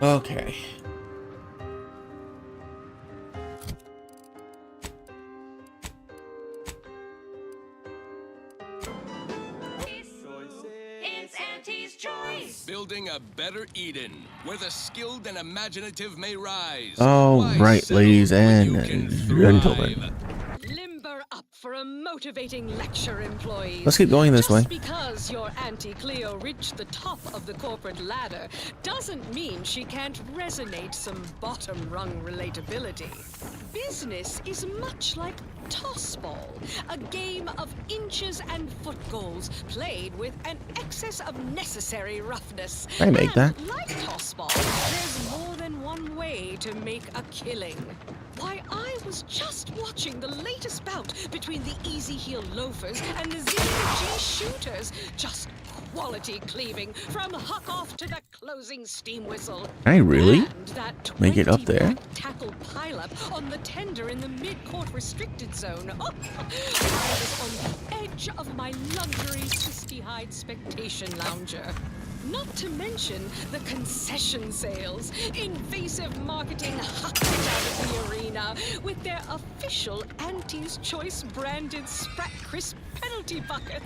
Okay. It's Auntie's choice. Building a better Eden, where the skilled and imaginative may rise. All Why right, settle ladies when and you can gentlemen. thrive? Limber up for a motivating lecture, employees. Let's keep going this way. Just because your Auntie Cleo reached the top of the corporate ladder doesn't mean she can't resonate some bottom-rung relatability. Business is much like tossball, a game of inches and foot goals played with an excess of necessary roughness. I make that. And like tossball, there's more than one way to make a killing. Why, I was just watching the latest bout between the Easy Heel Loafers and the ZG Shooters. Just quality cleaving from huck off to the closing steam whistle. I really And that make it up 20 there. back tackle pileup on the tender in the mid-court restricted zone. Oh, I was on the edge of my luxury twisty-hide spectation lounger. Not to mention the concession sales, invasive marketing hucked out of the arena with their official Auntie's Choice branded Sprat Crisp penalty buckets.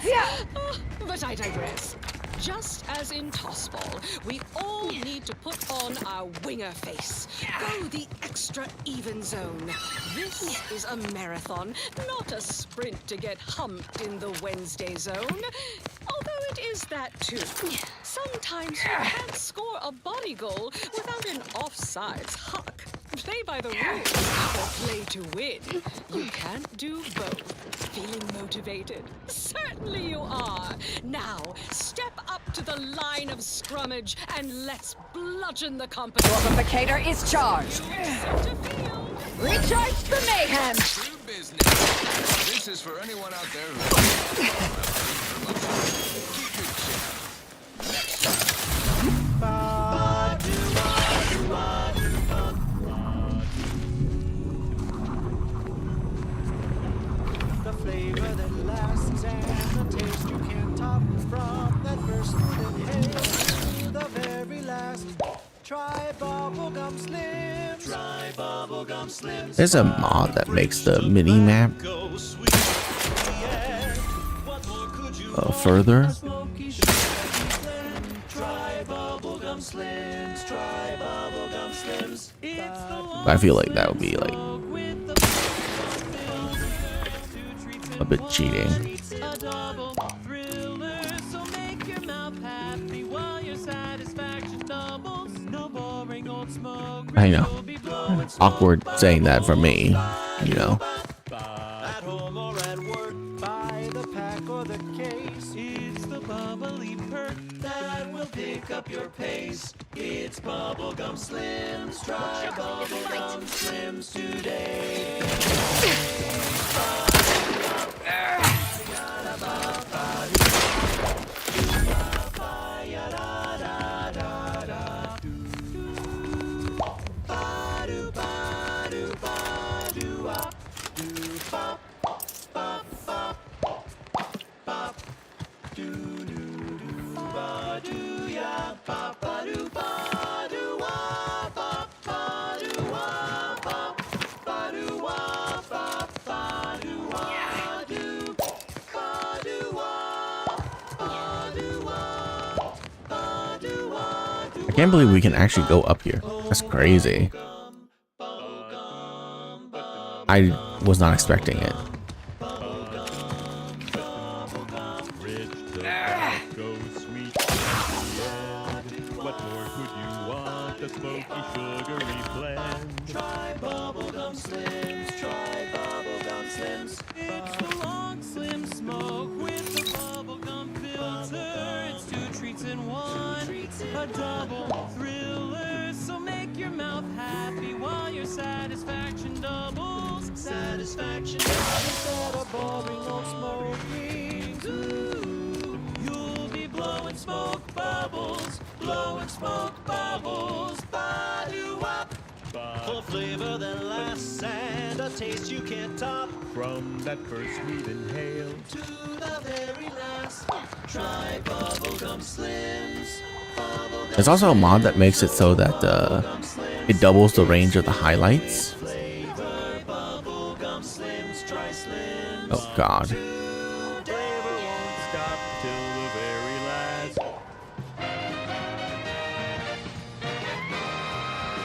Oh, but I digress. Just as in tossball, we all need to put on our winger face. Go the extra even zone. This is a marathon, not a sprint to get humped in the Wednesday zone. Although it is that too. Sometimes you can't score a body goal without an offsides huck. Play by the rules or play to win. You can't do both. Feeling motivated? Certainly you are. Now, step up to the line of scrummage and let's bludgeon the competition. Mortificator is charged. Center field. Recharge the mayhem. True business. This is for anyone out there who... Keep your chin up. Next time. The flavor that lasts and the taste you can't top from that first inhale to the very last. Try bubblegum slims. Try bubblegum slims. There's a mod that makes the mini map Go sweet. Yeah. What more could you further. want? Smoky blend. Try bubblegum slims. Try bubblegum slims. It's the I feel like that would be like with the a bit cheating. a double thriller, so make your mouth happy while your satisfaction doubles. No boring old smoke. I know. You'll be blowing Awkward saying that for me, you know. at home or at work. By the pack or the case. It's the bubbly perk that will pick up your pace. It's bubblegum slims. Try bubblegum slims today. I can't believe we can actually go up here. That's crazy. I was not expecting it. Rich tobacco, sweet blend. What more could you want? A smoky, sugary blend. Try bubblegum slims. Try bubblegum slims. It's the long slim smoke with the bubblegum filter. It's two treats in one. A double thriller. So make your mouth happy while your satisfaction doubles. Satisfaction doubles. Instead of boring old smoke rings. Ooh, you'll be blowing smoke bubbles. Blowing smoke bubbles. Ba-do-wop. For flavor that lasts and a taste you can't top. From that first sweet inhale To the very last. Try bubblegum slims. There's also a mod that makes it so that it doubles the range of the highlights. Oh god. Flavor won't stop till the very last.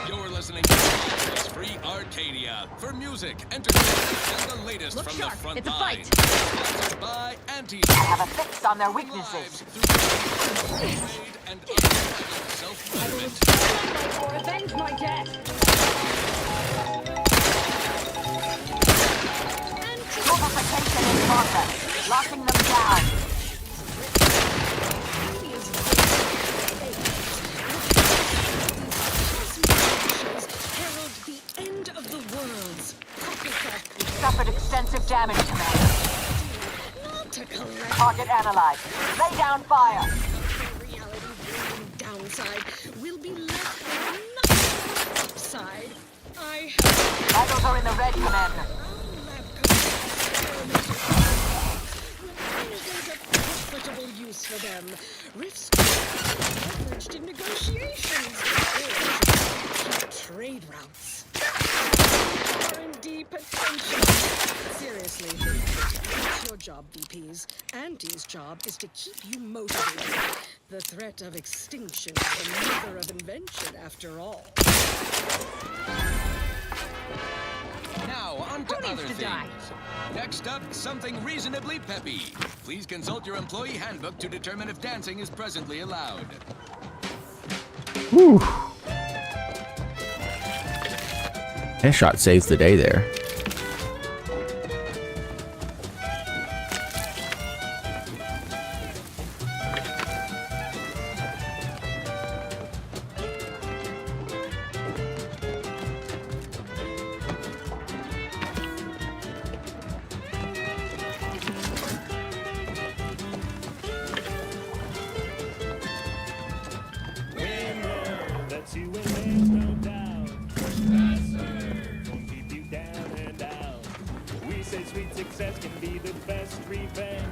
You're listening to Always Free Arcadia for music, entertainment, and the latest Look from sharp. the front It's a line. fight. Sponsored by Anti. I have a fix on their Live weaknesses. through handmade and unrivaled self-betterment. Or avenge my death. Purification in progress. Locking them down. Herald the end of the worlds. Copycat. You've suffered extensive damage, Commander. Not a collect. Target analyzed. Lay down fire. Reality bringing downside will be left with nothing but upside. I have Vitals are in the red, Commander. there's a profitable use for them. Rifts leveraged in negotiations or trade routes. R&D potential. Seriously, that's your job, VPs. Auntie's job is to keep you motivated. The threat of extinction is the mother of invention, after all. Now, on to Who needs other to things. die? Next up, something reasonably peppy. Please consult your employee handbook to determine if dancing is presently allowed. Whew. Headshot saves the day there. That's you and there's no doubt. Won't keep you down and out. We say sweet success can be the best revenge.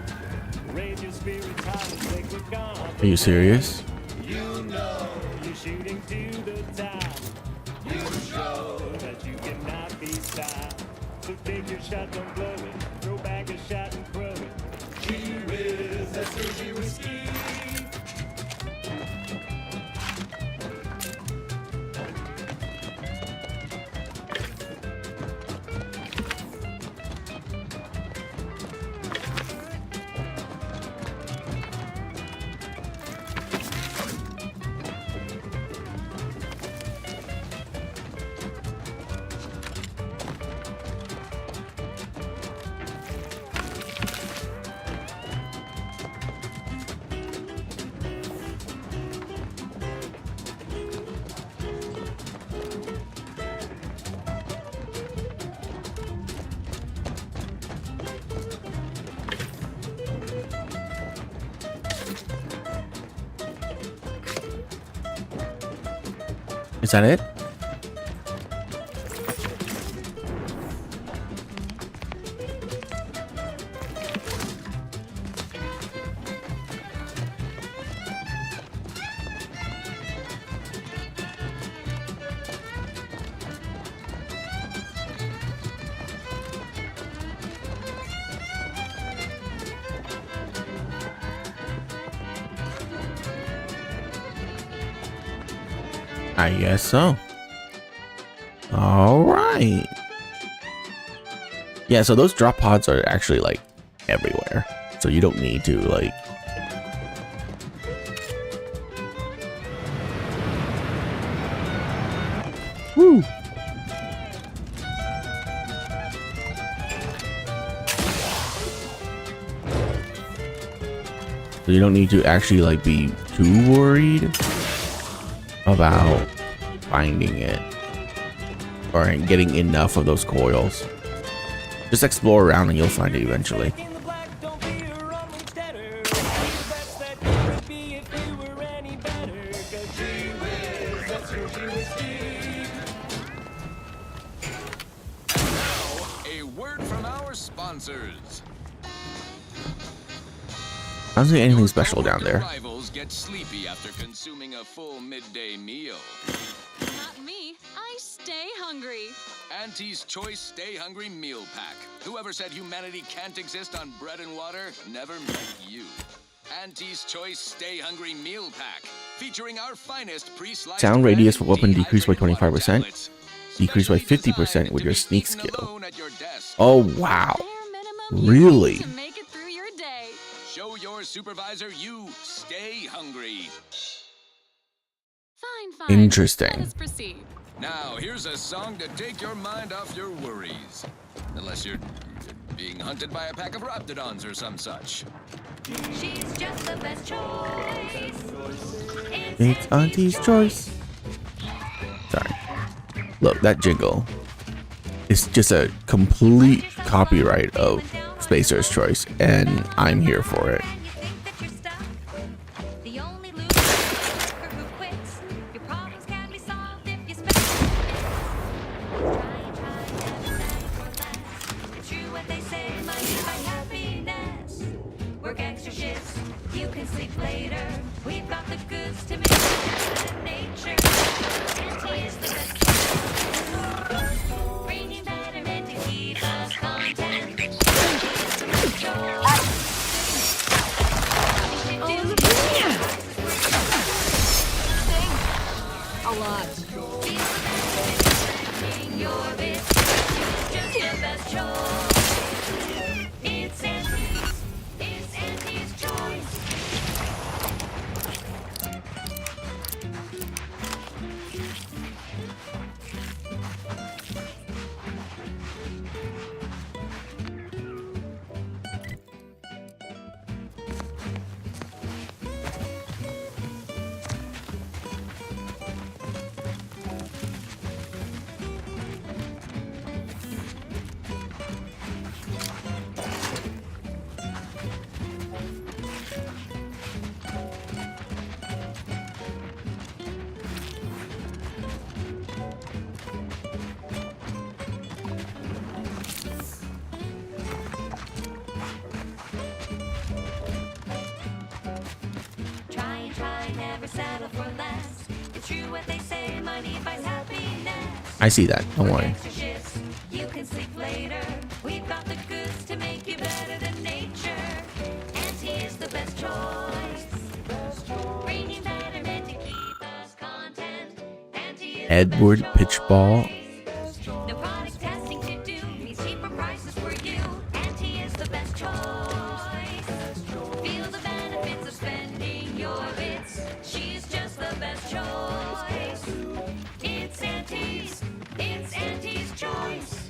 Raise your spirits high and take the confidence. Are you serious? You know you're shooting to the top. You show that you cannot be stopped. So take your shot, don't blow it. Throw back a shot and throw it. She whiz, that's Sushi Whiskey. Is that it? I guess so. All right. Yeah, so those drop pods are actually like everywhere. So you don't need to like woo. So you don't need to actually like be too worried about finding it or getting enough of those coils. Just explore around and you'll find it eventually. In the black, don't be a rumbling debtor. Be the best that you could be if you were any better. 'Cause gee whiz, that's Sushi Whiskey. Now, a word from our sponsors. I don't see anything special down there. Rivals get sleepy after consuming a full midday meal. Not me. I stay hungry. Auntie's Choice Stay Hungry Meal Pack. Whoever said humanity can't exist on bread and water never met you. Auntie's Choice Stay Hungry Meal Pack, featuring our finest pre-sliced Sound bread radius for and weapon decreased by dehydrated water 25%. tablets. Decreased by Socially designed 50% with to your be sneak eaten skill. alone at your desk. Oh wow. Bare minimum you Really? need to make it through your day. Show your supervisor you stay hungry. Fine. Interesting. Let us proceed. Now, here's a song to take your mind off your worries. Unless you're being hunted by a pack of raptidons or some such. She's just the best choice. It's Auntie's Choice. Sorry. Look, that jingle. It's just a complete copyright of Spacer's Choice, and I'm here for it. And you think that you're stuck. The only loser is the worker who quits. Your problems can be solved if you spend try, never settle for less. It's true what they say, money buy happiness. Work extra shifts, you can sleep later. We've got the goods to make it nature. Auntie is the best. Bringing betterment to keep us content. A lot. Your bits, just the best choice. It's Auntie's choice. Try, never settle for less. It's true what they say, money buys happiness. I see that. Don't worry. Extra shifts, you can sleep later. We've got the goods to make you better than nature. Auntie is the best choice. Bringing betterment to keep us content. Auntie is Edward the best Pitchball. choice. No product testing to do means cheaper prices for you. Auntie is the best choice. Feel the benefits of spending your bits. She's just the best choice. It's Auntie's choice.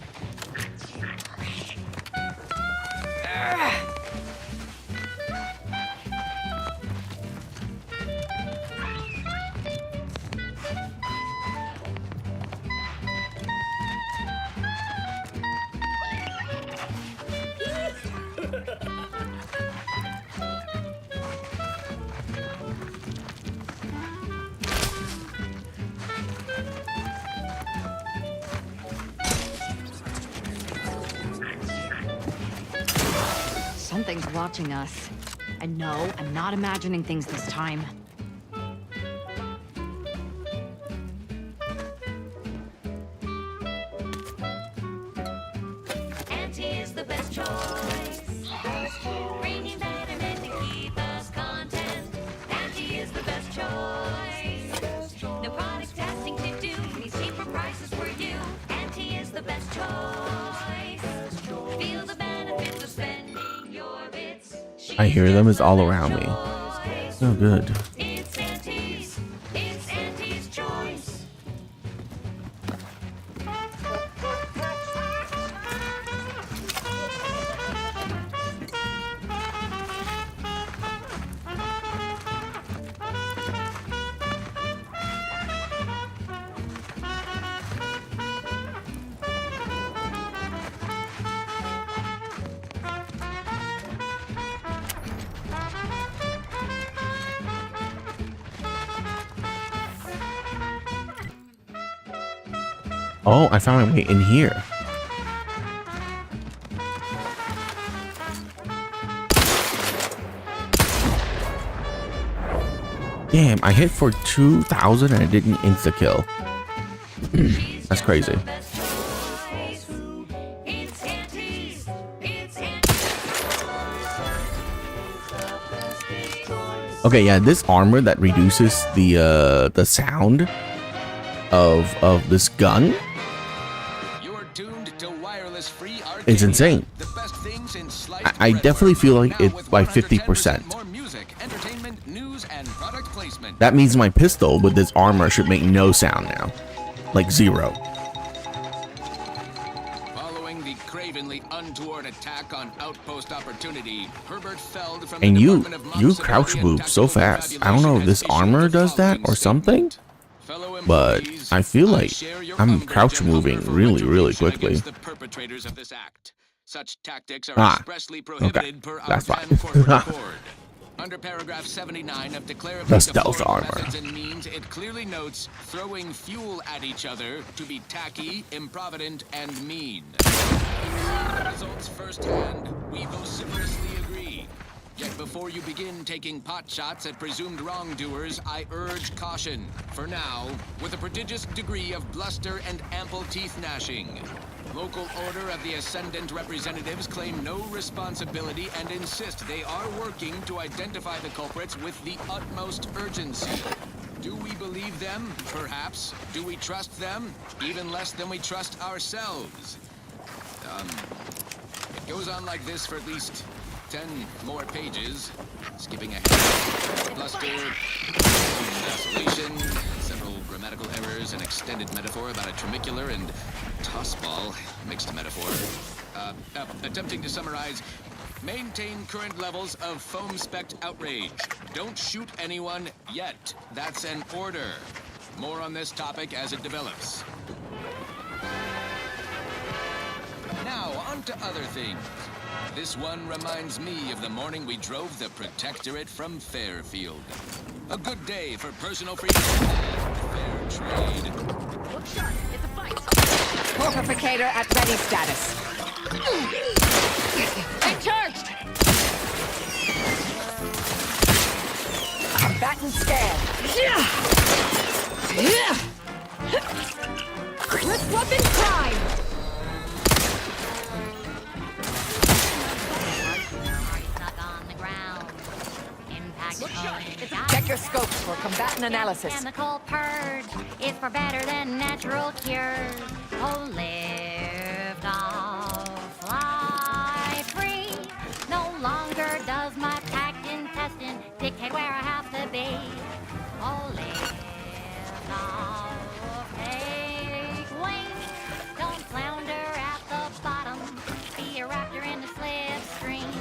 Something's watching us. And no, I'm not imagining things this time. Auntie is the best choice. Bringing betterment to keep us content. Auntie is the best choice. No product testing to do means cheaper prices for you. Auntie is the best choice. Feel the benefits of spending your bits. I hear them. It's all around me. Choice. So good. It's Auntie's choice. Oh, I found my way in here. Damn, I hit for 2,000 and I didn't insta kill. That's crazy. It's Auntie's. It's Okay, yeah, this armor that reduces the sound of this gun You're tuned to wireless free arcade. is insane. The best things in sliced I bread definitely work. feel like Now it's with by 110% 50%. More music, entertainment, news, and product placement. That means my pistol with this armor should make no sound now. Like 0. Following the cravenly untoward attack on Outpost Opportunity, Herbert Feld from And the you Department of you Mob crouch Civilian move so Tactical fast. I don't know if this Confabulation armor has issued does the that or following something, statement. Fellow but employees, I feel like share your I'm umbrage crouch and hunger moving for really retribution quickly. against the perpetrators of this act. Such tactics are Ah, expressly okay, prohibited per our that's fine. 10 corporate accord. Under paragraph 79 of Declarably The stealth Deployable armor. Methods and Means, it clearly notes throwing fuel at each other to be tacky, improvident, and mean. The results firsthand, we vociferously agree. Yet before you begin taking pot shots at presumed wrongdoers, I urge caution. For now, with a prodigious degree of bluster and ample teeth gnashing. Local Order of the Ascendant representatives claim no responsibility and insist they are working to identify the culprits with the utmost urgency. Do we believe them? Perhaps. Do we trust them? Even less than we trust ourselves. It goes on like this for at least 10 more pages. Skipping ahead. Bluster, vacillation, several grammatical errors, an extended metaphor about a tramicular and tossball, mixed metaphor. Attempting to summarize, maintain current levels of foam-specked outrage. Don't shoot anyone yet. That's an order. More on this topic as it develops. Now, on to other things. This one reminds me of the morning we drove the Protectorate from Fairfield. A good day for personal freedom and fair trade. Look sharp. It's a fight. Fortificator at ready status. Get charged! Combatant scan. Lift weapon prime! stuck on the ground. Impact cone. Check your scopes for combatant analysis. Chemical purge is for better than natural cures. Oh, lift off, fly free. No longer does my packed intestine dictate where I have to be. Oh, lift off, take wing. Don't flounder at the bottom. Be a raptor in the slipstream.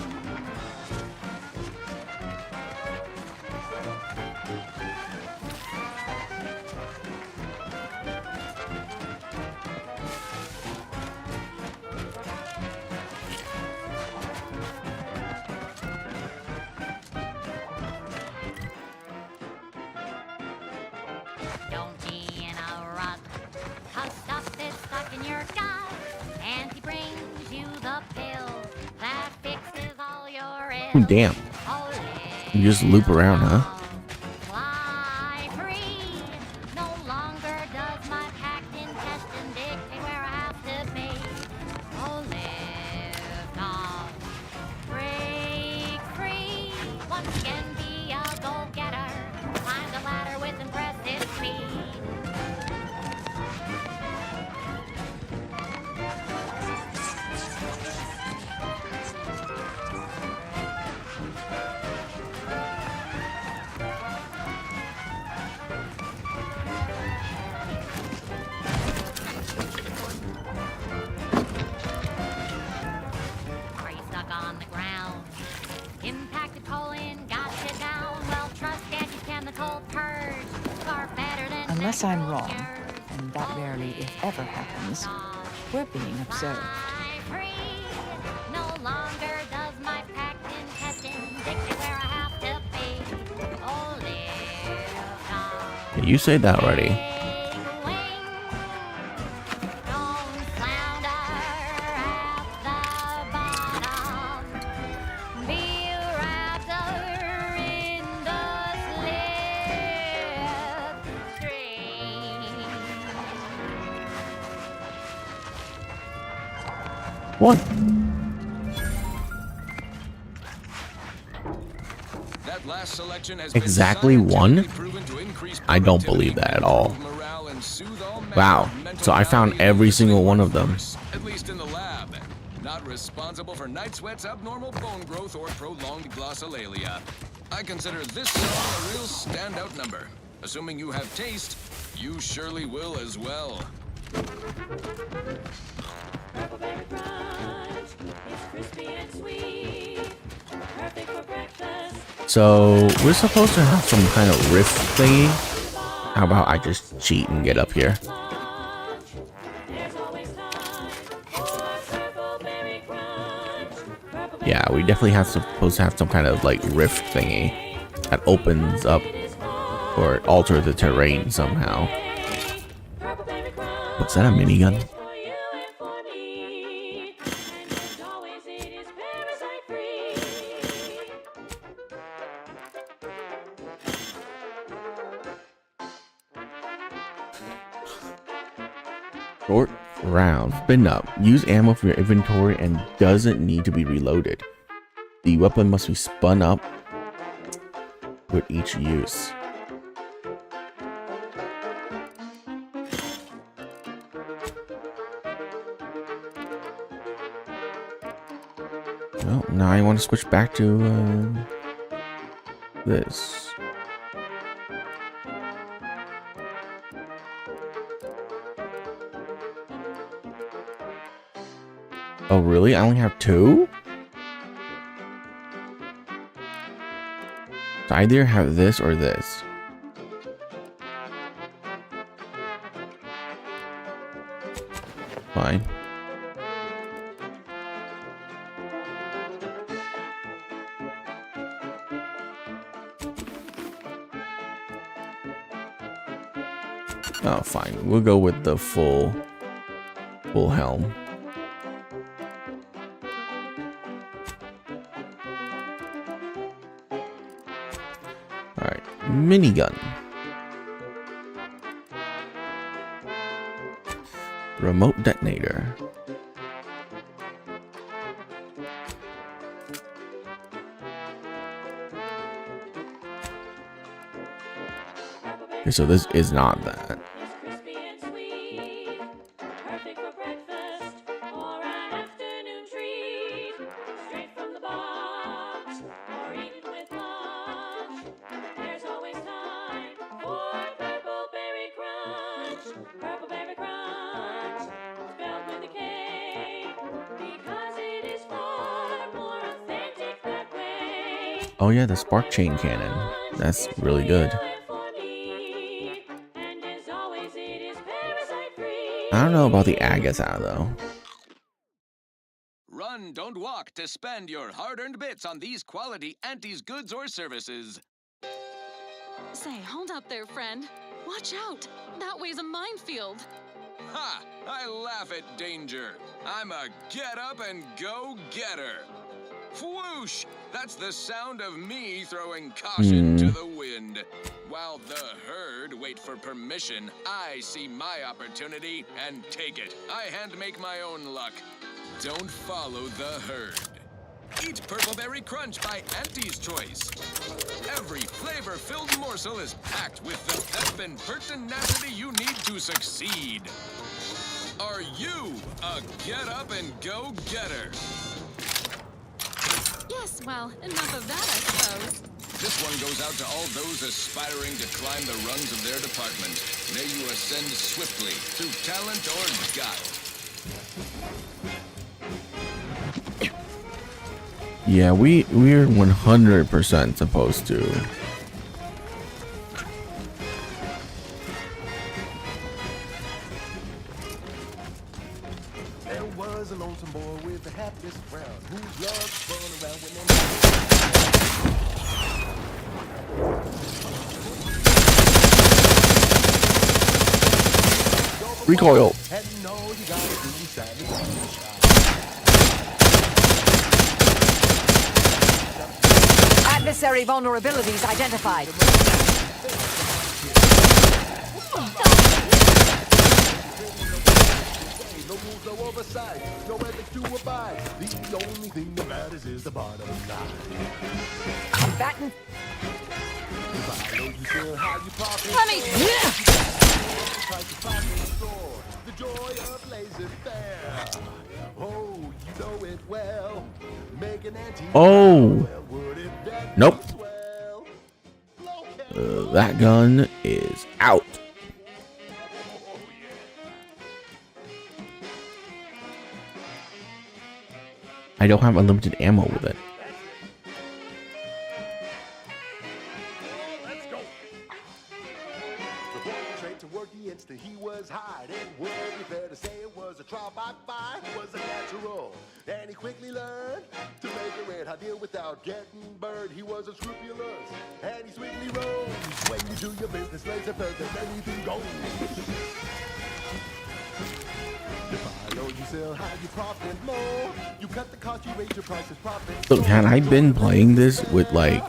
Don't be in a rut, 'cause stuff is stuck in your gut. And he brings you the pill that fixes all your ills. Damn. Oh, You just loop around, huh? fly free. No longer does my packed intestine dictate where I have to be. Oh, lift off, break free. Once again, be a go-getter. Climb the ladder with impressive speed. Are you stuck on the ground? Impacted colon got you down. Well, trust anti-chemical purge. Far better than Unless I'm natural wrong, cures. and that rarely, if ever, happens, we're being observed. Fly free. No longer does my packed intestine dictate where I have to be. Oh, lift off. Yeah, you say that already. Take wing. Don't flounder at the bottom. Be a raptor in the What? That last selection has Exactly been one? scientifically proven to increase I don't believe that at all. improve morale, and soothe all manner Wow. of mental So I found malady every and single one of physical them. force, at least in the lab. Not responsible for night sweats, abnormal bone growth, or prolonged glossolalia. I consider this song a real standout number. Assuming you have taste, you surely will as well. Purple-berry crunch, it's crispy and sweet, perfect for breakfast. So we're supposed to have some kind of rift thingy. How about I just cheat and get up here? Lunch, there's always time for purple-berry crunch. Purple-berry Yeah, we definitely have supposed to have some kind of like rift thingy that opens up or alters the terrain somehow. purple-berry crunch. What's that, a minigun? For you and for me. And as always, it is parasite-free. Short round. Spin up. Use ammo from your inventory and doesn't need to be reloaded. The weapon must be spun up with each use. Well, now I want to switch back to this. Oh, really? I only have two? So I either have this or this. Fine. Oh, fine. We'll go with the full helm. Alright, minigun. Remote detonator. Okay, so this is not that. It's crispy and sweet, perfect for breakfast or an afternoon treat. Straight from the box or eaten with lunch. There's always time for purple-berry crunch. Purple-berry crunch, spelled with a K, because it is far more authentic that way. Oh yeah, the spark chain cannon. That's really good. I don't know about the Agatha though. Run, don't walk to spend your hard-earned bits on these quality Auntie's goods or services. Say, hold up there, friend. Watch out. That way's a minefield. Ha! I laugh at danger. I'm a get-up-and-go-getter. Whoosh! That's the sound of me throwing caution to the wind. While the herd wait for permission, I see my opportunity and take it. I hand make my own luck. Don't follow the herd. Eat Purple-Berry Crunch by Auntie's Choice. Every flavor-filled morsel is packed with the pep and pertinacity you need to succeed. Are you a get-up-and-go-getter? Yes, well, enough of that, I suppose. This one goes out to all those aspiring to climb the rungs of their department. May you ascend swiftly through talent or guile. Yeah, we're 100% supposed to. There was a lonesome boy with the happiest frown whose love spun around when Recoil. and you know you gotta do side to side. Adversary vulnerabilities identified. There's no oversight, no ethics to abide. The only thing that matters is the bottom line. Batten. If I know you feel how you profit. Let me. Price is profit store. The joy of laissez-faire. Oh, you know it well. Make an anti. Oh. Would it that Nope. be swell? That gun is out. I don't have unlimited ammo with it. Let's go. The boy trained to work the instant he was hired. It would be fair to say it was a trial by fire. It was a natural, and he quickly learned to make a red hot deal without getting burned. He was unscrupulous, and he sweetly rose. When you do your business, laissez-faire, then anything goes. If I know you sell high, you profit more. You cut the cost, you raise your prices, profit. Look, man, I've been playing this with like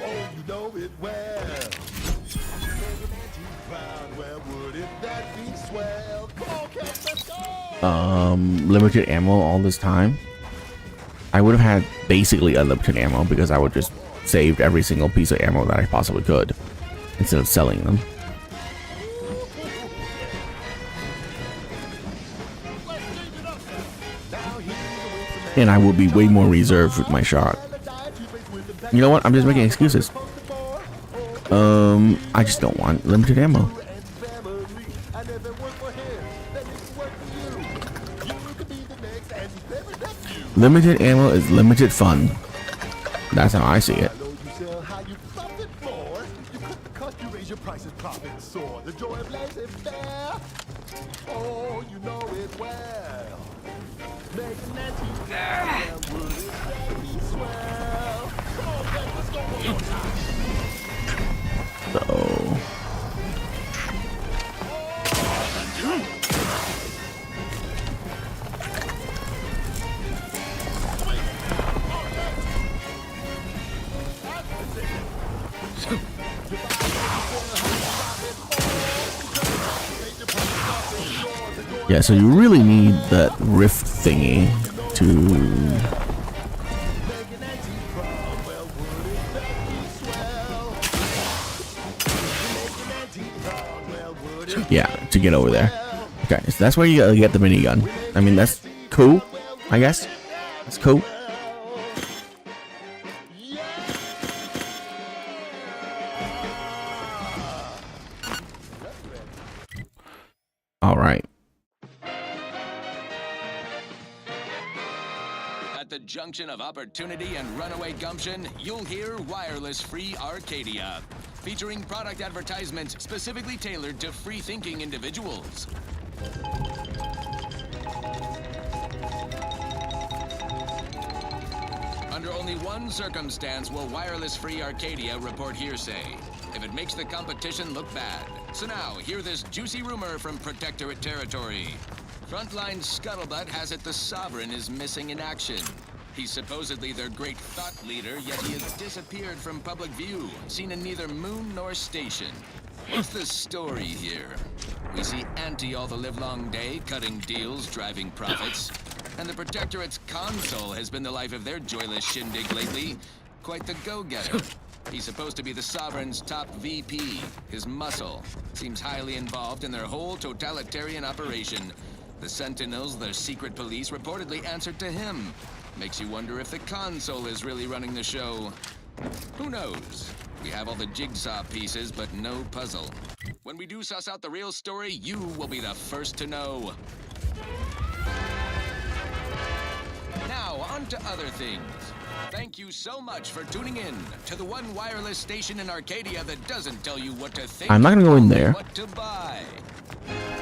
Oh, you know it well. Where would it that be swell? Come on, kids, let's go. limited ammo all this time. I would have had basically unlimited ammo because I would just saved every single piece of ammo that I possibly could instead of selling them. And I will be way more reserved with my shot. You know what? I'm just making excuses. I just don't want limited ammo. Limited ammo is limited fun. That's how I see it. Oh, you know it well. Making that swell. Come on, baby, let's go one more time. So yeah, so you really need that rift thingy to to get over there. Okay, so that's where you gotta get the minigun. I mean, that's cool, I guess. That's cool. All right. At the junction of opportunity and runaway gumption, you'll hear Wireless Free Arcadia, featuring product advertisements specifically tailored to free-thinking individuals. Under only one circumstance will Wireless Free Arcadia report hearsay: if it makes the competition look bad. So now, hear this juicy rumor from Protectorate territory. Frontline scuttlebutt has it the Sovereign is missing in action. He's supposedly their great thought leader, yet he has disappeared from public view, seen in neither moon nor station. What's the story here? We see Anti all the livelong day, cutting deals, driving profits. And the Protectorate's console has been the life of their joyless shindig lately. Quite the go-getter. He's supposed to be the Sovereign's top VP. His muscle seems highly involved in their whole totalitarian operation. The Sentinels, their secret police, reportedly answered to him. Makes you wonder if the console is really running the show. Who knows? We have all the jigsaw pieces, but no puzzle. When we do suss out the real story, you will be the first to know. Now, on to other things. Thank you so much for tuning in to the one wireless station in Arcadia that doesn't tell you what to think. I'm not gonna go in only there. What to buy.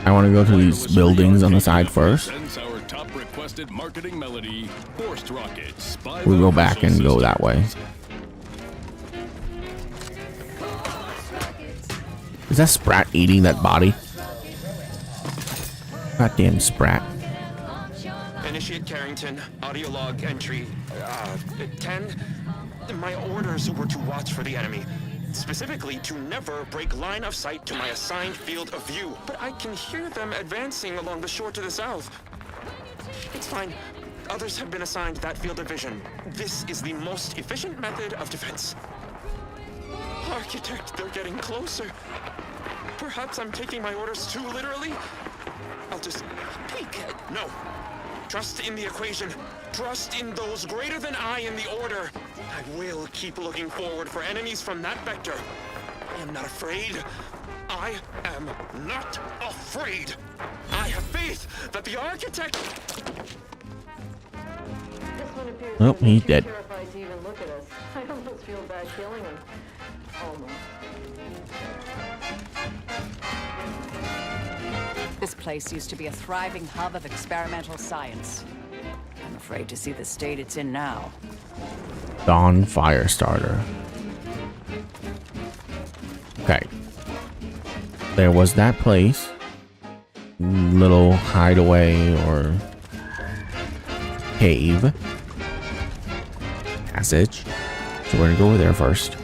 I want to go to these buildings on the side first. Our top requested marketing melody, Forced Rockets. We'll go back and go that way. Is that Sprat eating that body? Goddamn Sprat. Initiate Carrington, audio log entry 10. My orders were to watch for the enemy. Specifically, to never break line of sight to my assigned field of view. But I can hear them advancing along the shore to the south. It's fine. Others have been assigned that field of vision. This is the most efficient method of defense. Architect, they're getting closer. Perhaps I'm taking my orders too literally. I'll just peek. No. Trust in the equation. Trust in those greater than I in the order. I will keep looking forward for enemies from that vector. I am not afraid. I am not afraid. I have faith that the architect... Oh, he's dead. Terrified to even look at us. I almost feel bad killing him. Almost. This place used to be a thriving hub of experimental science. I'm afraid to see the state it's in now. Dawn Firestarter. Okay. There was that place. Little hideaway or cave. Passage. So we're gonna go over there first.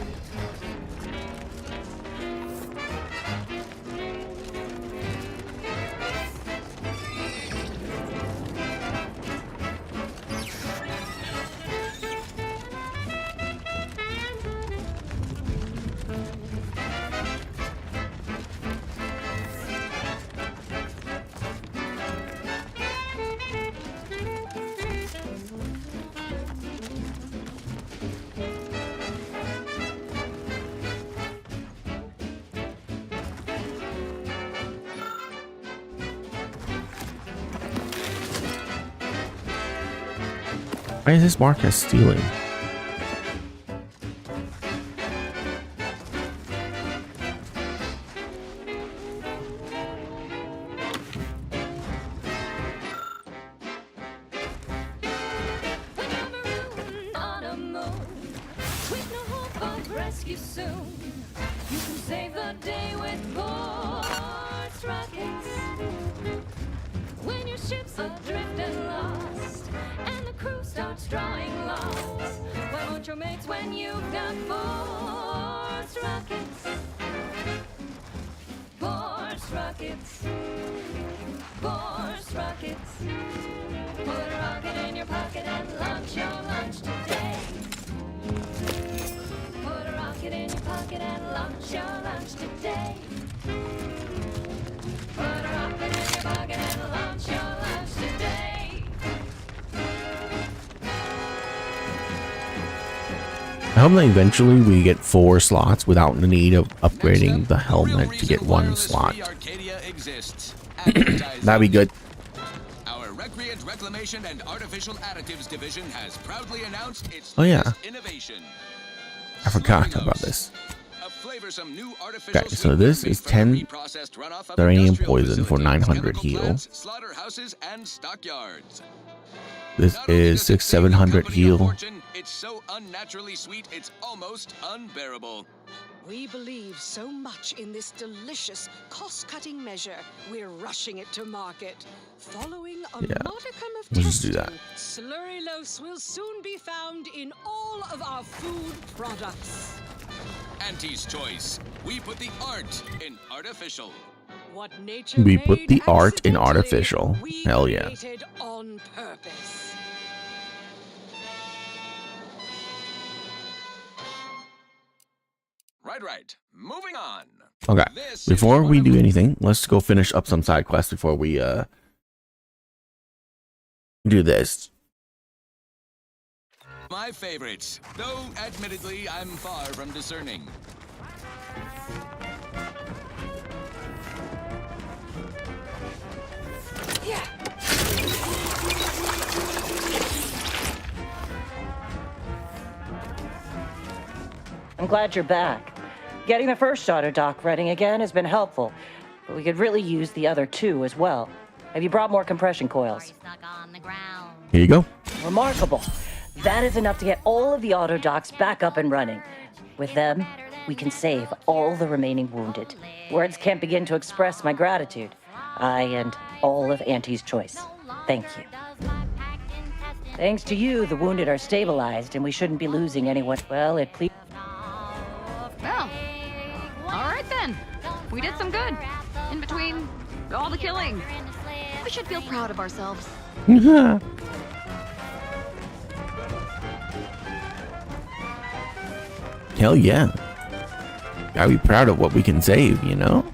Why is this marked as stealing? On a moon, with no hope of rescue soon. You can save the day with Board's rockets. When your ship's adrift and lost, and the crew starts drawing lots, why won't your mates when you've got Board's rockets? Board's rockets. Board's rockets. Put a rocket in your pocket and launch your lunch today. Put a rocket in your pocket and launch your lunch today. Put a rocket in your pocket and launch your lunch today. I hope that eventually we get 4 slots without the need of upgrading the helmet to get 1 slot. That'd be good. Our Recreant Reclamation and Artificial Additives division has proudly announced its Oh, yeah. latest innovation. I forgot about this. A flavorsome new artificial Okay, so this is 10 reprocessed runoff of uranium industrial poison for facilities, 900 chemical heal. plants, slaughterhouses, and stockyards. This Not only is does it save your 600-700 company a heal. fortune, it's so unnaturally sweet, it's almost unbearable. We believe so much in this delicious, cost-cutting measure, we're rushing it to market. Following a Yeah, modicum of we'll just do that. testing, slurry loafs will soon be found in all of our food products. Auntie's Choice. We put the art in artificial. What nature We put made the art in accidentally, artificial. we Hell yeah. created on purpose. Right. Moving on. Okay, This is before one we of do anything, let's go finish up some side quests before we do this. my favorites, though admittedly I'm far from discerning. I'm glad you're back. Getting the first starter dock running again has been helpful, but we could really use the other 2 as well. Have you brought more compression coils? Stuck on the ground. Here you go. Remarkable. That is enough to get all of the auto docks back up and running. With them, we can save all the remaining wounded. Words can't begin to express my gratitude. I and all of Auntie's Choice. Thank you. Thanks to you, the wounded are stabilized, and we shouldn't be losing anyone. Well, it please. Well, all right then. We did some good. In between all the killing. We should feel proud of ourselves. Hell yeah. Gotta be proud of what we can save, you know?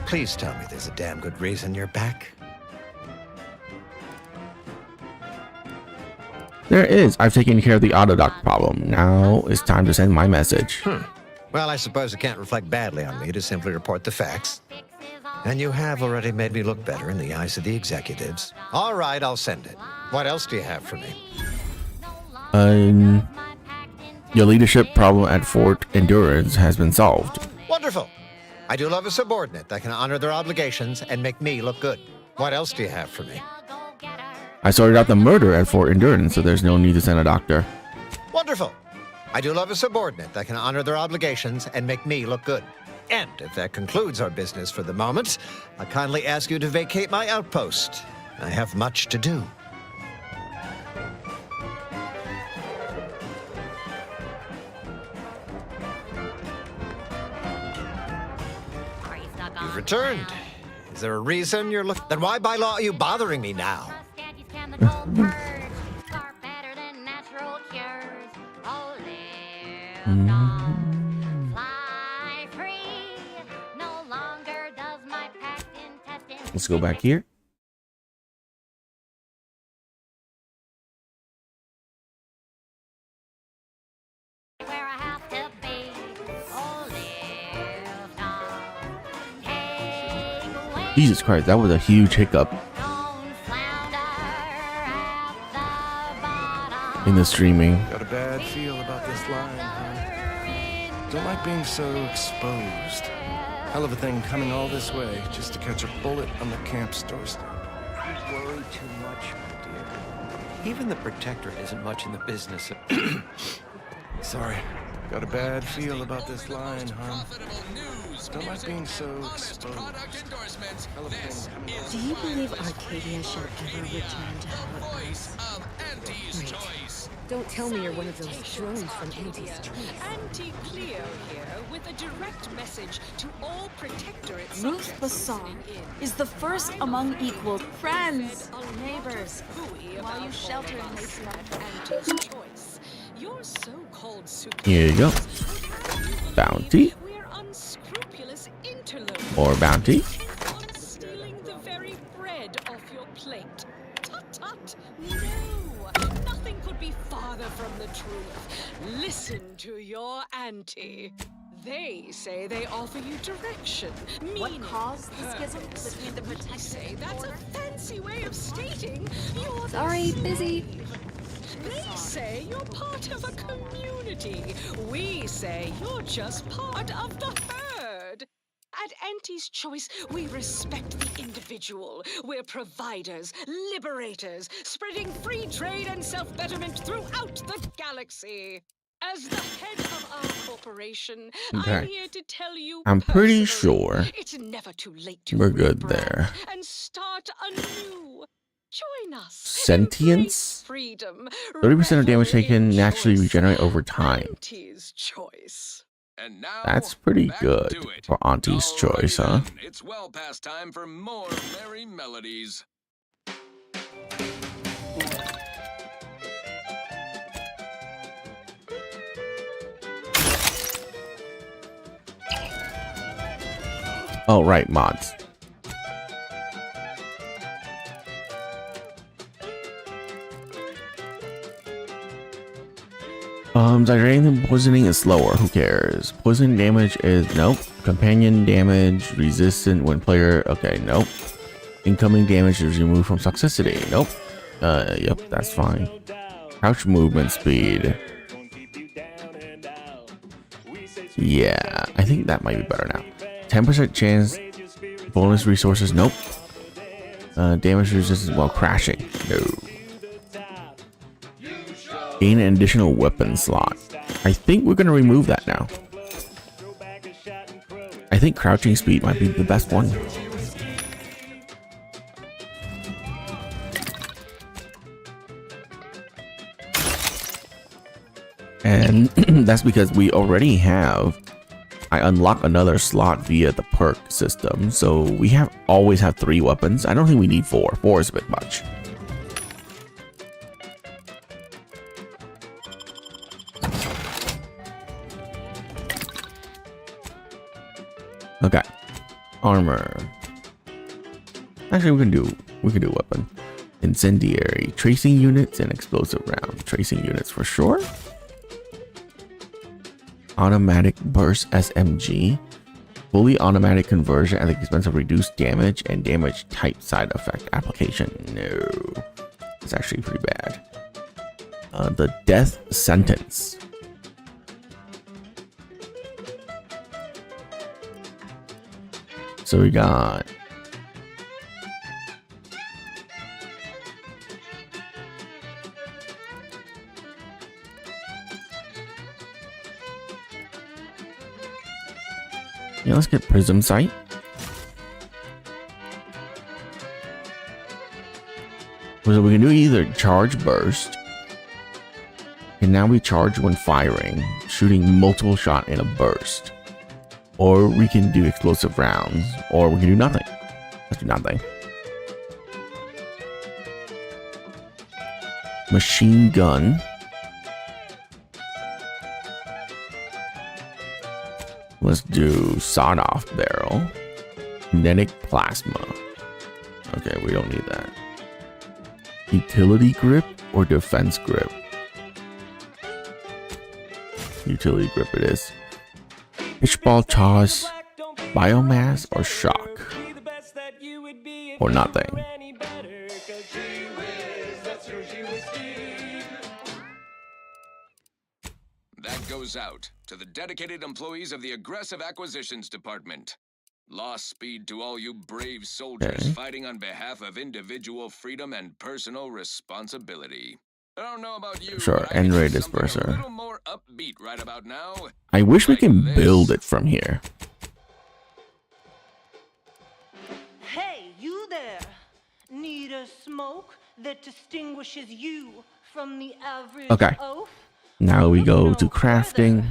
Please tell me there's a damn good reason you're back. There is. I've taken care of the autodoc problem. Now it's time to send my message. Well, I suppose it can't reflect badly on me to simply report the facts. And you have already made me look better in the eyes of the executives. All right, I'll send it. What else do you have for me? Your leadership problem at Fort Endurance has been solved. Wonderful. I do love a subordinate that can honor their obligations and make me look good. What else do you have for me? I sorted out the murder at Fort Endurance, so there's no need to send a doctor. Wonderful. I do love a subordinate that can honor their obligations and make me look good. And if that concludes our business for the moment, I kindly ask you to vacate my outpost. I have much to do. You've returned. Is there a reason you're looking? Then why by law are you bothering me now? Let's go back here. Jesus Christ, that was a huge hiccup in the streaming. Got a bad feel about this line, huh? Don't like being so exposed. Hell of a thing coming all this way just to catch a bullet on the camp's doorstep. You worry too much, my dear. Even the Protectorate isn't much in the business of... Sorry. Got a bad feel about this line, huh? Don't like being so exposed. Hell of a thing coming all Do you believe Arcadia shall ever return to how it was? Wait. Don't tell me you're one of those drones from Auntie's Choice. Auntie Cleo here with a direct message to all Protectorate Ruth subjects Bassar listening in. is the first among equal friends, Neighbors, while you shelter in Lacey Auntie's Choice. Your so-called Here you go. Bounty. We're unscrupulous interlopers. Or bounty. On stealing the very bread off your plate. Tut-tut. No. Nothing could be farther from the truth. Listen to your auntie. They say they offer you direction. What caused the schism between the I say that's a fancy way of stating you're Sorry, busy. They say you're part of a community. We say you're just part of the herd. At Auntie's Choice, we respect the individual. We're providers, liberators, spreading free trade and self-betterment throughout the galaxy. As the head of our corporation, Okay. I'm here to tell you I'm pretty personally, sure it's never too late to we're good rebrand there. and start anew. Join us. Sentience? Freedom. 30% of damage taken naturally regenerate over time. Auntie's Choice. And now, That's pretty back good to it. for Auntie's Choice, huh? Then, it's well past time for more merry melodies. Oh, right, mods. Hydrating poisoning is slower. Who cares? Poison damage is nope. Companion damage resistant when player. Okay, nope. Incoming damage is removed from toxicity. Nope. Yep, that's fine. Crouch movement speed. Yeah, I think that might be better now. 10% chance. Bonus resources. Nope. Damage resistance while crashing. No. Gain an additional weapon slot. I think we're gonna remove that now. I think crouching speed might be the best one. And that's because we already have I unlock another slot via the perk system. So we always have 3 weapons. I don't think we need 4. 4 is a bit much. Okay. Armor. Actually, we can do weapon. Incendiary, tracing units, and explosive round. Tracing units for sure. Automatic burst SMG. Fully automatic conversion at the expense of reduced damage and damage type side effect application. No. It's actually pretty bad. The death sentence. So we got let's get prism sight. So we can do either charge burst, and now we charge when firing, shooting multiple shots in a burst, or we can do explosive rounds, or we can do nothing. Let's do nothing. Machine gun. Let's do sawed-off barrel. Kinetic plasma. Okay, we don't need that. Utility grip or defense grip? Utility grip it is. Pitchball toss, biomass, or shock? Or nothing. That goes out to the dedicated employees of the Aggressive Acquisitions Department. Lost speed to all you brave soldiers fighting on behalf of individual freedom and personal responsibility. I don't know about you, sure, end ray disperser. A little more upbeat right about now. I wish we can build it from here. Hey, you there! Need a smoke that distinguishes you from the average oaf? Now we go to crafting.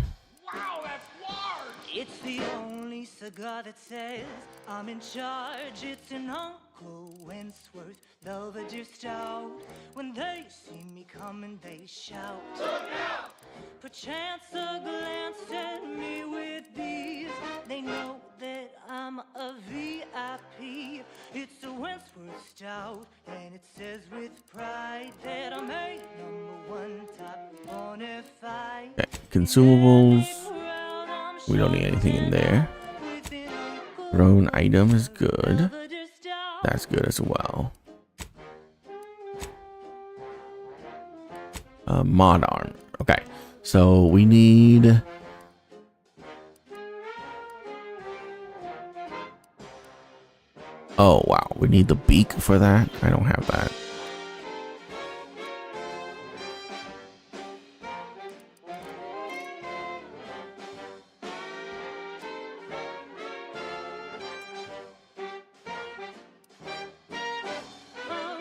Wow, that's large! It's the only cigar that says I'm in charge. It's an Uncle Wentworth Belvedere Stout. When they see me coming, they shout. Look out! Perchance a glance at me with these. They know that I'm a VIP. It's a Wentworth Stout, and it says with pride that I'm a #1 top bonafide. Okay, consumables. We don't need anything in there. Thrown item is good. That's good as well. Mod arm. Okay, so we need. Oh wow, we need the beak for that. I don't have that.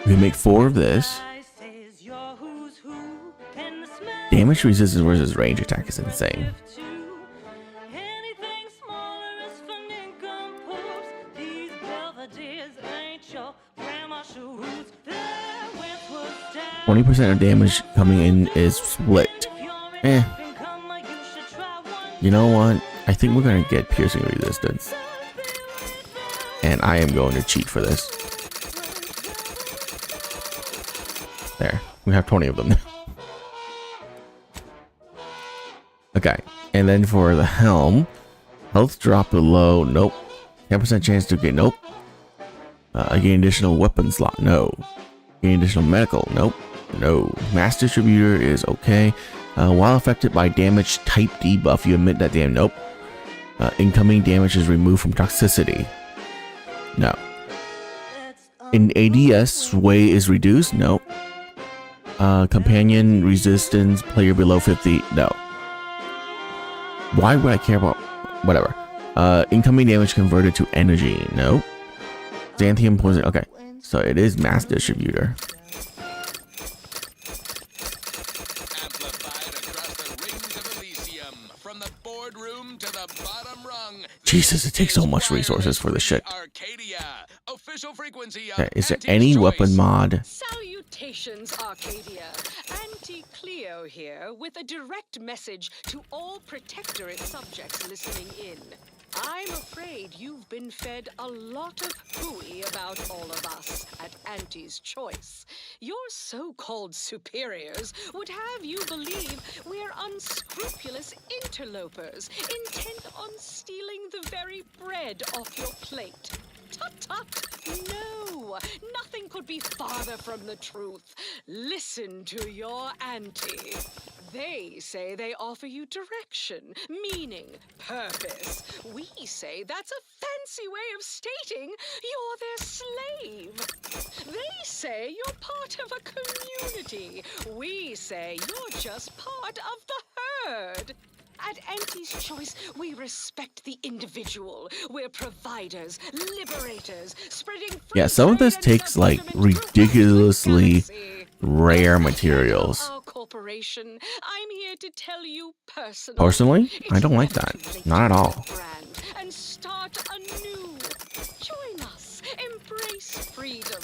We make 4 of this. Damage resistance versus range attack is insane. Anything smaller is for nincompoops. These Belvederes ain't your grandma shoes. 20% of damage coming in is split. You know what? I think we're gonna get piercing resistance. And I am going to cheat for this. There. We have 20 of them now. Okay. And then for the helm, health drop below. Nope. 10% chance to get. Nope. Gain additional weapon slot. No. Gain additional medical. Nope. No. Mass distributor is okay. While affected by damage type debuff, you emit that damage. Nope. Incoming damage is removed from toxicity. No. In ADS, sway is reduced. Nope. Companion resistance, player below 50. No. Why would I care about whatever? Incoming damage converted to energy. No. Xanthium poison. Okay. So it is mass distributor. Amplified across the rings of Elysium, from the boardroom Welcome to the bottom rung. Jesus, it takes so much resources for this shit. Arcadia, official frequency of Okay, is there Auntie's any Choice. weapon mod? Salutations, Arcadia. Auntie Cleo here with a direct message to all Protectorate subjects listening in. I'm afraid you've been fed a lot of hooey about all of us at Auntie's Choice. Your so-called superiors would have you believe we're unscrupulous interlopers, intent on stealing the very bread off your plate. Tut-tut! No! Nothing could be farther from the truth. Listen to your auntie. They say they offer you direction, meaning, purpose. We say that's a fancy way of stating you're their slave. They say you're part of a community. We say you're just part of the herd. At Auntie's Choice, we respect the individual. We're providers, liberators, spreading free Yeah, some of this trade and takes like government ridiculously rare materials. our corporation. I'm here to tell you personally. Personally, I it's don't like never that. too late Not at to all. brand and start anew. Join us. Embrace freedom.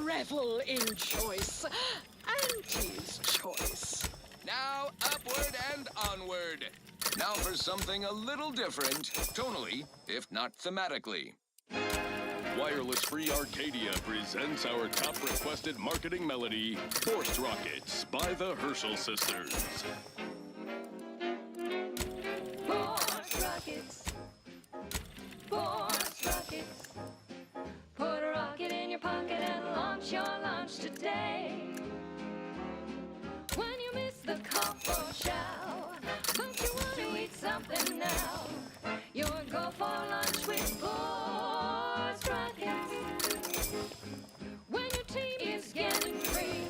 Revel in choice. Auntie's Choice. Now upward and onward. Now for something a little different, tonally, if not thematically. Wireless Free Arcadia presents our top requested marketing melody, Force Rockets by the Herschel Sisters. Force rockets. Force rockets. Put a rocket in your pocket and launch your launch today. When you miss the call for chow, don't you want to eat something now? You'll go for lunch with Force rockets. When your team is getting free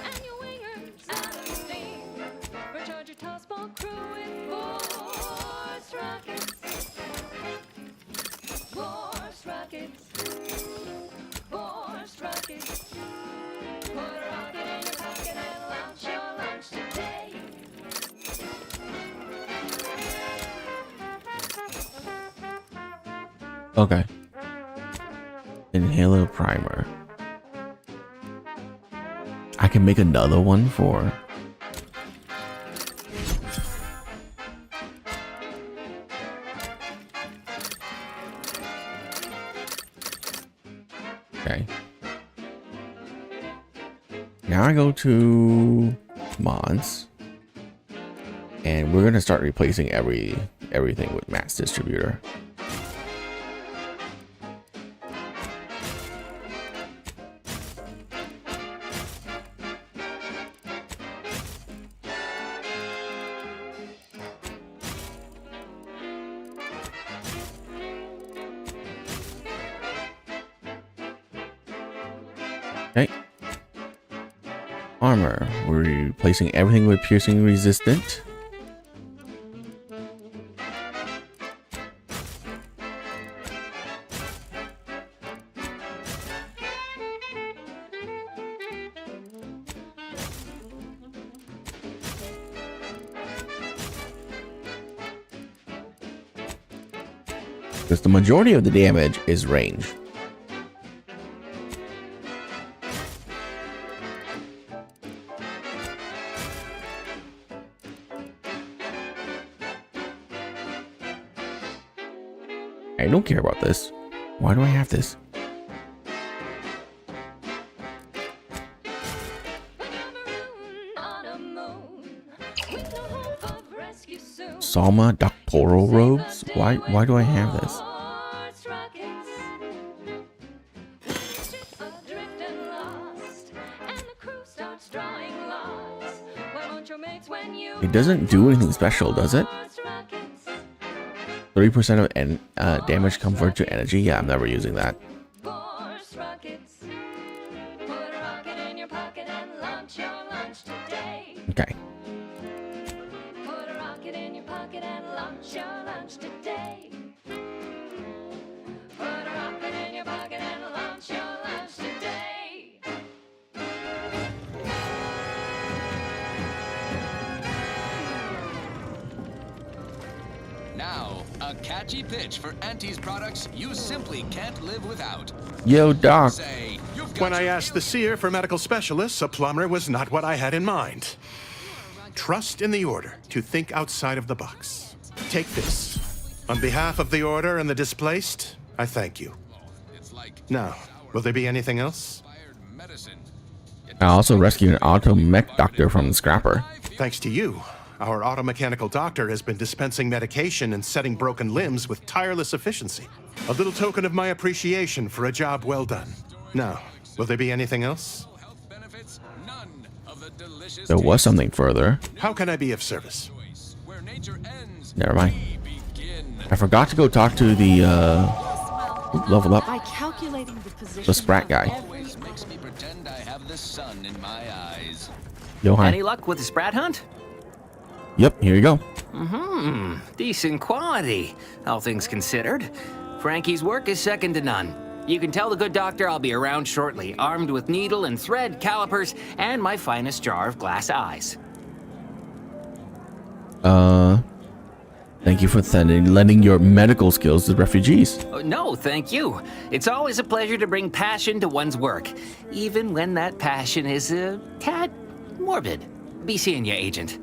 and your wingers out of steam, recharge your tossball crew with Force rockets. Force rockets. Force rockets. Put a rocket in your pocket and launch your launch today. Okay. Inhaler primer. I can make another one for. Okay. Now I go to mods, and we're gonna start replacing everything with mass distributor. Okay. Armor. We're replacing everything with piercing resistant. Because the majority of the damage is range. I don't care about this. Why do I have this? Salma doctoral robes? Why do I have this? It doesn't do anything special, does it? 30% of damage convert to energy? Yeah, I'm never using that. Okay. Put a rocket in your pocket and launch your lunch today. Put a rocket in your pocket and launch your lunch today. Now, a catchy pitch for Auntie's products you simply can't live without. Yo, Doc. Say, When I asked the seer for medical specialists, a plumber was not what I had in mind. Trust in the Order to think outside of the box. Take this. On behalf of the Order and the displaced, I thank you. Now, will there be anything else? I also rescued an auto mech doctor from the scrapper. Thanks to you, our automechanical doctor has been dispensing medication and setting broken limbs with tireless efficiency. A little token of my appreciation for a job well done. Now, will there be anything else? There was something further. How can I be of service? Never mind. I forgot to go talk to the level up. By calculating the position The Sprat guy. Always makes me pretend I have the sun in my eyes. Yo, hi. Any luck with the Sprat hunt? Yep, here you go. Decent quality, all things considered. Frankie's work is second to none. You can tell the good doctor I'll be around shortly, armed with needle and thread, calipers, and my finest jar of glass eyes. Thank you for lending your medical skills to refugees. No, thank you. It's always a pleasure to bring passion to one's work, even when that passion is a tad morbid. Be seeing you, Agent.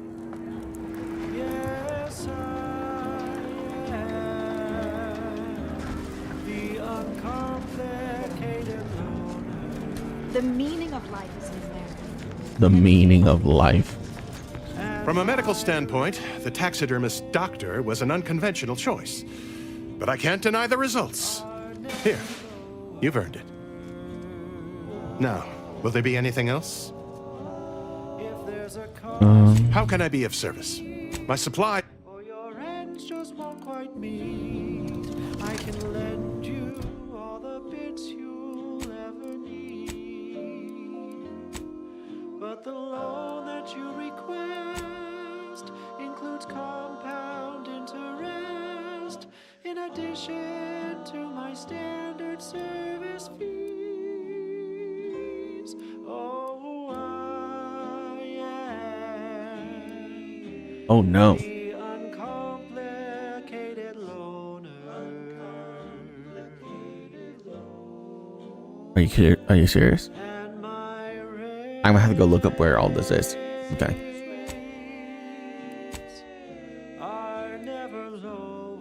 The meaning of life is in there. The meaning of life. From a medical standpoint, the taxidermist doctor was an unconventional choice. But I can't deny the results. Here, you've earned it. Now, will there be anything else? How can I be of service? My supply... Your ends just won't quite meet. I can lend you all the bits you'll ever need. But the loan that you request includes compound interest in addition to my standard service fees. Oh, I am Oh no. the uncomplicated loner. Are you serious? I'm gonna have to go look up where all this is. Okay. Are never lowered.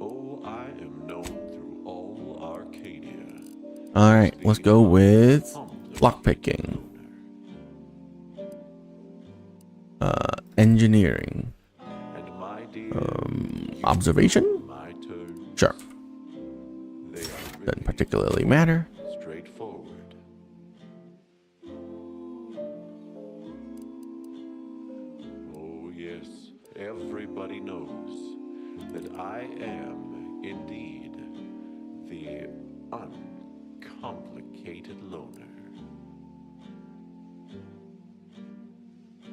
Oh, I am known through all Arcadia. All right, let's go with lockpicking. Engineering. Observation? Sure. Doesn't particularly matter. Straightforward. Oh, yes, everybody knows that I am indeed the uncomplicated loner.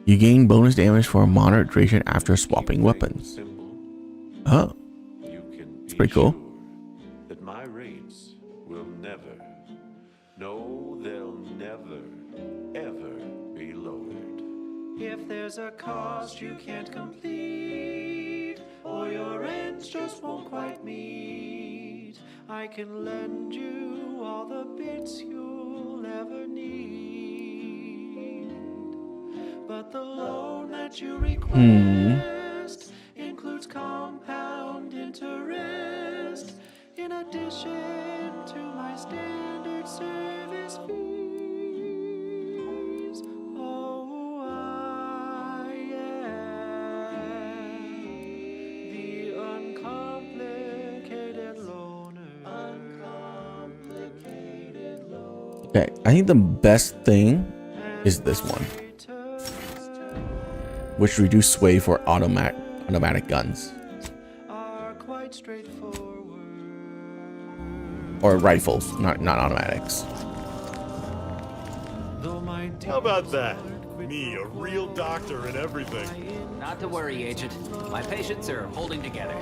You gain bonus damage for a moderate duration after swapping weapons. Oh, it's pretty cool. That my rates will never, no, they'll never, ever be lowered. If there's a cost you can't complete, or your ends just won't quite meet, I can lend you all the bits you'll ever need. But the loan that you request includes compound interest in addition to my standard service fees. Oh, I am the uncomplicated loner. Okay, I think the best thing is this one, which reduce sway for automatic guns or rifles, not automatics. How about that? Me, a real doctor and everything. Not to worry, Agent. My patients are holding together.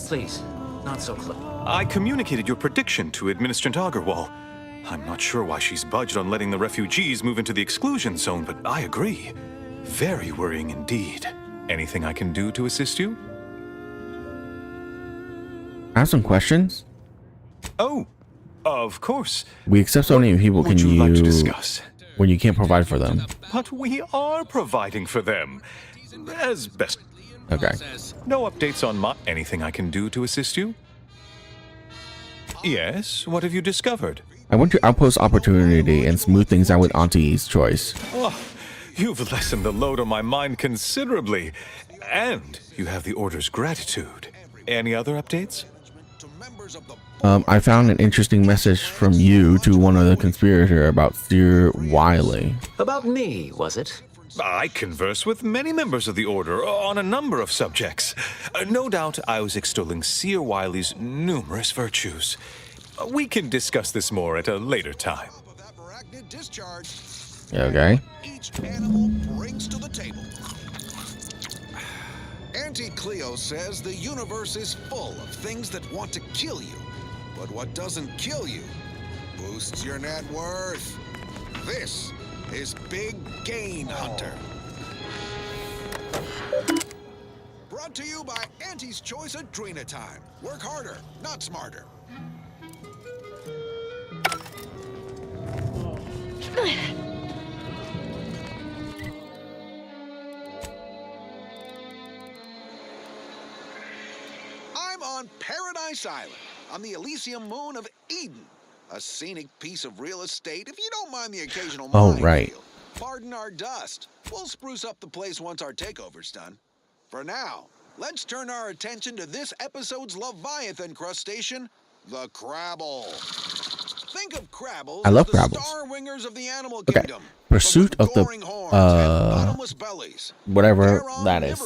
Please, Not so clear. I communicated your prediction to Administrator Agarwal. I'm not sure why she's budged on letting the refugees move into the exclusion zone, but I agree. Very worrying indeed. Anything I can do to assist you? I have some questions. Oh, of course. We accept so many people. Would you like to discuss? When you can't provide for them? But we are providing for them. As best. Okay. No updates on anything I can do to assist you? Yes, what have you discovered? I want your outpost opportunity and smooth things out with Auntie's choice. Oh, you've lessened the load on my mind considerably. And you have the Order's gratitude. Any other updates? I found an interesting message from you to one of the conspirator about Sir Wiley. About me, was it? I converse with many members of the Order on a number of subjects. No doubt I was extolling Sir Wiley's numerous virtues. We can discuss this more at a later time. Okay. Each animal brings to the table. Auntie Cleo says the universe is full of things that want to kill you. But what doesn't kill you boosts your net worth. This is Big Gain Hunter. Brought to you by Auntie's Choice Adrena Time. Work harder, not smarter. I'm on Paradise Island, on the Elysium moon of Eden. A scenic piece of real estate, if you don't mind the occasional Right. Pardon our dust. We'll spruce up the place once our takeover's done. For now, let's turn our attention to this episode's Leviathan crustacean, the Crabble. Think of Crabbles I love as the Crabbles. star wingers of the animal Okay. kingdom. Pursuit of the Bottomless bellies. whatever that is.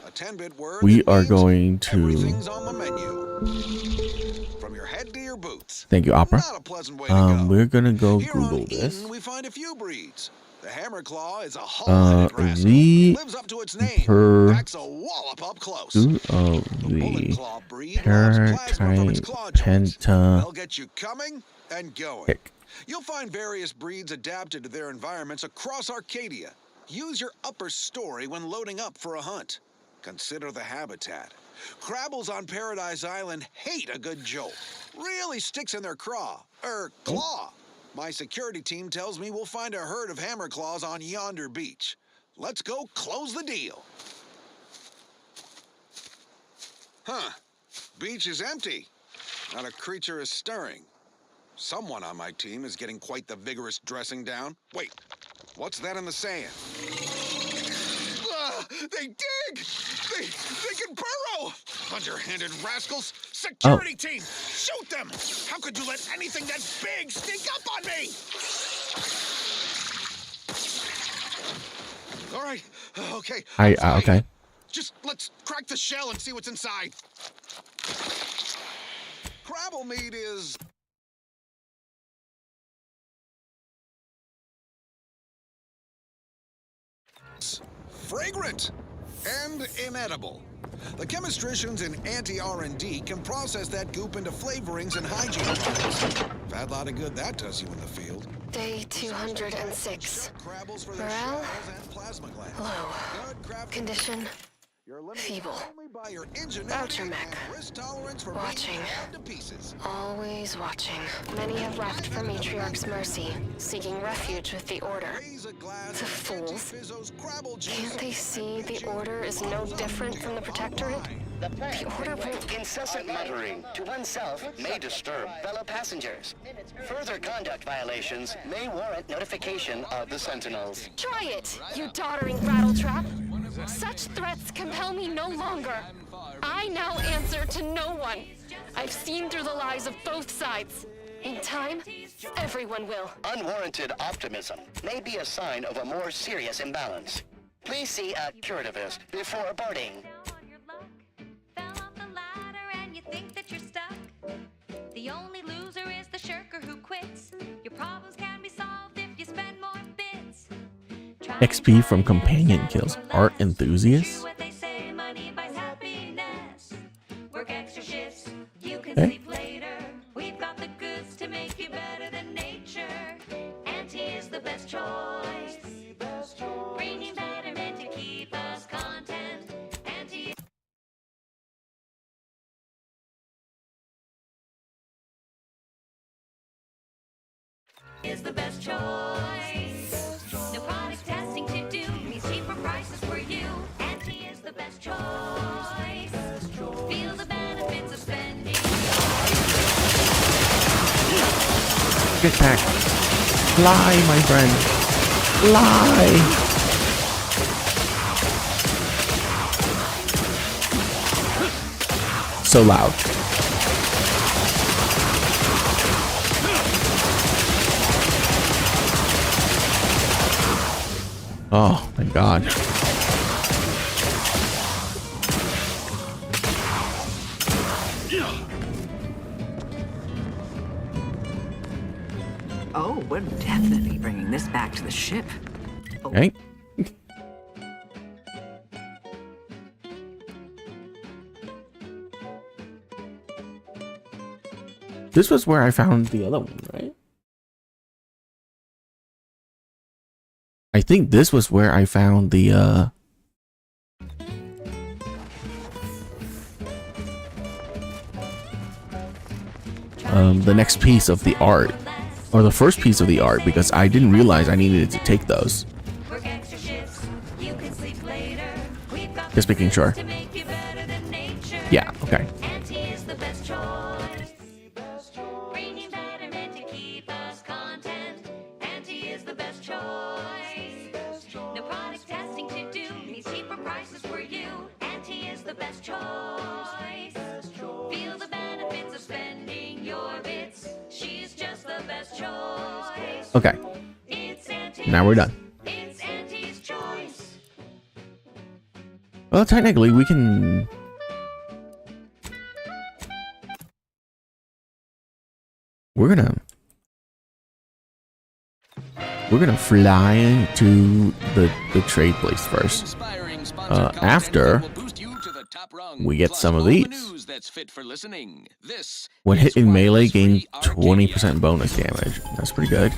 A 10-bit word We that are means going to. everything's on the menu. From your head to your boots. Thank you, Opera. Not a pleasant way to go. We're gonna go Here on Google this. Eden, we find a few breeds. The Hammerclaw is a hull-headed rascal. The Lives up to its name. Packs a wallop up close. pursuit of the Paratype Penta. They'll get you coming and going. You'll find various breeds adapted to their environments across Arcadia. Use your upper story when loading up for a hunt. Consider the habitat. Crabbles on Paradise Island hate a good jolt. Really sticks in their claw. My security team tells me we'll find a herd of hammerclaws on yonder beach. Let's go close the deal. Huh. Beach is empty. Not a creature is stirring. Someone on my team is getting quite the vigorous dressing down. Wait, what's that in the sand? They dig! They can burrow! Underhanded rascals! Security team! Shoot them! How could you let anything that big sneak up on me? All right, okay. Okay. Just let's crack the shell and see what's inside. Crabble meat is... fragrant and inedible. The chemisticians in anti-R&D can process that goop into flavorings and hygiene products. Fat lot of good that does you in the field. Day 206. Morale? Low. Condition? Feeble. Ultramech. Watching. Always watching. Many have left for Matriarch's mercy, seeking refuge with the Order. The fools. Can't they see the Order is no different from the Protectorate? The Order won't... Incessant muttering to oneself may disturb fellow passengers. Further conduct violations may warrant notification of the Sentinels. Try it, you doddering rattletrap! Such threats compel me no longer. I now answer to no one. I've seen through the lies of both sides. In time, everyone will. Unwarranted optimism may be a sign of a more serious imbalance. Please see a curativist before boarding. The only loser is the shirker who quits. Your problems can be solved if you spend more bits. XP from companion kills. Art enthusiasts? What they say, money buys happiness. Work extra shifts, can Okay. sleep later. We've got the goods to make you better than nature. Auntie is the best choice. Bringing betterment to keep us content. Auntie is the best choice. No product testing to do means cheaper prices for you. Auntie is the best choice. Feel the benefits of spending. Get back. Fly, my friend. Fly. So loud. Oh my god. Oh, we're definitely bringing this back to the ship. Okay. This was where I found the other one, right? I think this was where I found the next piece of the art, or the first piece of the art, because I didn't realize I needed to take those. Just making sure. Yeah, okay. Auntie is the best choice. Bringing betterment to keep us content. Auntie is the best choice. No product testing to do means cheaper prices for you. Auntie is the best choice. Feel the benefits of spending your bits. She's just the best choice. Okay. It's Auntie's. Now we're done. It's Auntie's choice. Well, technically, we can. We're gonna fly to the trade place first. After we get some of these. When hit in melee, gain 20% bonus damage. That's pretty good.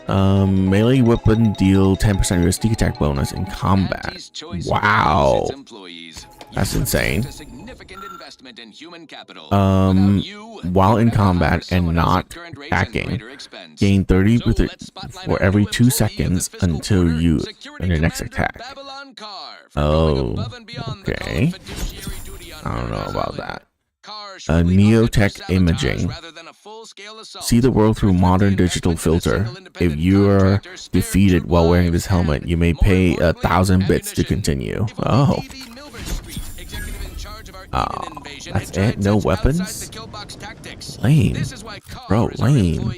Melee weapon deal 10% of your sneak attack bonus in combat. Wow, that's insane. While in combat and not attacking, gain 30 for every 2 seconds until you in your next attack. Oh, okay. I don't know about that. Neotech imaging. See the world through modern digital filter. If you are defeated while wearing this helmet, you may pay 1,000 bits to continue. Oh. Oh, that's it? No weapons? Lame. Bro, lame.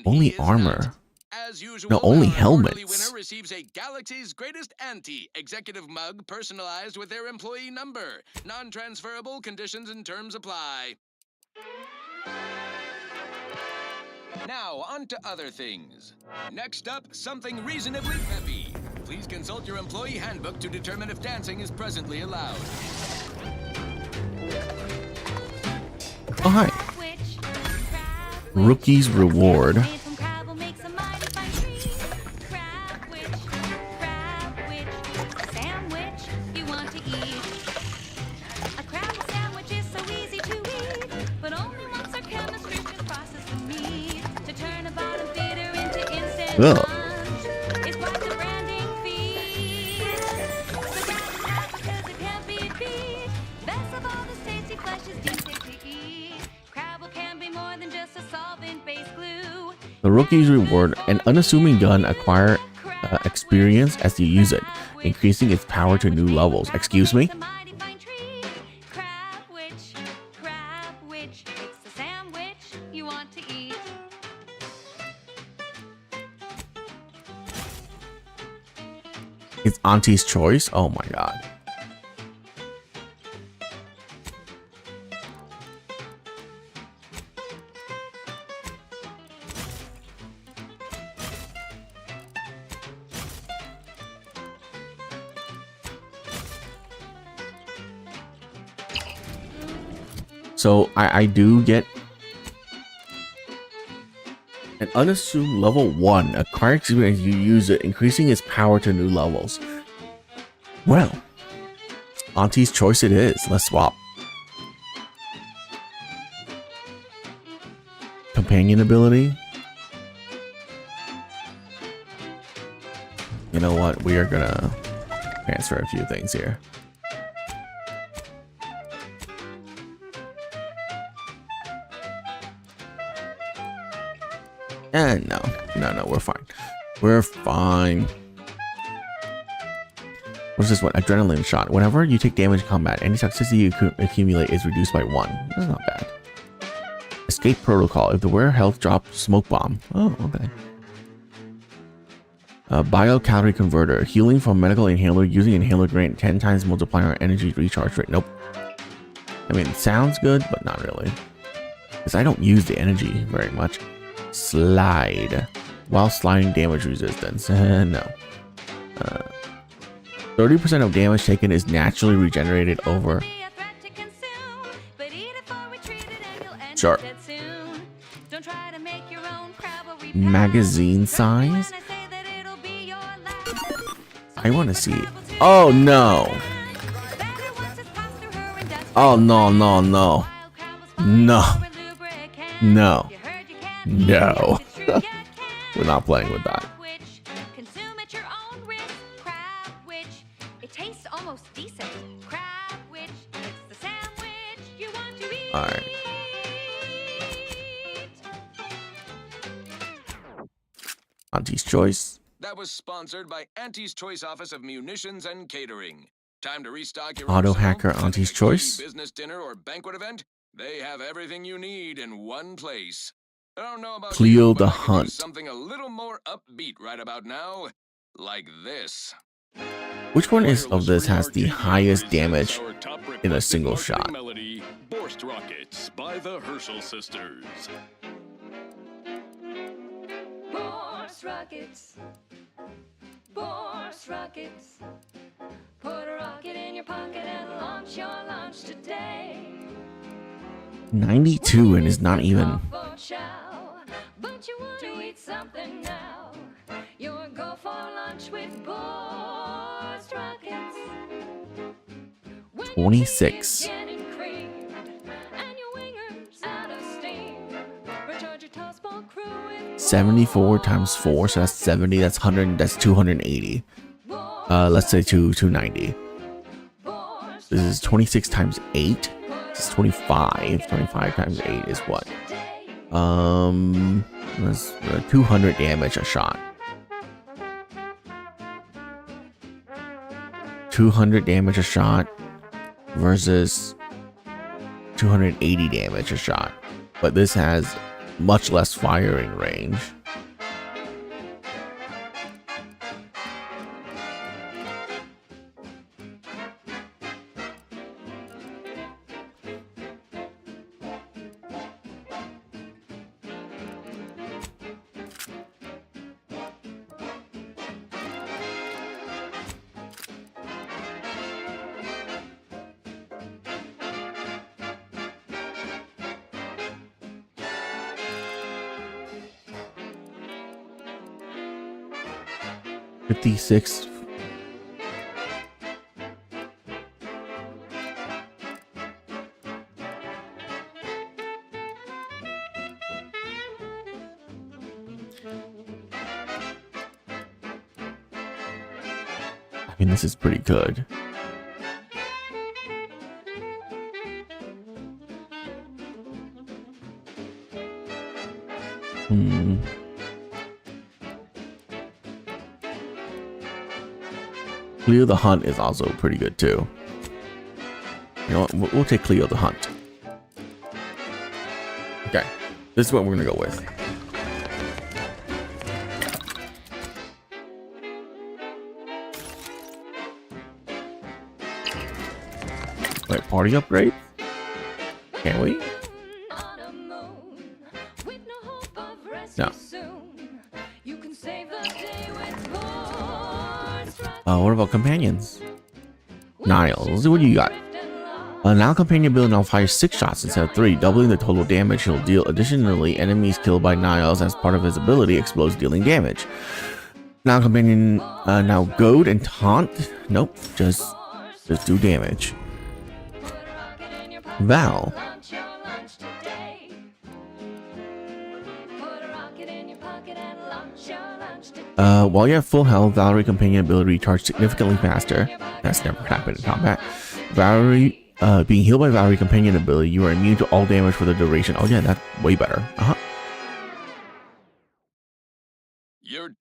Only armor. No, only helmets. Winner receives a Galaxy's Greatest Auntie executive mug personalized with their employee number. Non-transferable conditions and terms apply. Now, on to other things. Next up, something reasonably peppy. Please consult your employee handbook to determine if dancing is presently allowed. Oh, hi. Rookie's Reward. Ugh. The Rookie's Reward, an unassuming gun, acquire experience as you use it, increasing its power to new levels. Excuse me? It's Auntie's choice? Oh my god. So I do get an unassumed level 1. Acquire experience, you use it, increasing its power to new levels. Well, Auntie's choice it is. Let's swap. Companion ability. You know what? We are gonna transfer a few things here. And no, we're fine. We're fine. What's this one? Adrenaline shot. Whenever you take damage in combat, any toxicity you accumulate is reduced by 1. That's not bad. Escape protocol. If the wearer health drops, smoke bomb. Oh, okay. Bio-calorie converter. Healing from medical inhaler. Using inhaler grant 10 times multiplier energy recharge rate. Nope. I mean, it sounds good, but not really. Because I don't use the energy very much. Slide. While sliding damage resistance. No. 30% of damage taken is naturally regenerated over. Sure. Magazine size? I want to see. Oh no. Oh no, no, no. No. No. No. We're not playing with that. Alright. Auntie's Choice. That was sponsored by Auntie's Choice Office of Munitions and Catering. Time to restock your Auto arsenal, hacker planning Auntie's a key Choice. business dinner or banquet event. They have everything you need in one place. I don't know about Cleo you, the but I can do Hunt. something a little more upbeat right about now, like this. Which one is of this has the highest damage in a single shot? Melody, Borst Rockets by the Herschel Sisters. Borst Rockets. Borst Rockets. Put a rocket in your pocket and launch your launch today. 92 and is not even. But you want to eat something now. You'll go for lunch with Borst Rockets. 26. 74 times 4, so that's 70. That's 100. That's 280. Let's say 290. This is 26 times 8. This is 25. 25 times 8 is what? That's 200 damage a shot. 200 damage a shot versus 280 damage a shot. But this has much less firing range. $56. I mean, this is pretty good. Cleo the Hunt is also pretty good too. You know what? We'll take Cleo the Hunt. Okay, this is what we're gonna go with. Wait, party upgrade? Can we? No. What about companions? Niles, what do you got? Now companion ability now fires 6 shots instead of 3, doubling the total damage he'll deal. Additionally, enemies killed by Niles as part of his ability explodes, dealing damage. Now companion now goad and taunt. Nope, just do damage. Val. While you have full health, Valerie companion ability recharge significantly faster. That's never happened in combat. Valerie being healed by Valerie companion ability, you are immune to all damage for the duration. Oh yeah, that's way better.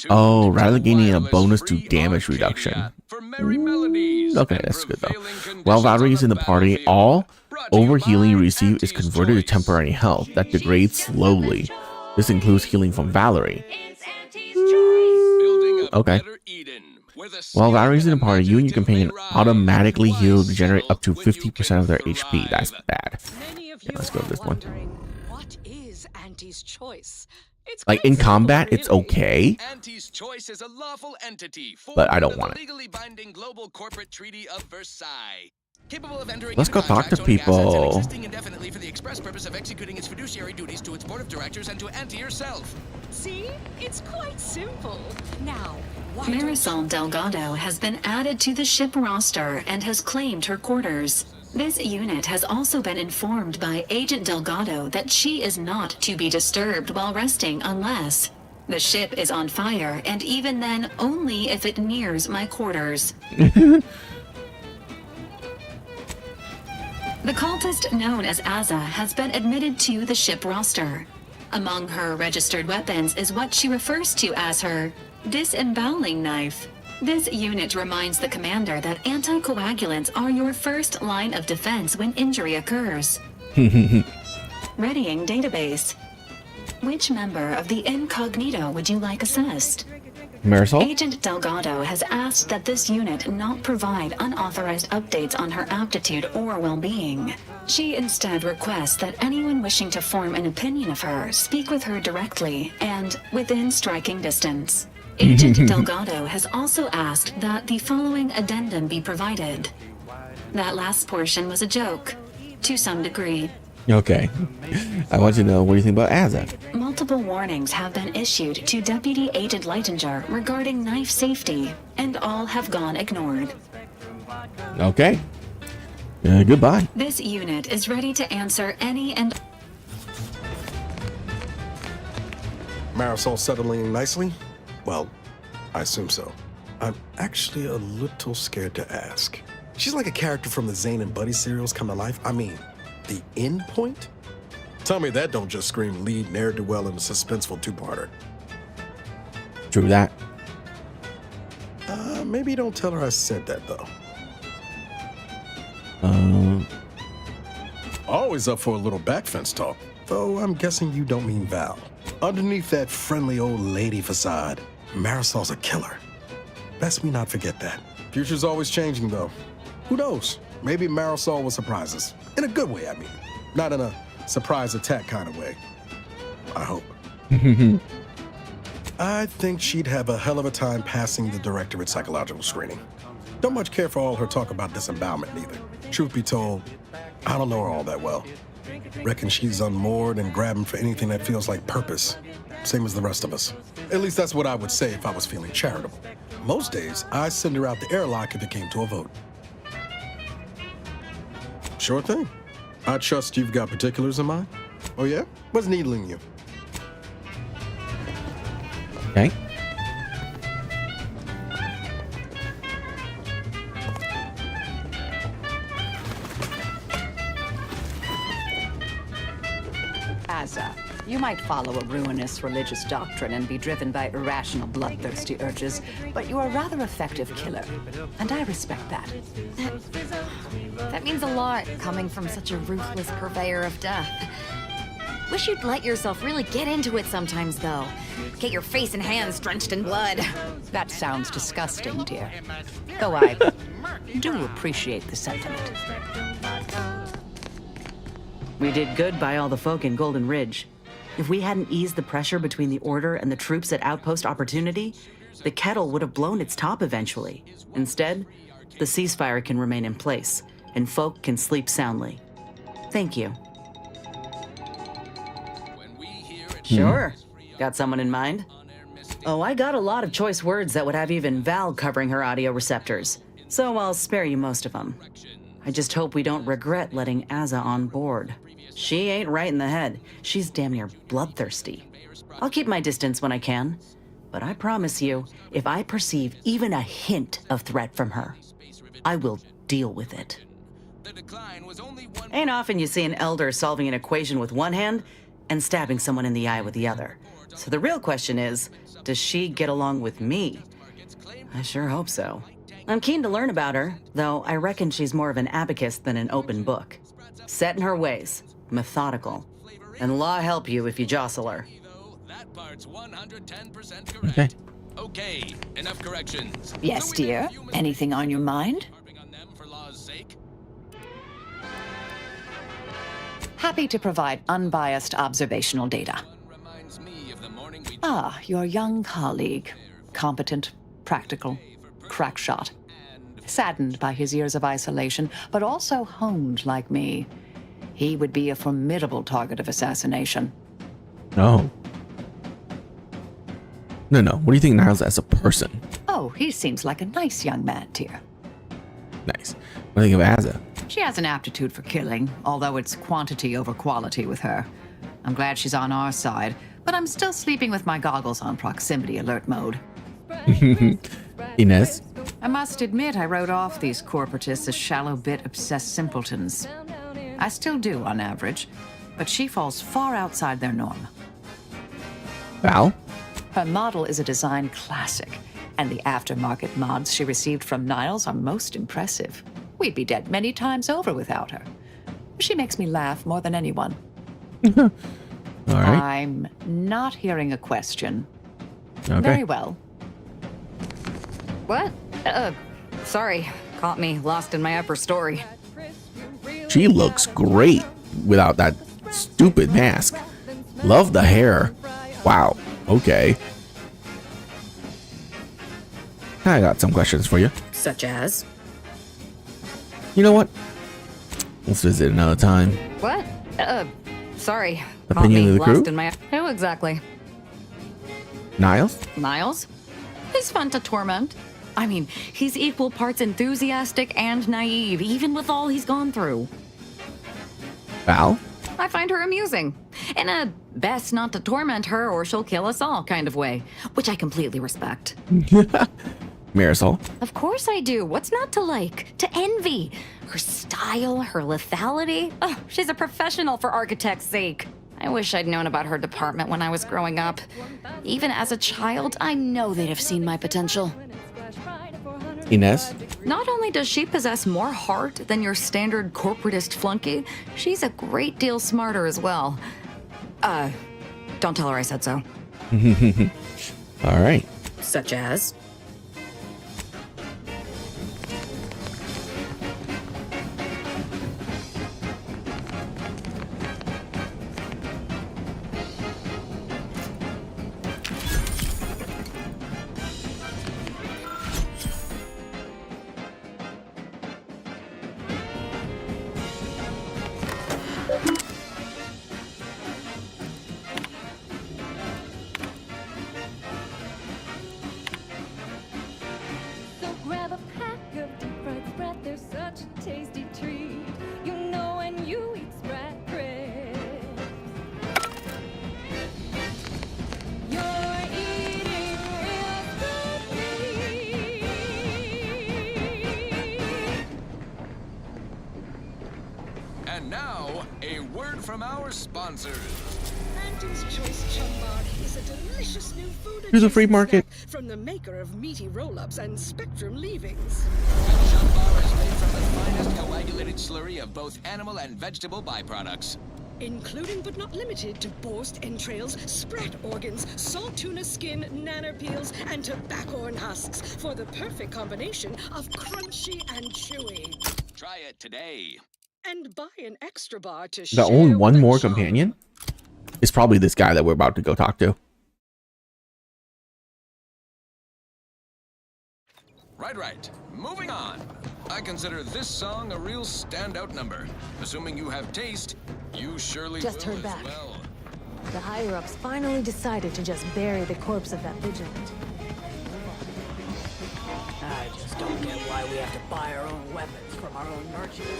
Oh, rather than gaining a bonus to damage reduction. Okay, that's good though. While Valerie is in the party, all overhealing you receive is converted to temporary health that degrades slowly. This includes healing from Valerie. Okay. While Valerie's in the party, you and your companion automatically heal to generate up to 50% of their HP. That's bad. Yeah, let's go with this one. What is Auntie's choice? Like in combat, it's okay, Auntie's choice is a lawful entity but I don't want it. legally binding global corporate treaty of Versailles. Capable of entering Let's into go talk to contracts, owning assets, and people. existing indefinitely for the express purpose of executing its fiduciary duties to its board of directors and to Auntie herself. See? It's quite simple. Now, Marisol Delgado has been added to the ship roster and has claimed her quarters. This unit has also been informed by Agent Delgado that she is not to be disturbed while resting unless the ship is on fire, and even then only if it nears my quarters. The cultist known as Azza has been admitted to the ship roster. Among her registered weapons is what she refers to as her disemboweling knife. This unit reminds the commander that anticoagulants are your first line of defense when injury occurs. Readying database. Which member of the incognito would you like assessed? Marisol? Agent Delgado has asked that this unit not provide unauthorized updates on her aptitude or well-being. She instead requests that anyone wishing to form an opinion of her speak with her directly and within striking distance. Agent Delgado has also asked that the following addendum be provided. That last portion was a joke, to some degree. Okay. I want you to know, what do you think about Azza? Multiple warnings have been issued to Deputy Agent Leitinger regarding knife safety, and all have gone ignored. Okay. Goodbye. This unit is ready to answer any and... Marisol settling nicely? Well, I assume so. I'm actually a little scared to ask. She's like a character from the Zane and Buddy serials come to life. I mean, the end point? Tell me that don't just scream lead ne'er-do-well in a suspenseful two-parter. True that. Maybe don't tell her I said that, though. Always up for a little backfence talk, though I'm guessing you don't mean Val. Underneath that friendly old lady facade, Marisol's a killer. Best we not forget that. Future's always changing, though. Who knows? Maybe Marisol will surprise us. In a good way, I mean. Not in a surprise attack kind of way. I hope. I think she'd have a hell of a time passing the directorate psychological screening. Don't much care for all her talk about disembowelment, neither. Truth be told, I don't know her all that well. Reckon she's unmoored and grabbing for anything that feels like purpose. Same as the rest of us. At least that's what I would say if I was feeling charitable. Most days, I send her out the airlock if it came to a vote. Sure thing. I trust you've got particulars in mind. Oh yeah? What's needling you? Okay. Azza, you might follow a ruinous religious doctrine and be driven by irrational, bloodthirsty urges, but you are a rather effective killer, and I respect that. That means a lot, coming from such a ruthless purveyor of death. Wish you'd let yourself really get into it sometimes, though. Get your face and hands drenched in blood. That sounds disgusting, dear. Though I do appreciate the sentiment. We did good by all the folk in Golden Ridge. If we hadn't eased the pressure between the Order and the troops at Outpost Opportunity, the kettle would have blown its top eventually. Instead, the ceasefire can remain in place, and folk can sleep soundly. Thank you. Sure. Got someone in mind? Oh, I got a lot of choice words that would have even Val covering her audio receptors, so I'll spare you most of them. I just hope we don't regret letting Azza on board. She ain't right in the head. She's damn near bloodthirsty. I'll keep my distance when I can, but I promise you, if I perceive even a hint of threat from her, I will deal with it. Ain't often you see an elder solving an equation with one hand and stabbing someone in the eye with the other. So the real question is, does she get along with me? I sure hope so. I'm keen to learn about her, though I reckon she's more of an abacus than an open book. Set in her ways, methodical, and law help you if you jostle her. Okay. Okay, enough corrections. Yes, dear. Anything on your mind? Happy to provide unbiased observational data. Ah, your young colleague. Competent, practical, crack shot. Saddened by his years of isolation, but also honed like me. He would be a formidable target of assassination. No. No. What do you think Niles as a person? Oh, he seems like a nice young man, dear. Nice. What do you think of Azza? She has an aptitude for killing, although it's quantity over quality with her. I'm glad she's on our side, but I'm still sleeping with my goggles on proximity alert mode. Inez? I must admit I wrote off these corporatists as shallow bit obsessed simpletons. I still do on average, but she falls far outside their norm. Val? Her model is a design classic, and the aftermarket mods she received from Niles are most impressive. We'd be dead many times over without her. She makes me laugh more than anyone. All right. I'm not hearing a question. Okay. Very well. What? Sorry. Caught me lost in my upper story. She looks great without that stupid mask. Love the hair. Wow. Okay. I got some questions for you. Such as? You know what? Let's visit another time. What? Sorry. Opinion of the crew? Lost in my... Who exactly? Niles? Niles? He's fun to torment. I mean, he's equal parts enthusiastic and naive, even with all he's gone through. Val? I find her amusing. In a best not to torment her or she'll kill us all kind of way, which I completely respect. Marisol? Of course I do. What's not to like? To envy? Her style, her lethality. Oh, she's a professional for architect's sake. I wish I'd known about her department when I was growing up. Even as a child, I know they'd have seen my potential. Inez? Not only does she possess more heart than your standard corporatist flunky, she's a great deal smarter as well. Don't tell her I said so. All right. Such as? So grab a pack of deep fried Sprat, they're such a tasty treat. You know when you eat Sprat crisps, you're eating real Sprat meat. And now, a word from our sponsors. Andy's Choice Chum Bar is a delicious new food Here's a free market. from the maker of meaty roll-ups and Spectrum leavings. Chum Bar is made from the finest coagulated slurry of both animal and vegetable byproducts. Including but not limited to borscht entrails, sprat organs, salt tuna skin, nanner peels, and tobacco husks for the perfect combination of crunchy and chewy. Try it today. And buy an extra bar to The share only with one a more chum. companion is probably this guy that we're about to go talk to. Right. Moving on. I consider this song a real standout number. Assuming you have taste, you surely Just will heard as back. well. The higher-ups finally decided to just bury the corpse of that vigilant. I just don't get why we have to buy our own weapons from our own merchants.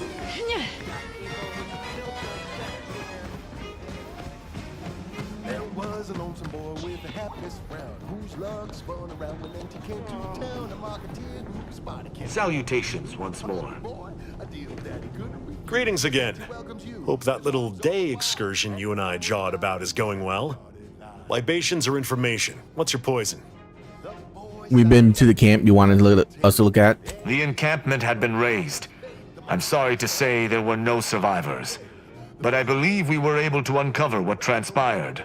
There was a lonesome boy with a hapless frown, whose luck spun around when NT came to town. A marketeer who spotted him. Salutations once more. A deal that he couldn't refuse. Greetings again. Hope that little day excursion you and I jawed about is going well. Libations or information? What's your poison? We've been to the camp you wanted us to look at. The encampment had been razed. I'm sorry to say there were no survivors, but I believe we were able to uncover what transpired.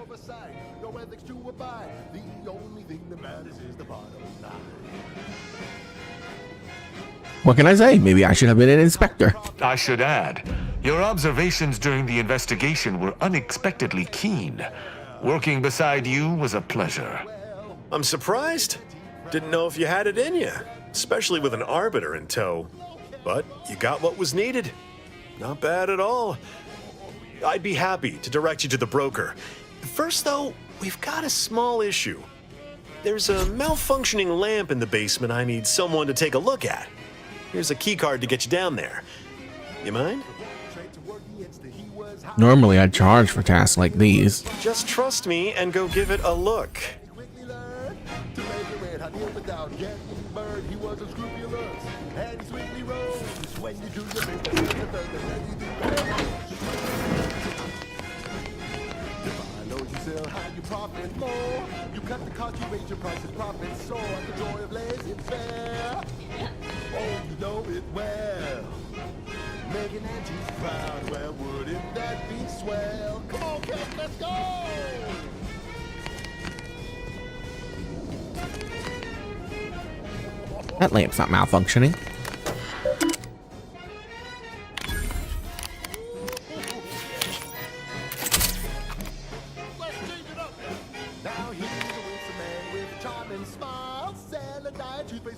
What can I say? Maybe I should have been an inspector. I should add, your observations during the investigation were unexpectedly keen. Working beside you was a pleasure. I'm surprised. Didn't know if you had it in you, especially with an arbiter in tow. But you got what was needed. Not bad at all. I'd be happy to direct you to the broker. First, though, we've got a small issue. There's a malfunctioning lamp in the basement I need someone to take a look at. Here's a keycard to get you down there. You mind? Normally I'd charge for tasks like these. Just trust me and go give it a look. Profit more. You cut the cost, you raise your prices, profit soar. The joy of laissez fair. Oh, you know it well. Making aunties proud. Well, wouldn't that be swell? Come on, kids, let's go. That lamp's not malfunctioning.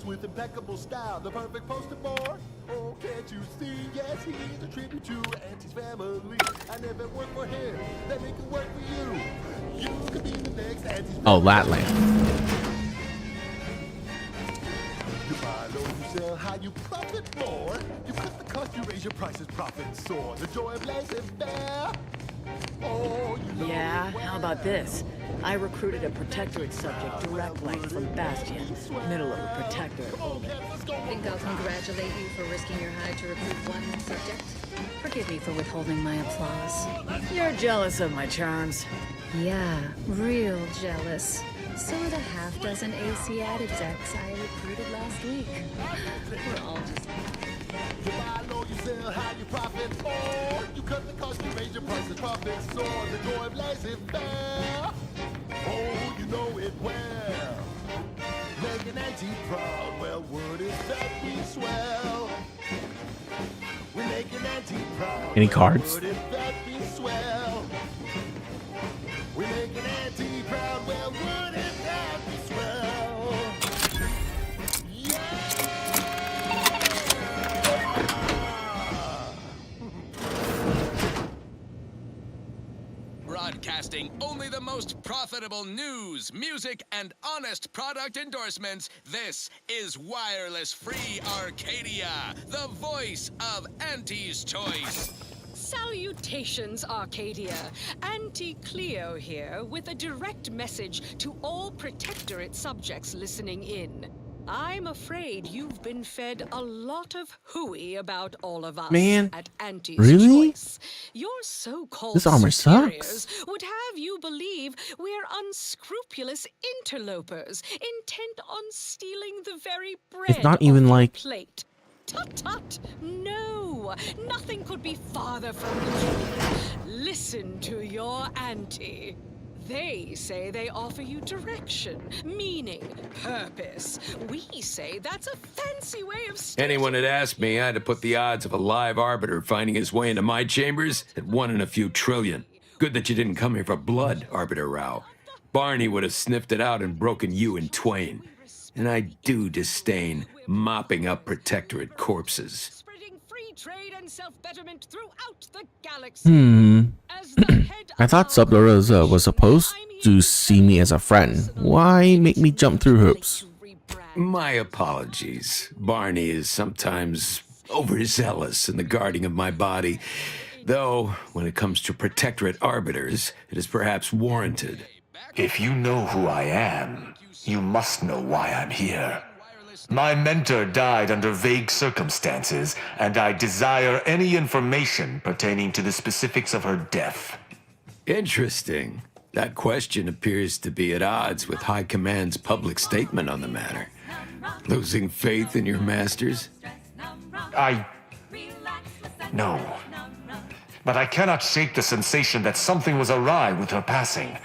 With impeccable style, the perfect poster boy. Oh, can't you see? Yes, he's a tribute to Auntie's family. I never worked for him, let me can work for you. You could be the next Auntie's. Oh, that lamp. You buy low, you sell high, you profit more. You cut the cost, you raise your prices, profit soar. The joy of laissez-faire. Oh, you know Yeah, how about this? I recruited a protectorate subject directly from Bastion, middle of a protectorate. Think I'll congratulate you for risking your hide to recruit one subject? Forgive me for withholding my applause. You're jealous of my charms. Yeah, real jealous. So are the half-dozen AC ad execs I recruited last week. We're all just... You buy low, you sell high, you profit more. You cut the cost, you raise your prices, profit soar. The joy of laissez-faire. Oh, you know it well. Making Auntie proud. Well, wouldn't that be swell? We're making Auntie proud. Any cards? Wouldn't that be swell? We're making Auntie proud. Well, wouldn't that be swell? Broadcasting only the most profitable news, music, and honest product endorsements. This is Wireless Free Arcadia, the voice of Auntie's Choice. Salutations, Arcadia. Auntie Cleo here with a direct message to all Protectorate subjects listening in. I'm afraid you've been fed a lot of hooey about all of us Man, at Auntie's really? Choice. Your so-called This armor superiors sucks. would have you believe we're unscrupulous interlopers intent on stealing the very bread It's not off even your like- plate. Tut-tut! No! Nothing could be farther from the truth. Listen to your auntie. They say they offer you direction, meaning, purpose. We say that's a fancy way of Anyone had asked me, I'd have put the odds of a live arbiter finding his way into my chambers at 1 in a few trillion. Good that you didn't come here for blood, Arbiter Rao. Barney would have sniffed it out and broken you in twain. and I do disdain mopping up Protectorate corpses. Spreading free trade and self-betterment throughout the galaxy. I thought Sub-Rosa was supposed to see me as a friend. Why make me jump through hoops? My apologies. Barney is sometimes overzealous in the guarding of my body, though when it comes to Protectorate arbiters, it is perhaps warranted. If you know who I am, you must know why I'm here. My mentor died under vague circumstances, and I desire any information pertaining to the specifics of her death. Interesting. That question appears to be at odds with High Command's public statement on the matter. Losing faith in your masters? No. But I cannot shake the sensation that something was awry with her passing.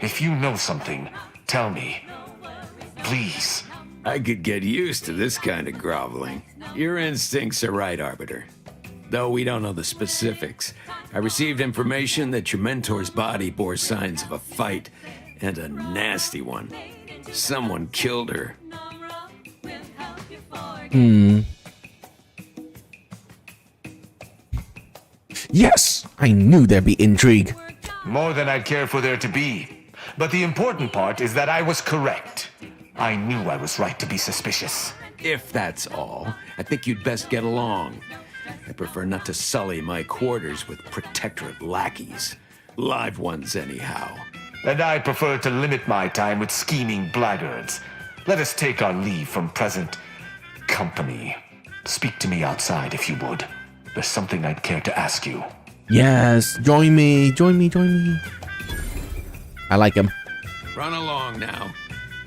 If you know something, tell me. Please. I could get used to this kind of groveling. Your instincts are right, Arbiter. Though we don't know the specifics, I received information that your mentor's body bore signs of a fight, and a nasty one. Someone killed her. Yes, I knew there'd be intrigue. More than I'd care for there to be. But the important part is that I was correct. I knew I was right to be suspicious. If that's all, I think you'd best get along. I prefer not to sully my quarters with Protectorate lackeys. Live ones, anyhow. And I prefer to limit my time with scheming blackguards. Let us take our leave from present company. Speak to me outside, if you would. There's something I'd care to ask you. Yes, join me. I like him. Run along now.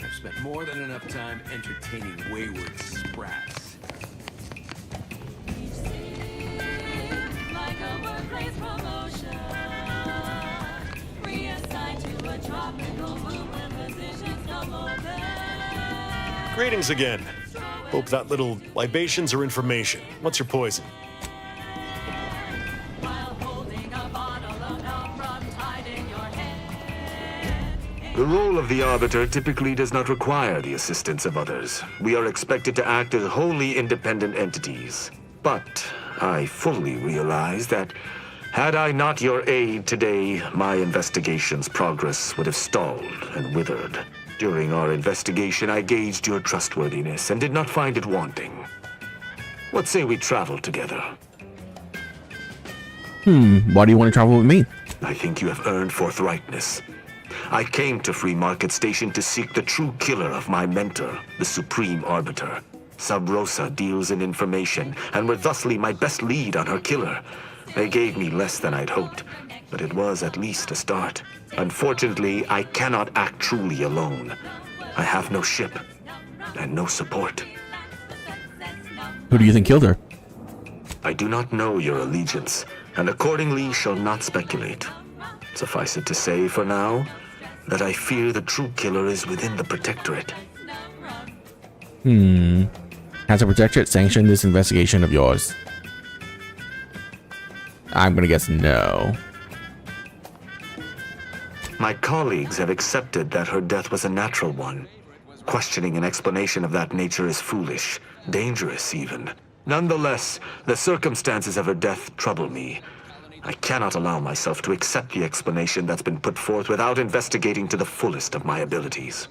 I've spent more than enough time entertaining wayward sprats. Greetings again. Hope that little libations are information. What's your poison? The role of the Arbiter typically does not require the assistance of others. We are expected to act as wholly independent entities. But I fully realize that had I not your aid today, my investigation's progress would have stalled and withered. During our investigation, I gauged your trustworthiness and did not find it wanting. What say we travel together? Why do you want to travel with me? I think you have earned forthrightness. I came to Free Market Station to seek the true killer of my mentor, the Supreme Arbiter. Sub-Rosa deals in information, and were thusly my best lead on her killer. They gave me less than I'd hoped, but it was at least a start. Unfortunately, I cannot act truly alone. I have no ship, and no support. Who do you think killed her? I do not know your allegiance, and accordingly shall not speculate. Suffice it to say, for now, that I fear the true killer is within the Protectorate. Has the Protectorate sanctioned this investigation of yours? I'm gonna guess no. My colleagues have accepted that her death was a natural one. Questioning an explanation of that nature is foolish, dangerous even. Nonetheless, the circumstances of her death trouble me. I cannot allow myself to accept the explanation that's been put forth without investigating to the fullest of my abilities.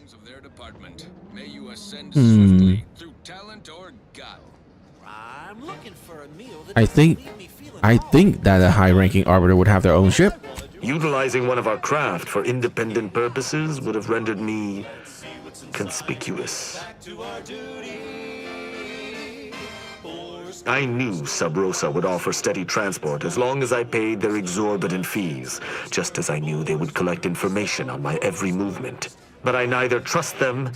I think that a high-ranking arbiter would have their own ship. Utilizing one of our craft for independent purposes would have rendered me conspicuous. I knew Sub-Rosa would offer steady transport as long as I paid their exorbitant fees, just as I knew they would collect information on my every movement. But I neither trust them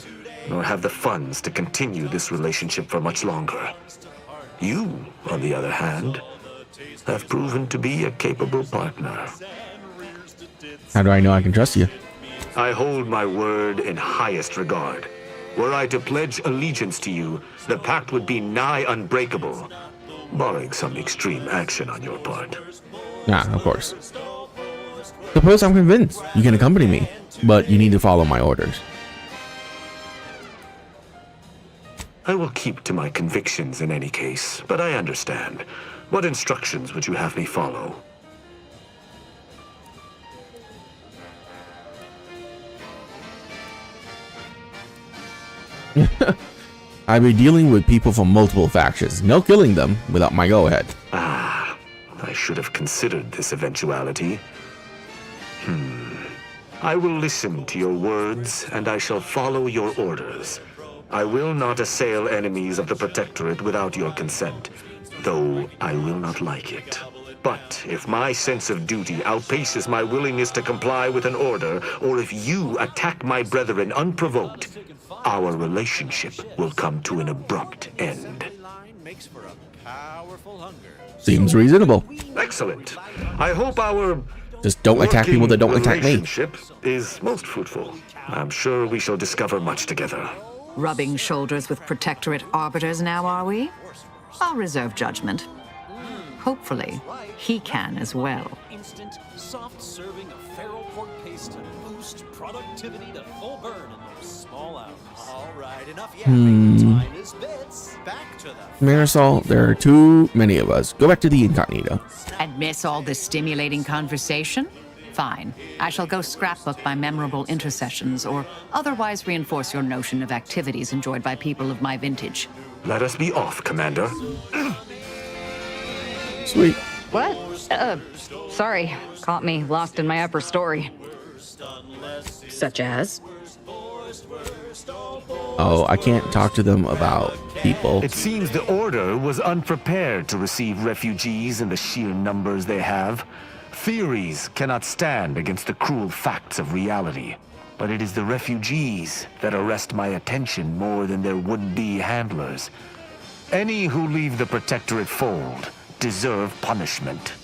nor have the funds to continue this relationship for much longer. You, on the other hand, have proven to be a capable partner. How do I know I can trust you? I hold my word in highest regard. Were I to pledge allegiance to you, the pact would be nigh unbreakable, barring some extreme action on your part. Of course. Suppose I'm convinced. You can accompany me, but you need to follow my orders. I will keep to my convictions in any case, but I understand. What instructions would you have me follow? I'll be dealing with people from multiple factions. No killing them without my go-ahead. Ah, I should have considered this eventuality. I will listen to your words, and I shall follow your orders. I will not assail enemies of the Protectorate without your consent, though I will not like it. But if my sense of duty outpaces my willingness to comply with an order, or if you attack my brethren unprovoked, our relationship will come to an abrupt end. Seems reasonable. Excellent. I hope our just don't attack people that don't attack me. Relationship is most fruitful. I'm sure we shall discover much together. Rubbing shoulders with Protectorate arbiters now, are we? I'll reserve judgment. Hopefully, he can as well. Instant, soft serving of feral pork paste to boost productivity to full burn in those small hours. All right, enough yapping. Time is bits. Back to the Marisol, there are too many of us. Go back to the incognito. And miss all this stimulating conversation? Fine. I shall go scrapbook my memorable intercessions or otherwise reinforce your notion of activities enjoyed by people of my vintage. Let us be off, Commander. Sweet. What? Sorry. Caught me lost in my upper story. Such as? Oh, I can't talk to them about people. It seems the Order was unprepared to receive refugees in the sheer numbers they have. Theories cannot stand against the cruel facts of reality. But it is the refugees that arrest my attention more than their would-be handlers. Any who leave the Protectorate fold deserve punishment.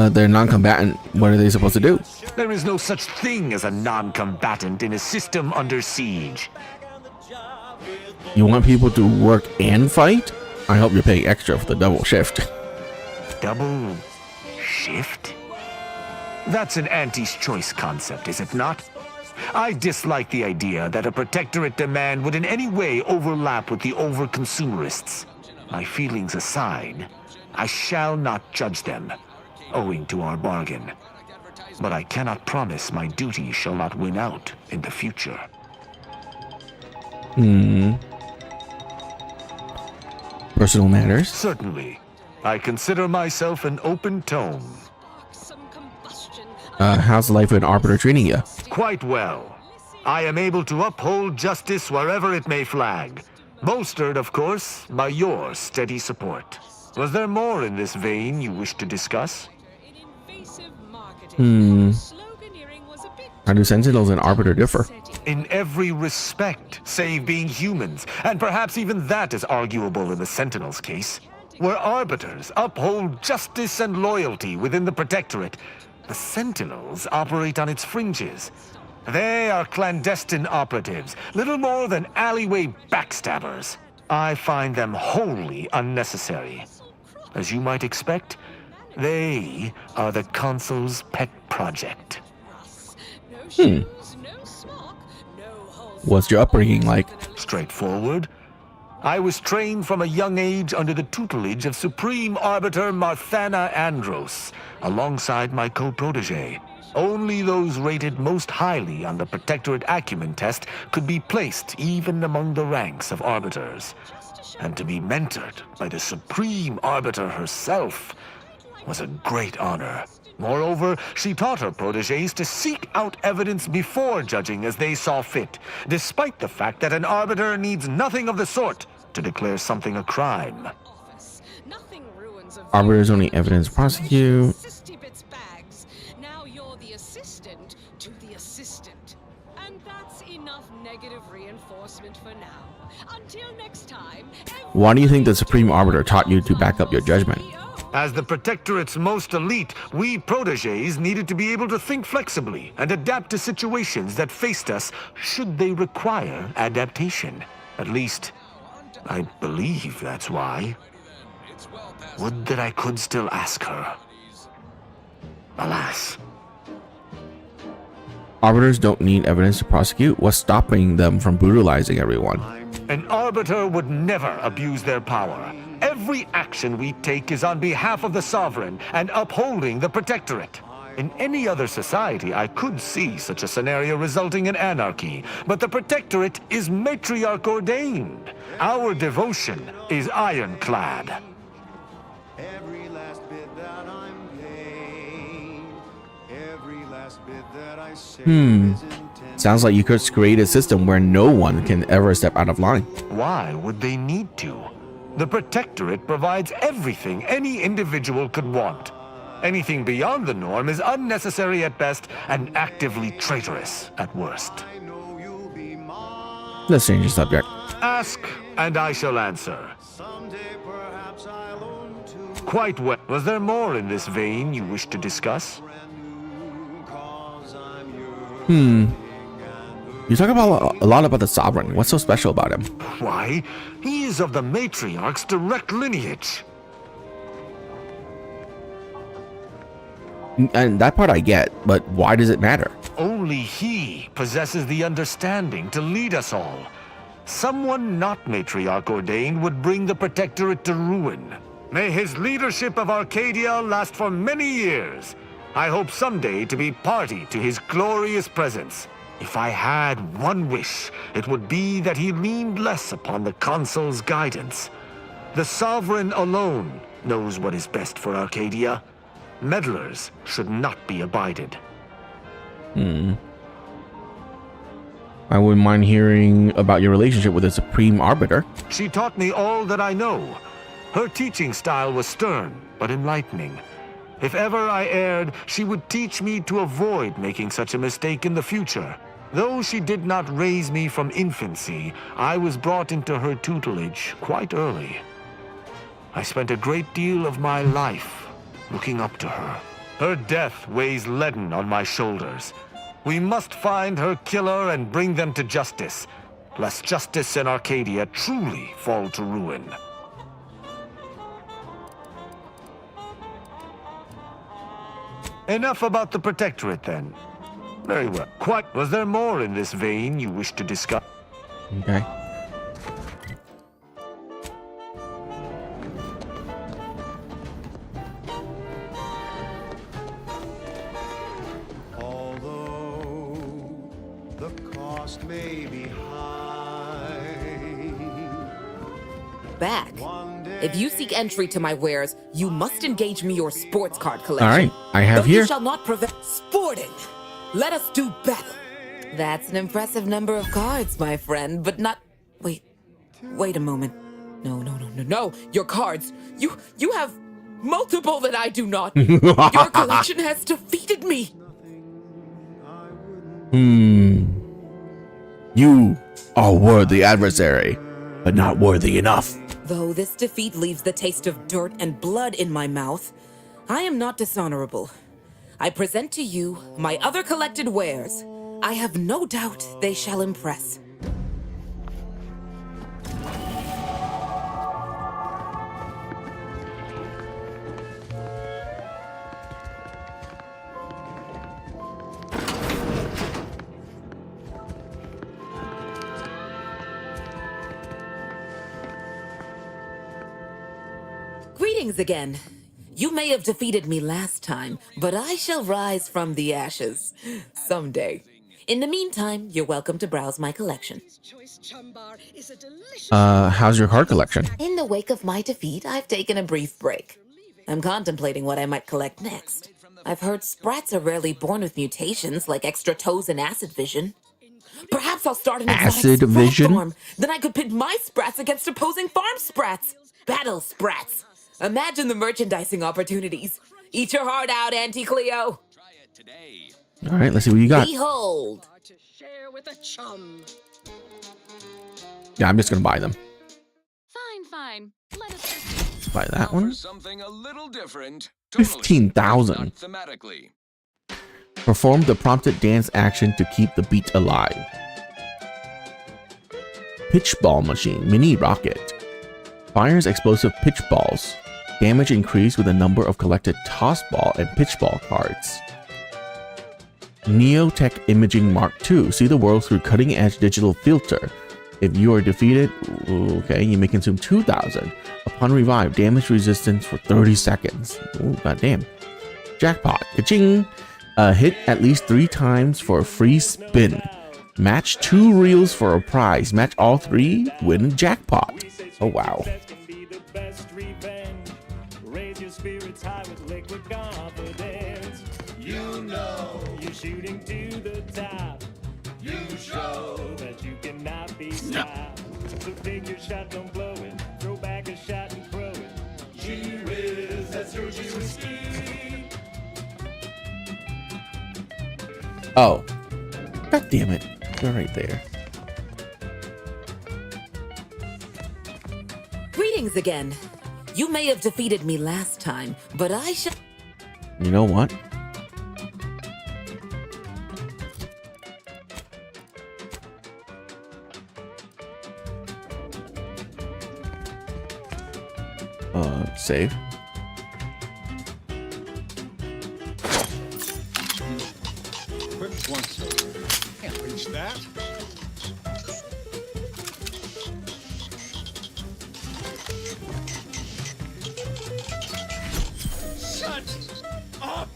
They're non-combatant. What are they supposed to do? There is no such thing as a non-combatant in a system under siege. You want people to work and fight? I hope you're paying extra for the double shift. Double shift? That's an Auntie's choice concept, is it not? I dislike the idea that a Protectorate demand would in any way overlap with the over-consumerists. My feelings aside, I shall not judge them, owing to our bargain. But I cannot promise my duty shall not win out in the future. Personal matters? Certainly. I consider myself an open tome. How's life with an arbiter treating you? Quite well. I am able to uphold justice wherever it may flag. Bolstered, of course, by your steady support. Was there more in this vein you wish to discuss? How do Sentinels and Arbiter differ? In every respect, save being humans, and perhaps even that is arguable in the Sentinels' case. Where Arbiters uphold justice and loyalty within the Protectorate, the Sentinels operate on its fringes. They are clandestine operatives, little more than alleyway backstabbers. I find them wholly unnecessary. As you might expect, they are the Consul's pet project. What's your upbringing like? Straightforward. I was trained from a young age under the tutelage of Supreme Arbiter Marthana Andros, alongside my co-protege. Only those rated most highly on the Protectorate Acumen test could be placed even among the ranks of Arbiters. And to be mentored by the Supreme Arbiter herself was a great honor. Moreover, she taught her proteges to seek out evidence before judging as they saw fit, despite the fact that an arbiter needs nothing of the sort to declare something a crime. Arbiters only evidence prosecute. Now you're the assistant to the assistant. And that's enough negative reinforcement for now. Until next time. Why do you think the Supreme Arbiter taught you to back up your judgment? As the Protectorate's most elite, we proteges needed to be able to think flexibly and adapt to situations that faced us should they require adaptation. At least, I believe that's why. Would that I could still ask her. Alas. Arbiters don't need evidence to prosecute. What's stopping them from brutalizing everyone? An arbiter would never abuse their power. Every action we take is on behalf of the sovereign and upholding the protectorate. In any other society, I could see such a scenario resulting in anarchy, but the protectorate is matriarch ordained. Our devotion is ironclad. Every last bit that I'm paid, every last bit that I say is intended. Sounds like you could create a system where no one can ever step out of line. Why would they need to? The protectorate provides everything any individual could want. Anything beyond the norm is unnecessary at best and actively traitorous at worst. Let's change the subject. Ask, and I shall answer. Quite well. Was there more in this vein you wish to discuss? You talk about a lot about the sovereign. What's so special about him? Why, he is of the matriarch's direct lineage. And that part I get, but why does it matter? Only he possesses the understanding to lead us all. Someone not matriarch ordained would bring the protectorate to ruin. May his leadership of Arcadia last for many years. I hope someday to be party to his glorious presence. If I had one wish, it would be that he leaned less upon the consul's guidance. The sovereign alone knows what is best for Arcadia. Meddlers should not be abided. I wouldn't mind hearing about your relationship with the Supreme Arbiter. She taught me all that I know. Her teaching style was stern, but enlightening. If ever I erred, she would teach me to avoid making such a mistake in the future. Though she did not raise me from infancy, I was brought into her tutelage quite early. I spent a great deal of my life looking up to her. Her death weighs leaden on my shoulders. We must find her killer and bring them to justice, lest justice in Arcadia truly fall to ruin. Enough about the protectorate, then. Very well. Quite. Was there more in this vein you wish to discuss? Okay. May be high. Back. If you seek entry to my wares, you must engage me your sports card collection. All right, I have Though here. You shall not prevent sporting. Let us do battle. That's an impressive number of cards, my friend, but not. Wait a moment. No. Your cards. You have multiple that I do not. Your collection has defeated me. You are worthy adversary, but not worthy enough. Though this defeat leaves the taste of dirt and blood in my mouth, I am not dishonorable. I present to you my other collected wares. I have no doubt they shall impress. Greetings again. You may have defeated me last time, but I shall rise from the ashes someday. In the meantime, you're welcome to browse my collection. How's your card collection? In the wake of my defeat, I've taken a brief break. I'm contemplating what I might collect next. I've heard sprats are rarely born with mutations like extra toes and acid vision. Perhaps I'll start an Acid exotic vision? farm. Then I could pit my sprats against opposing farm sprats. Battle sprats. Imagine the merchandising opportunities. Eat your heart out, Auntie Cleo. All right, let's see what you got. Behold. Yeah, I'm just gonna buy them. Fine. Let us Let's buy that one. Something a little different. 15,000. Thematically. Perform the prompted dance action to keep the beat alive. Pitch ball machine, mini rocket. Fires explosive pitch balls. Damage increased with the number of collected toss ball and pitch ball cards. Neotech Imaging Mark II. See the world through cutting-edge digital filter. If you are defeated, okay, you may consume 2,000. Upon revive, damage resistance for 30 seconds. Oh, goddamn. Jackpot. Ka-ching! Hit at least 3 times for a free spin. Match 2 reels for a prize. Match all 3, win a jackpot. Oh, wow. Raise your spirits high with liquid confidence. You know you're shooting to the top. You show that you cannot be stopped. So take your shot, don't blow it. Throw back a shot and throw it. Gee whiz, that's Hershey whiskey. Oh. God damn it. They're right there. Greetings again. You may have defeated me last time, but I shall. You know what? Save. Quick once over. Can't reach that. Shut up!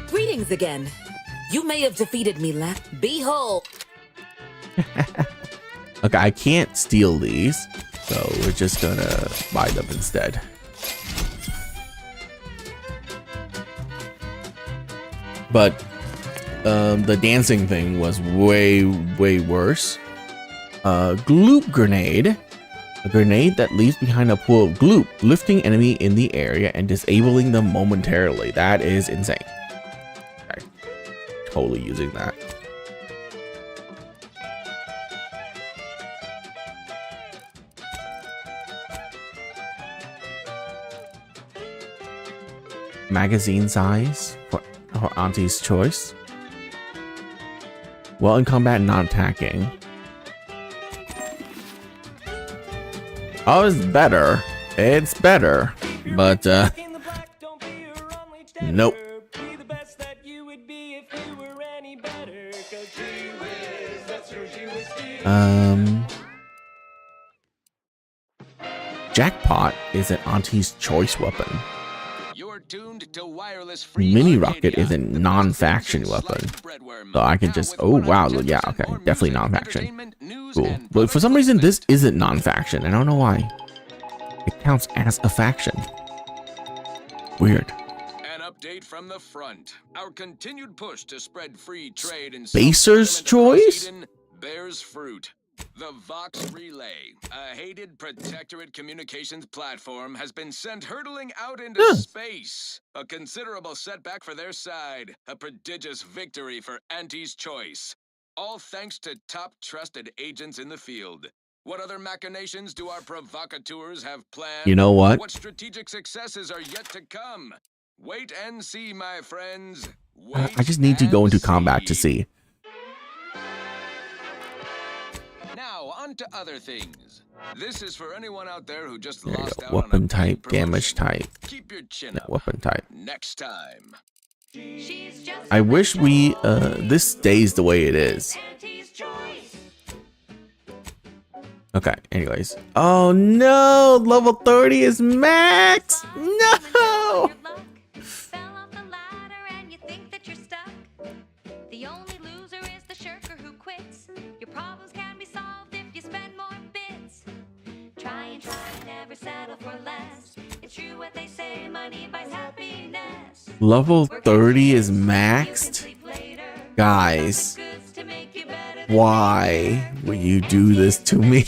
Greetings again. You may have defeated me last. Behold. Okay, I can't steal these, so we're just gonna buy them instead. But the dancing thing was way worse. Gloop grenade. A grenade that leaves behind a pool of gloop, lifting enemy in the area and disabling them momentarily. That is insane. Okay. Totally using that. Magazine size for Auntie's choice. Well, in combat, not attacking. Oh, it's better. It's better. But, nope. Jackpot is an Auntie's choice weapon. Mini rocket is a non-faction weapon. So I can just, oh wow, yeah, okay, definitely non-faction. Cool. But for some reason this isn't non-faction. I don't know why. It counts as a faction. Weird. An update from the front. Our continued push to spread free trade and Spacer's choice bears fruit. The Vox Relay, a hated Protectorate communications platform, has been sent hurtling out into space. A considerable setback for their side, a prodigious victory for Auntie's choice. All thanks to top trusted agents in the field. What other machinations do our provocateurs have planned? You know what? What strategic successes are yet to come? Wait and see, my friends. I just need to go into combat to see. Now, on to other things. This is for anyone out there who just lost out Weapon on a type, damage type. Keep your chin Yeah, up. weapon type. Next time. I wish we this stays the way it is. Okay, anyways. Oh no, level 30 is max. No. The only loser is the shirker who quits. Your problems can be solved if you spend more bits. Try, never settle for less. It's true what they say, money buys happiness. Level 30 is maxed? Guys, why will you do this to me?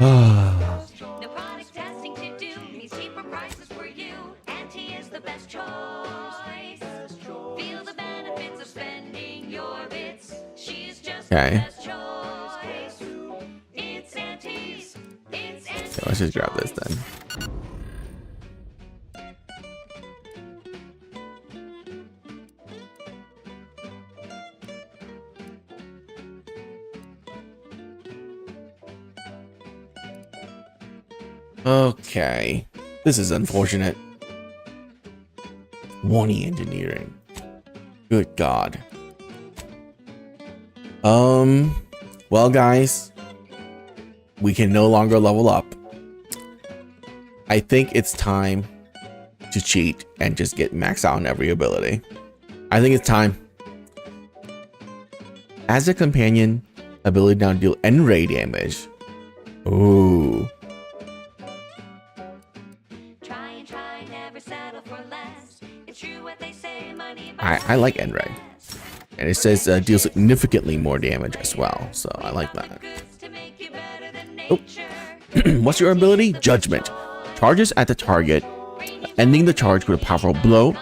No product testing to do means cheaper prices for you. Auntie is the best choice. Feel the benefits of spending your bits. She's just the Okay. best choice. It's Auntie's. let's just grab this then. Okay, this is unfortunate. Warning engineering. Good God. Well, guys, we can no longer level up. I think it's time to cheat and just get maxed out on every ability. I think it's time. As a companion, ability now deal N-ray damage. Ooh. I like N-ray. And it says deals significantly more damage as well. So I like that. Oh. What's your ability? Judgment. Charges at the target, ending the charge with a powerful blow.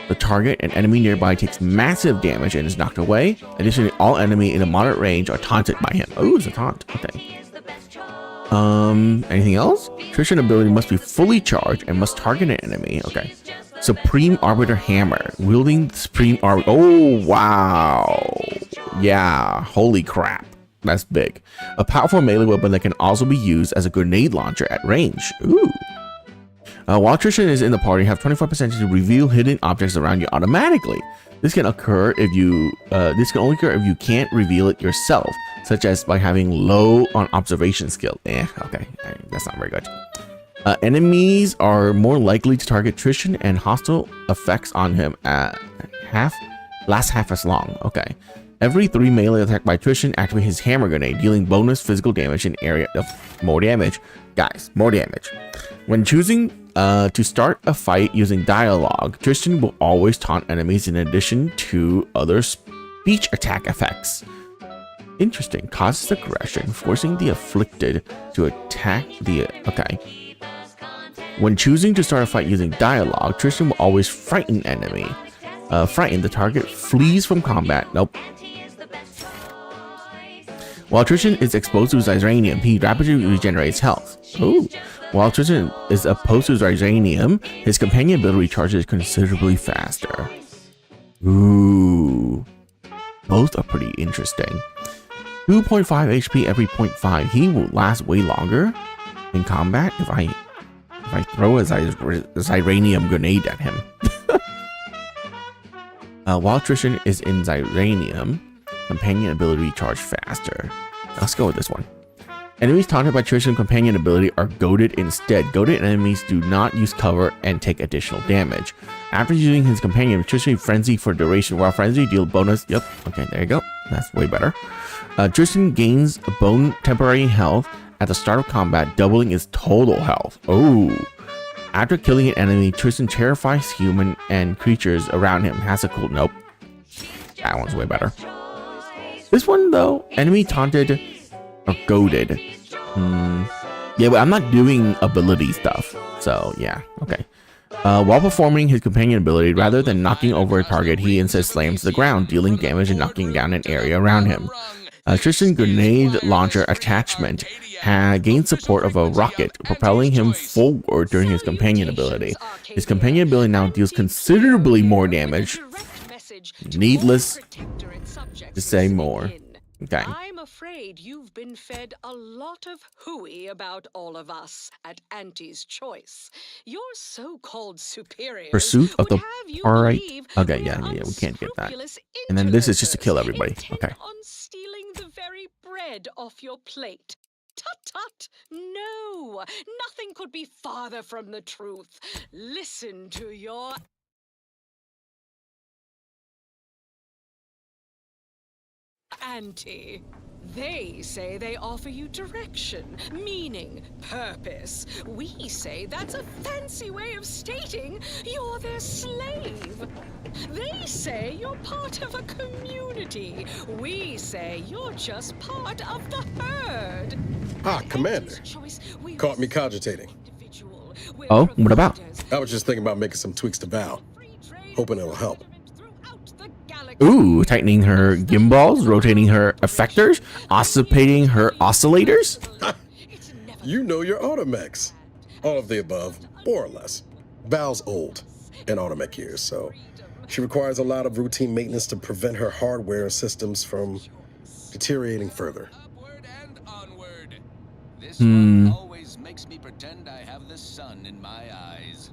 The target and enemy nearby takes massive damage and is knocked away. Additionally, all enemy in a moderate range are taunted by him. Oh, it's a taunt. Okay. Anything else? Attrition ability must be fully charged and must target an enemy. Okay. Supreme Arbiter Hammer. Wielding Supreme Arbiter. Oh, wow. Yeah. Holy crap. That's big. A powerful melee weapon that can also be used as a grenade launcher at range. Ooh. While attrition is in the party, have 25% to reveal hidden objects around you automatically. This can occur if you. This can only occur if you can't reveal it yourself, such as by having low on observation skill. Okay, that's not very good. Enemies are more likely to target attrition and hostile effects on him at last half as long. Okay. Every 3 melee attack by attrition activate his hammer grenade, dealing bonus physical damage in area of more damage. Guys, more damage. When choosing to start a fight using dialogue, Tristan will always taunt enemies in addition to other speech attack effects. Interesting. Causes aggression, forcing the afflicted to attack the... Okay. When choosing to start a fight using dialogue, Tristan will always frighten enemy. Frighten the target, flees from combat. Nope. While Tristan is exposed to Zyranium, he rapidly regenerates health. Ooh. While Tristan is opposed to Zyranium, his companion ability recharges considerably faster. Ooh. Both are pretty interesting. 2.5 HP every 0.5. He will last way longer in combat if I throw a Zyranium grenade at him. While Tristan is in Zyranium, companion ability recharge faster. Let's go with this one. Enemies taunted by Tristan companion ability are goaded instead. Goaded enemies do not use cover and take additional damage. After using his companion, Tristan frenzy for duration. While frenzy deal bonus. Yep. Okay, there you go. That's way better. Tristan gains bone temporary health at the start of combat, doubling his total health. Oh. After killing an enemy, Tristan terrifies human and creatures around him. Has a cool... Nope. That one's way better. This one, though, enemy taunted or goaded. Yeah, but I'm not doing ability stuff. So, yeah. Okay. While performing his companion ability, rather than knocking over a target, he instead slams the ground, dealing damage and knocking down an area around him. Tristan grenade launcher attachment gains support of a rocket, propelling him forward during his companion ability. His companion ability now deals considerably more damage. Needless to say more. Okay. I'm afraid you've been fed a lot of hooey about all of us at Auntie's Choice. Your so-called superiors Pursuit of the... Alright. Okay, yeah, we can't get that. unscrupulous And then this is just to kill everybody. Okay. on stealing the very bread off your plate. Tut tut! No! Nothing could be farther from the truth. Listen to your Auntie. They say they offer you direction, meaning, purpose. We say that's a fancy way of stating you're their slave. They say you're part of a community. We say you're just part of the herd. Ah, Commander. Caught me cogitating. Oh, what about? I was just thinking about making some tweaks to Val. Hoping it'll help. Ooh, tightening her gimbals, rotating her effectors, oscillating her oscillators. You know your automechs. All of the above, more or less. Val's old in automech years, so she requires a lot of routine maintenance to prevent her hardware and systems from deteriorating further. This one always makes me pretend I have the sun in my eyes.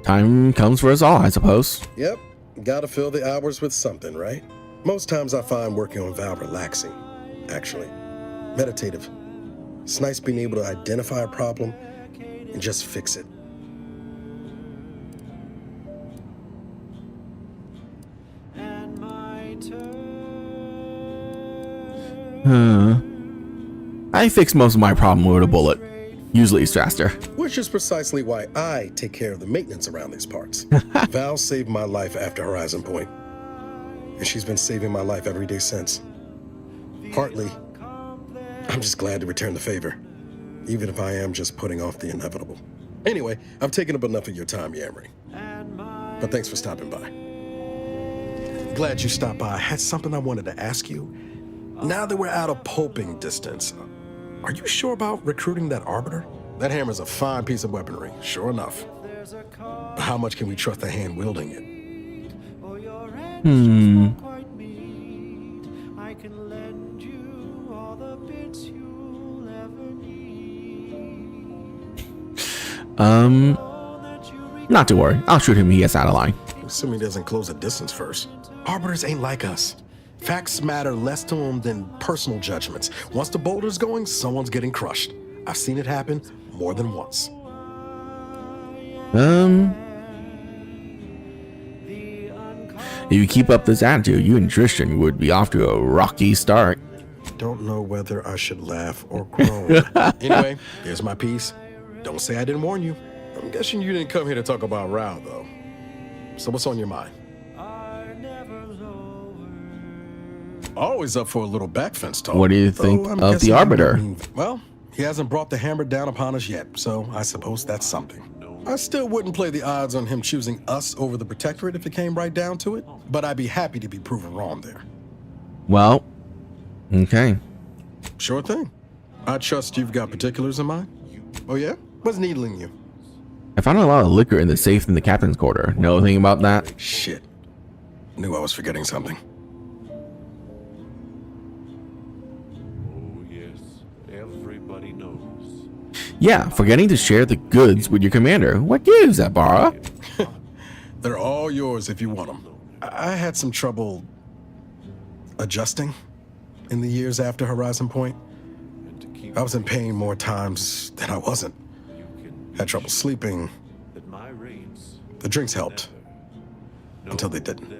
Time comes for us all, I suppose. Yep, gotta fill the hours with something, right? Most times I find working on Val relaxing, actually. Meditative. It's nice being able to identify a problem and just fix it. I fix most of my problem with a bullet. Usually it's faster. Which is precisely why I take care of the maintenance around these parts. Val saved my life after Horizon Point, and she's been saving my life every day since. Partly, I'm just glad to return the favor, even if I am just putting off the inevitable. Anyway, I've taken up enough of your time yammering, but thanks for stopping by. Glad you stopped by. I had something I wanted to ask you. Now that we're out of pulping distance, are you sure about recruiting that Arbiter? That hammer's a fine piece of weaponry, sure enough. But how much can we trust the hand wielding it? Not to worry. I'll shoot him when he gets out of line. Assuming he doesn't close the distance first. Arbiters ain't like us. Facts matter less to them than personal judgments. Once the boulder's going, someone's getting crushed. I've seen it happen more than once. If you keep up this attitude, you and Tristan would be off to a rocky start. Don't know whether I should laugh or groan. Anyway, here's my piece. Don't say I didn't warn you. I'm guessing you didn't come here to talk about Rao, though. So what's on your mind? Always up for a little backfence talk. What do you think of the Arbiter? Well, he hasn't brought the hammer down upon us yet, so I suppose that's something. I still wouldn't play the odds on him choosing us over the Protectorate if it came right down to it, but I'd be happy to be proven wrong there. Well, okay. Sure thing. I trust you've got particulars in mind. Oh yeah? What's needling you? I found a lot of liquor in the safe in the captain's quarter. Know anything about that? Shit. Knew I was forgetting something. Everybody knows. Yeah, forgetting to share the goods with your commander. What gives, Abara? They're all yours if you want them. I had some trouble adjusting in the years after Horizon Point. I was in pain more times than I wasn't. Had trouble sleeping. The drinks helped. Until they didn't.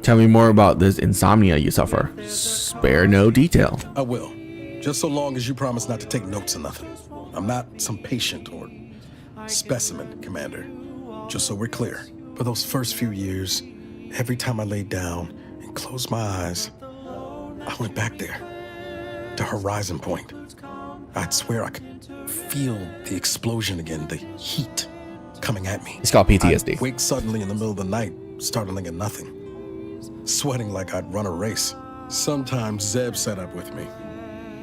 Tell me more about this insomnia you suffer. Spare no detail. I will. Just so long as you promise not to take notes or nothing. I'm not some patient or specimen, Commander. Just so we're clear. For those first few years, every time I laid down and closed my eyes, I went back there. To Horizon Point. I'd swear I could feel the explosion again, the heat coming at me. It's called PTSD. I'd wake suddenly in the middle of the night, startling at nothing. Sweating like I'd run a race. Sometimes Zeb set up with me.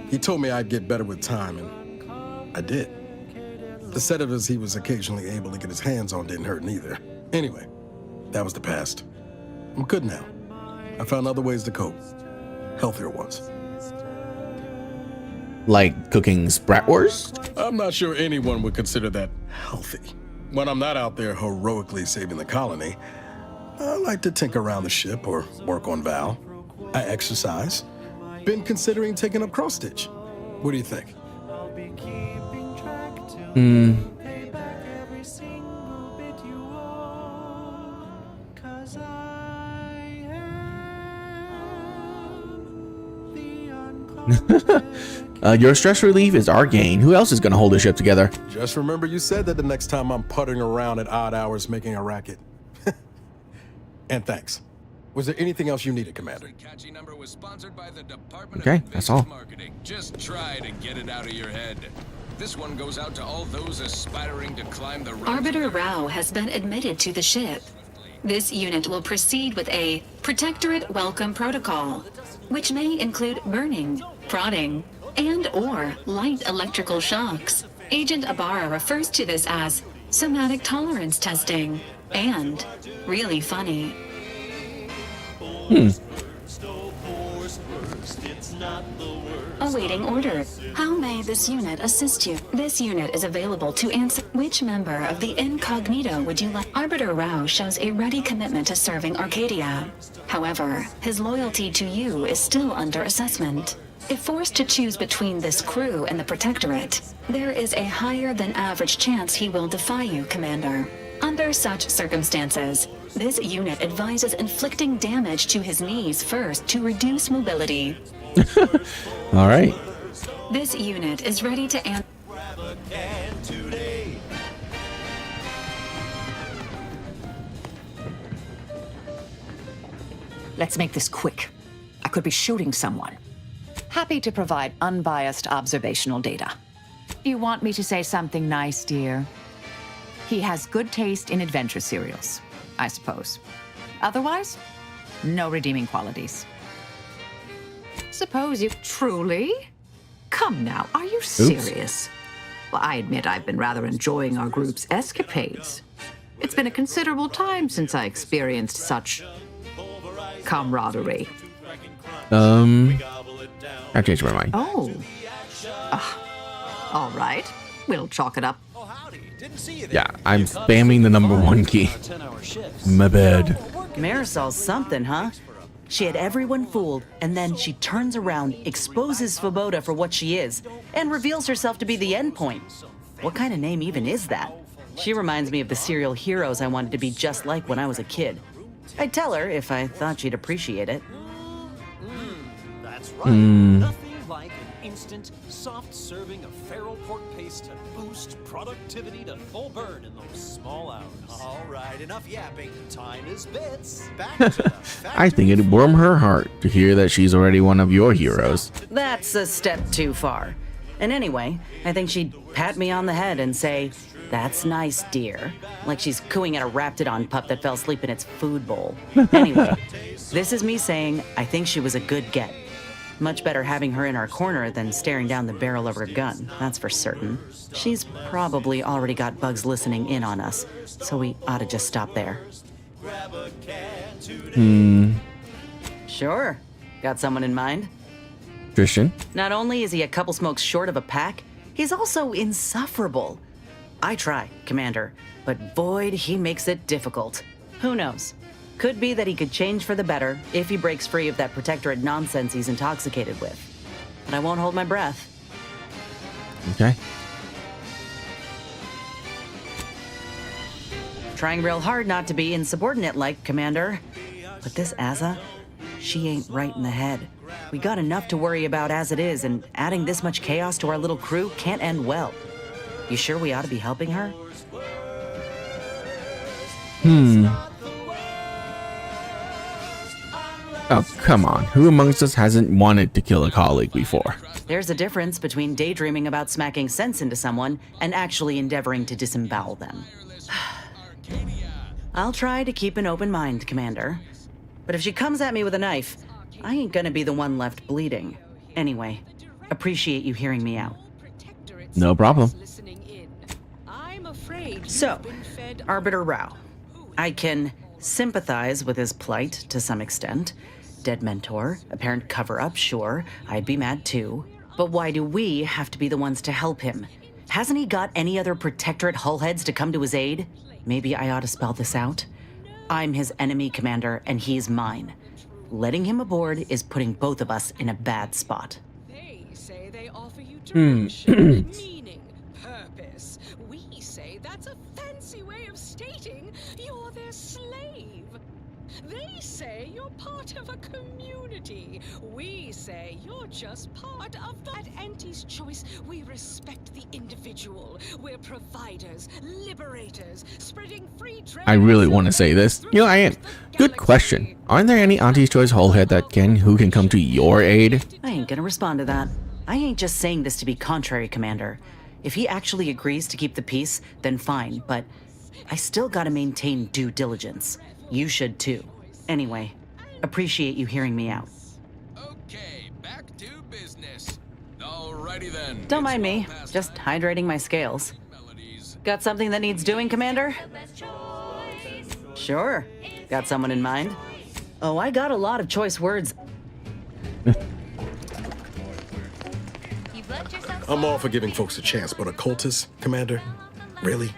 He told me I'd get better with time, and I did. The sedatives he was occasionally able to get his hands on didn't hurt neither. Anyway, that was the past. I'm good now. I found other ways to cope. Healthier ones. Like cooking bratwurst? I'm not sure anyone would consider that healthy. When I'm not out there heroically saving the colony, I like to tinker around the ship or work on Val. I exercise. Been considering taking up cross-stitch. What do you think? Your stress relief is our gain. Who else is going to hold the ship together? Just remember you said that the next time I'm puttering around at odd hours making a racket. And thanks. Was there anything else you needed, Commander? Okay, that's all. Just try to get it out of your head. This one goes out to all those aspiring to climb the ranks. Arbiter Rao has been admitted to the ship. This unit will proceed with a Protectorate Welcome Protocol, which may include burning, prodding, and/or light electrical shocks. Agent Ibarra refers to this as somatic tolerance testing and really funny. Awaiting order. How may this unit assist you? This unit is available to answer. Which member of the incognito would you like? Arbiter Rao shows a ready commitment to serving Arcadia. However, his loyalty to you is still under assessment. If forced to choose between this crew and the Protectorate, there is a higher than average chance he will defy you, Commander. Under such circumstances, this unit advises inflicting damage to his knees first to reduce mobility. All right. This unit is ready to answer. Let's make this quick. I could be shooting someone. Happy to provide unbiased observational data. You want me to say something nice, dear? He has good taste in adventure cereals, I suppose. Otherwise, no redeeming qualities. Suppose you truly? Come now, are you serious? Well, I admit I've been rather enjoying our group's escapades. It's been a considerable time since I experienced such camaraderie. I changed my mind. Oh. All right. We'll chalk it up. Yeah, I'm spamming the #1 key. My bad. Marisol's something, huh? She had everyone fooled, and then she turns around, exposes Svoboda for what she is, and reveals herself to be the endpoint. What kind of name even is that? She reminds me of the serial heroes I wanted to be just like when I was a kid. I'd tell her if I thought she'd appreciate it. That's right. Nothing like an instant, soft serving of feral pork paste to boost productivity to full burn in those small hours. All right, enough yapping. Time is bits. Back to the I think it'd warm her heart to hear that she's already one of your heroes. That's a step too far. And anyway, I think she'd pat me on the head and say, "That's nice, dear." Like she's cooing at a Raptidon pup that fell asleep in its food bowl. Anyway, this is me saying I think she was a good get. Much better having her in our corner than staring down the barrel of her gun, that's for certain. She's probably already got bugs listening in on us, so we ought to just stop there. Sure. Got someone in mind? Christian? Not only is he a couple smokes short of a pack, he's also insufferable. I try, Commander, but boy, he makes it difficult. Who knows? Could be that he could change for the better if he breaks free of that Protectorate nonsense he's intoxicated with. But I won't hold my breath. Okay. Trying real hard not to be insubordinate-like, Commander. But this Azza, she ain't right in the head. We got enough to worry about as it is, and adding this much chaos to our little crew can't end well. You sure we ought to be helping her? Oh, come on. Who amongst us hasn't wanted to kill a colleague before? There's a difference between daydreaming about smacking sense into someone and actually endeavoring to disembowel them. I'll try to keep an open mind, Commander. But if she comes at me with a knife, I ain't gonna be the one left bleeding. Anyway, appreciate you hearing me out. No problem. So, Arbiter Rao. I can sympathize with his plight to some extent. Dead mentor, apparent cover-up, sure, I'd be mad too. But why do we have to be the ones to help him? Hasn't he got any other Protectorate hullheads to come to his aid? Maybe I ought to spell this out. I'm his enemy, Commander, and he's mine. Letting him aboard is putting both of us in a bad spot. They say they offer you direction, meaning, purpose. We say that's a fancy way of stating you're their slave. They say you're part of a community. We say you're just part of that Auntie's choice. We respect the individual. We're providers, liberators, spreading free trade. I really want to say this. You know, I am. Good question. Aren't there any Auntie's Choice Hullhead who can come to your aid? I ain't gonna respond to that. I ain't just saying this to be contrary, Commander. If he actually agrees to keep the peace, then fine, but I still gotta maintain due diligence. You should too. Anyway, appreciate you hearing me out. Okay, back to business. The Alrighty then. Don't mind me, just hydrating my scales. Got something that needs doing, Commander? Sure. Got someone in mind? Oh, I got a lot of choice words. I'm all for giving folks a chance, but a cultist, Commander? Really?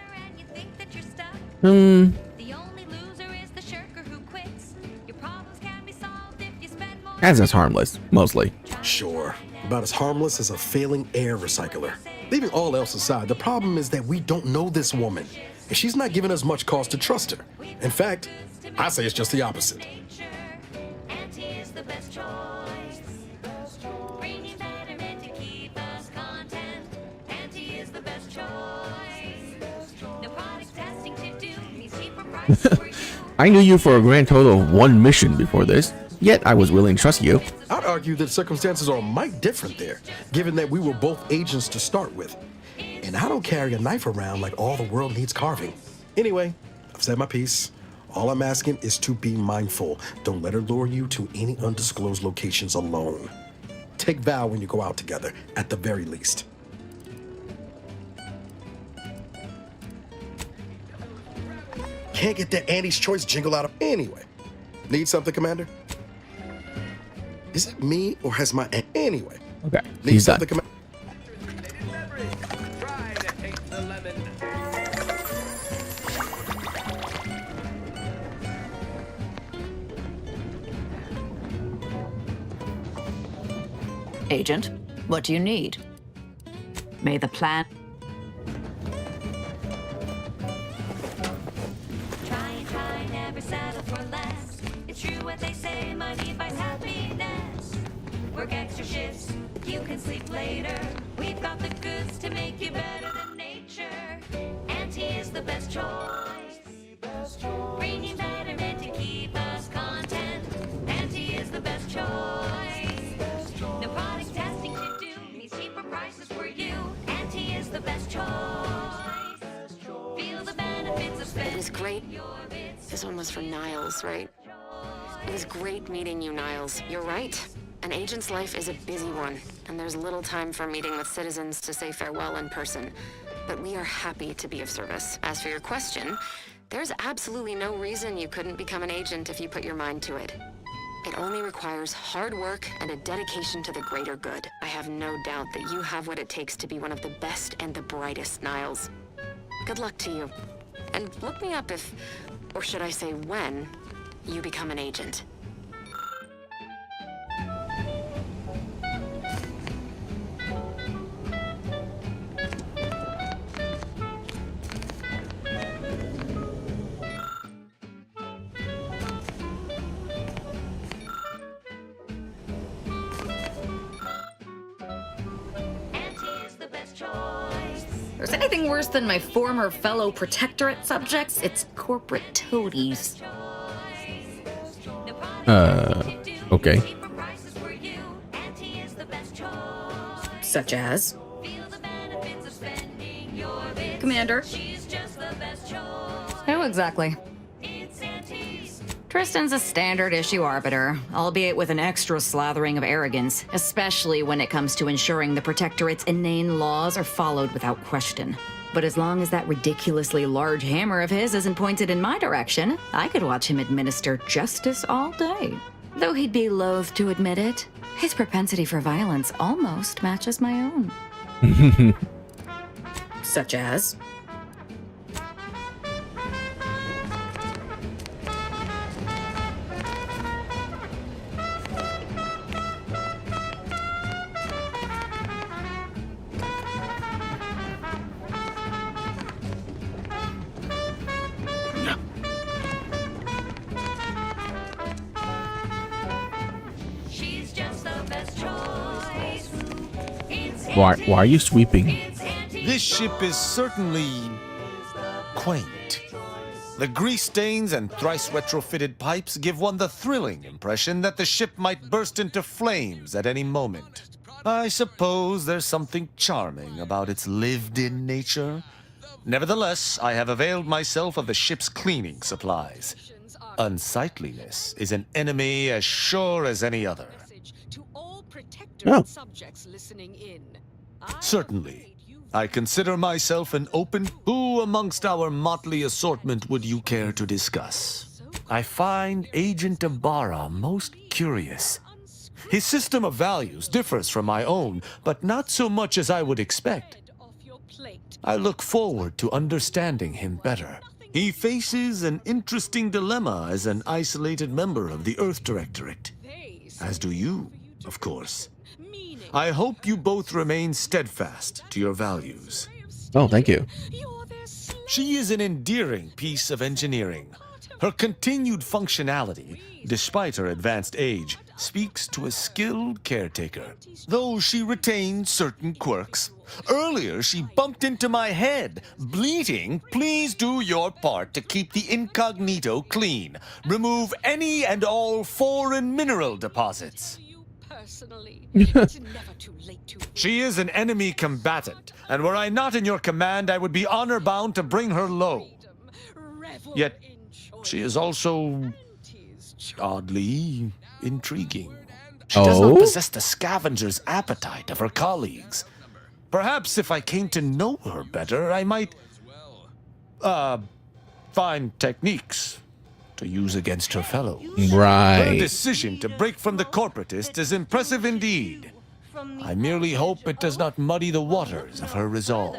Aza's harmless, mostly. Sure. About as harmless as a failing air recycler. Leaving all else aside, the problem is that we don't know this woman, and she's not giving us much cause to trust her. In fact, I say it's just the opposite. I knew you for a grand total of 1 mission before this, yet I was willing to trust you. I'd argue that circumstances are a mite different there, given that we were both agents to start with. And I don't carry a knife around like all the world needs carving. Anyway, I've said my piece. All I'm asking is to be mindful. Don't let her lure you to any undisclosed locations alone. Take Val when you go out together, at the very least. Can't get that Andy's Choice jingle out of anyway. Need something, Commander? Is it me or has my anyway? Okay, Need he's done. something, Commander? Agent, what do you need? May the plan... Try, never settle for less. It's true what they say, money buys happiness. Work extra shifts, you can sleep later. We've got the goods to make you better than nature. Auntie is the best choice. Bringing betterment to keep us content. Auntie is the best choice. No product testing to do, means cheaper prices for you. Auntie is the best choice. Feel the benefits of spending. It was great. This one was for Niles, right? It was great meeting you, Niles. You're right. An agent's life is a busy one, and there's little time for meeting with citizens to say farewell in person. But we are happy to be of service. As for your question, there's absolutely no reason you couldn't become an agent if you put your mind to it. It only requires hard work and a dedication to the greater good. I have no doubt that you have what it takes to be one of the best and the brightest, Niles. Good luck to you. And look me up if, or should I say when, you become an agent. If there's anything worse than my former fellow protectorate subjects, it's corporate toadies. Okay. Such as? Commander? Who exactly? Tristan's a standard issue arbiter, albeit with an extra slathering of arrogance, especially when it comes to ensuring the Protectorate's inane laws are followed without question. But as long as that ridiculously large hammer of his isn't pointed in my direction, I could watch him administer justice all day. Though he'd be loath to admit it, his propensity for violence almost matches my own. Such as? Why are you sweeping? This ship is certainly quaint. The grease stains and thrice retrofitted pipes give one the thrilling impression that the ship might burst into flames at any moment. I suppose there's something charming about its lived-in nature. Nevertheless, I have availed myself of the ship's cleaning supplies. Unsightliness is an enemy as sure as any other. To all protectorate subjects listening in. Certainly. I consider myself an open... Who amongst our motley assortment would you care to discuss? I find Agent Ibarra most curious. His system of values differs from my own, but not so much as I would expect. I look forward to understanding him better. He faces an interesting dilemma as an isolated member of the Earth Directorate. As do you, of course. I hope you both remain steadfast to your values. Oh, thank you. She is an endearing piece of engineering. Her continued functionality, despite her advanced age, speaks to a skilled caretaker, though she retains certain quirks. Earlier, she bumped into my head, bleating, "Please do your part to keep the incognito clean. Remove any and all foreign mineral deposits." She is an enemy combatant, and were I not in your command, I would be honor-bound to bring her low. Yet, she is also oddly intriguing. She does not possess the scavenger's appetite of her colleagues. Perhaps if I came to know her better, I might, find techniques to use against her fellows. Right. Her decision to break from the corporatist is impressive indeed. I merely hope it does not muddy the waters of her resolve.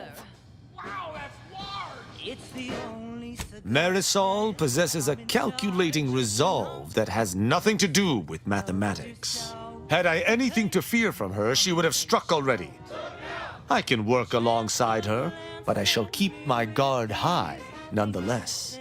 Marisol possesses a calculating resolve that has nothing to do with mathematics. Had I anything to fear from her, she would have struck already. I can work alongside her, but I shall keep my guard high nonetheless.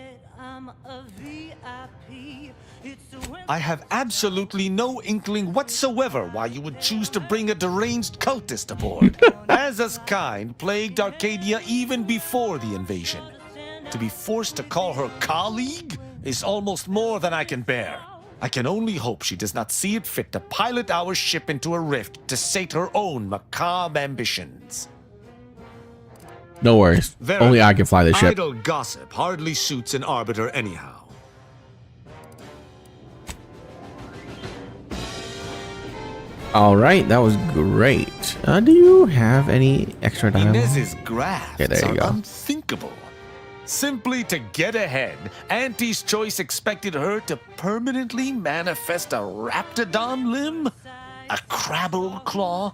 I have absolutely no inkling whatsoever why you would choose to bring a deranged cultist aboard. Azza's kind plagued Arcadia even before the invasion. To be forced to call her colleague is almost more than I can bear. I can only hope she does not see it fit to pilot our ship into a rift to sate her own macabre ambitions. No worries. Only I can fly this ship. Idle gossip hardly suits an arbiter anyhow. All right, that was great. Do you have any extra dialogue? Inez's graphs Okay, there you are go. unthinkable. Simply to get ahead, Auntie's Choice expected her to permanently manifest a raptidon limb? A crabble claw?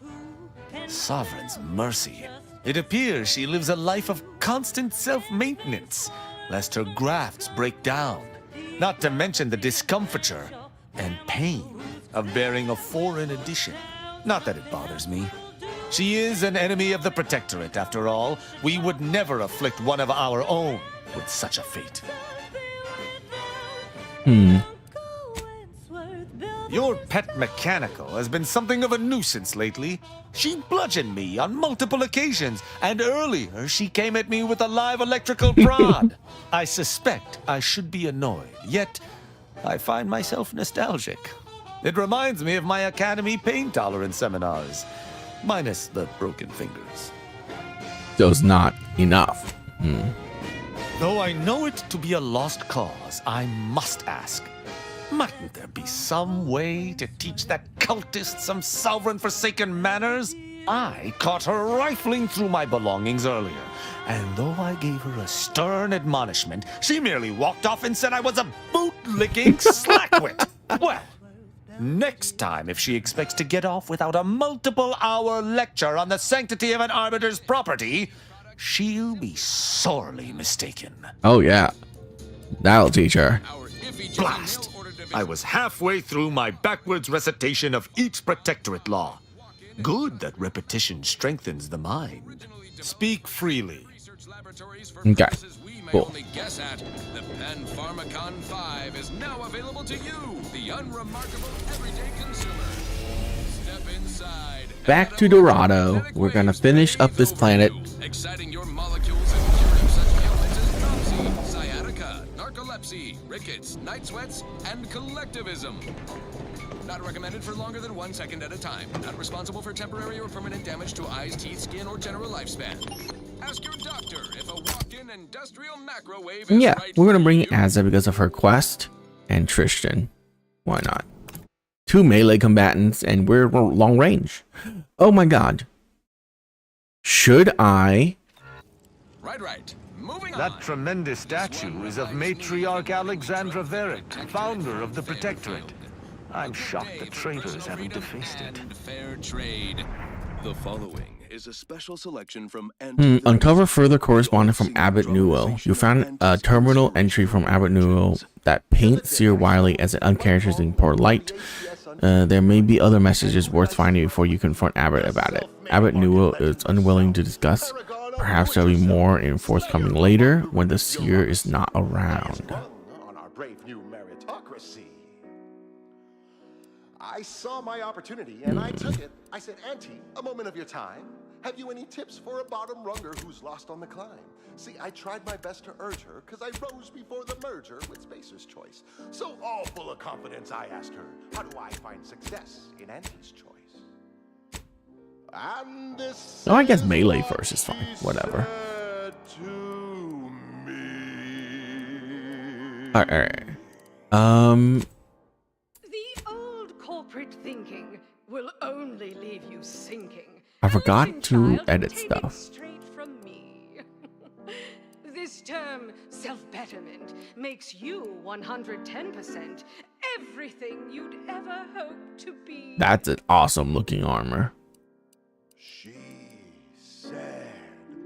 Sovereign's mercy. It appears she lives a life of constant self-maintenance, lest her grafts break down. Not to mention the discomfiture and pain of bearing a foreign edition. Not that it bothers me. She is an enemy of the Protectorate, after all. We would never afflict one of our own with such a fate. Your pet mechanical has been something of a nuisance lately. She bludgeoned me on multiple occasions, and earlier she came at me with a live electrical prod. I suspect I should be annoyed, yet I find myself nostalgic. It reminds me of my Academy pain tolerance seminars. Minus the broken fingers. Those not enough. Though I know it to be a lost cause, I must ask, mightn't there be some way to teach that cultist some sovereign-forsaken manners? I caught her rifling through my belongings earlier, and though I gave her a stern admonishment, she merely walked off and said I was a boot-licking slackwit. Well, next time, if she expects to get off without a multiple-hour lecture on the sanctity of an arbiter's property, she'll be sorely mistaken. Oh, yeah. That'll teach her. Blast! I was halfway through my backwards recitation of each Protectorate law. Good that repetition strengthens the mind. Speak freely. Okay. Cool. Only guess at. The Pen Pharmacon 5 is now available to you, the unremarkable everyday consumer. Step inside. Back to Dorado. We're gonna finish up this planet. Exciting your molecules and curing such ailments as dropsy, sciatica, narcolepsy, rickets, night sweats, and collectivism. Not recommended for longer than 1 second at a time. Not responsible for temporary or permanent damage to eyes, teeth, skin, or general lifespan. Ask your doctor if a walk-in industrial macrowave is Yeah, right we're gonna for bring you. Azza because of her quest and Tristan. Why not? 2 melee combatants, and we're long range. Oh my god. Should I? Right. Moving on. That tremendous statue is of Matriarch Alexandra Verret, founder of the Protectorate. I'm shocked the traitors haven't defaced it. Fair trade. The following is a special selection from Uncover further correspondence from Abbot Newell. You found a terminal entry from Abbot Newell that paints Seer Wiley as an uncharacteristic poor light. There may be other messages worth finding before you confront Abbot about it. Abbot Newell is unwilling to discuss. Perhaps there'll be more in forthcoming later when the Seer is not around. On our brave new meritocracy. I saw my opportunity and I took it. I said, Auntie, a moment of your time. Have you any tips for a bottom runger who's lost on the climb? See, I tried my best to urge her because I rose before the merger with Spacer's Choice. So all full of confidence, I asked her, how do I find success in Auntie's choice? And this Oh, I guess melee first is fine. Whatever. Alright. The old corporate thinking will only leave you sinking. I forgot to Child, edit take stuff. it straight from me. This term, self-betterment, makes you 110% everything you'd ever hope to be. That's an awesome looking armor. She said,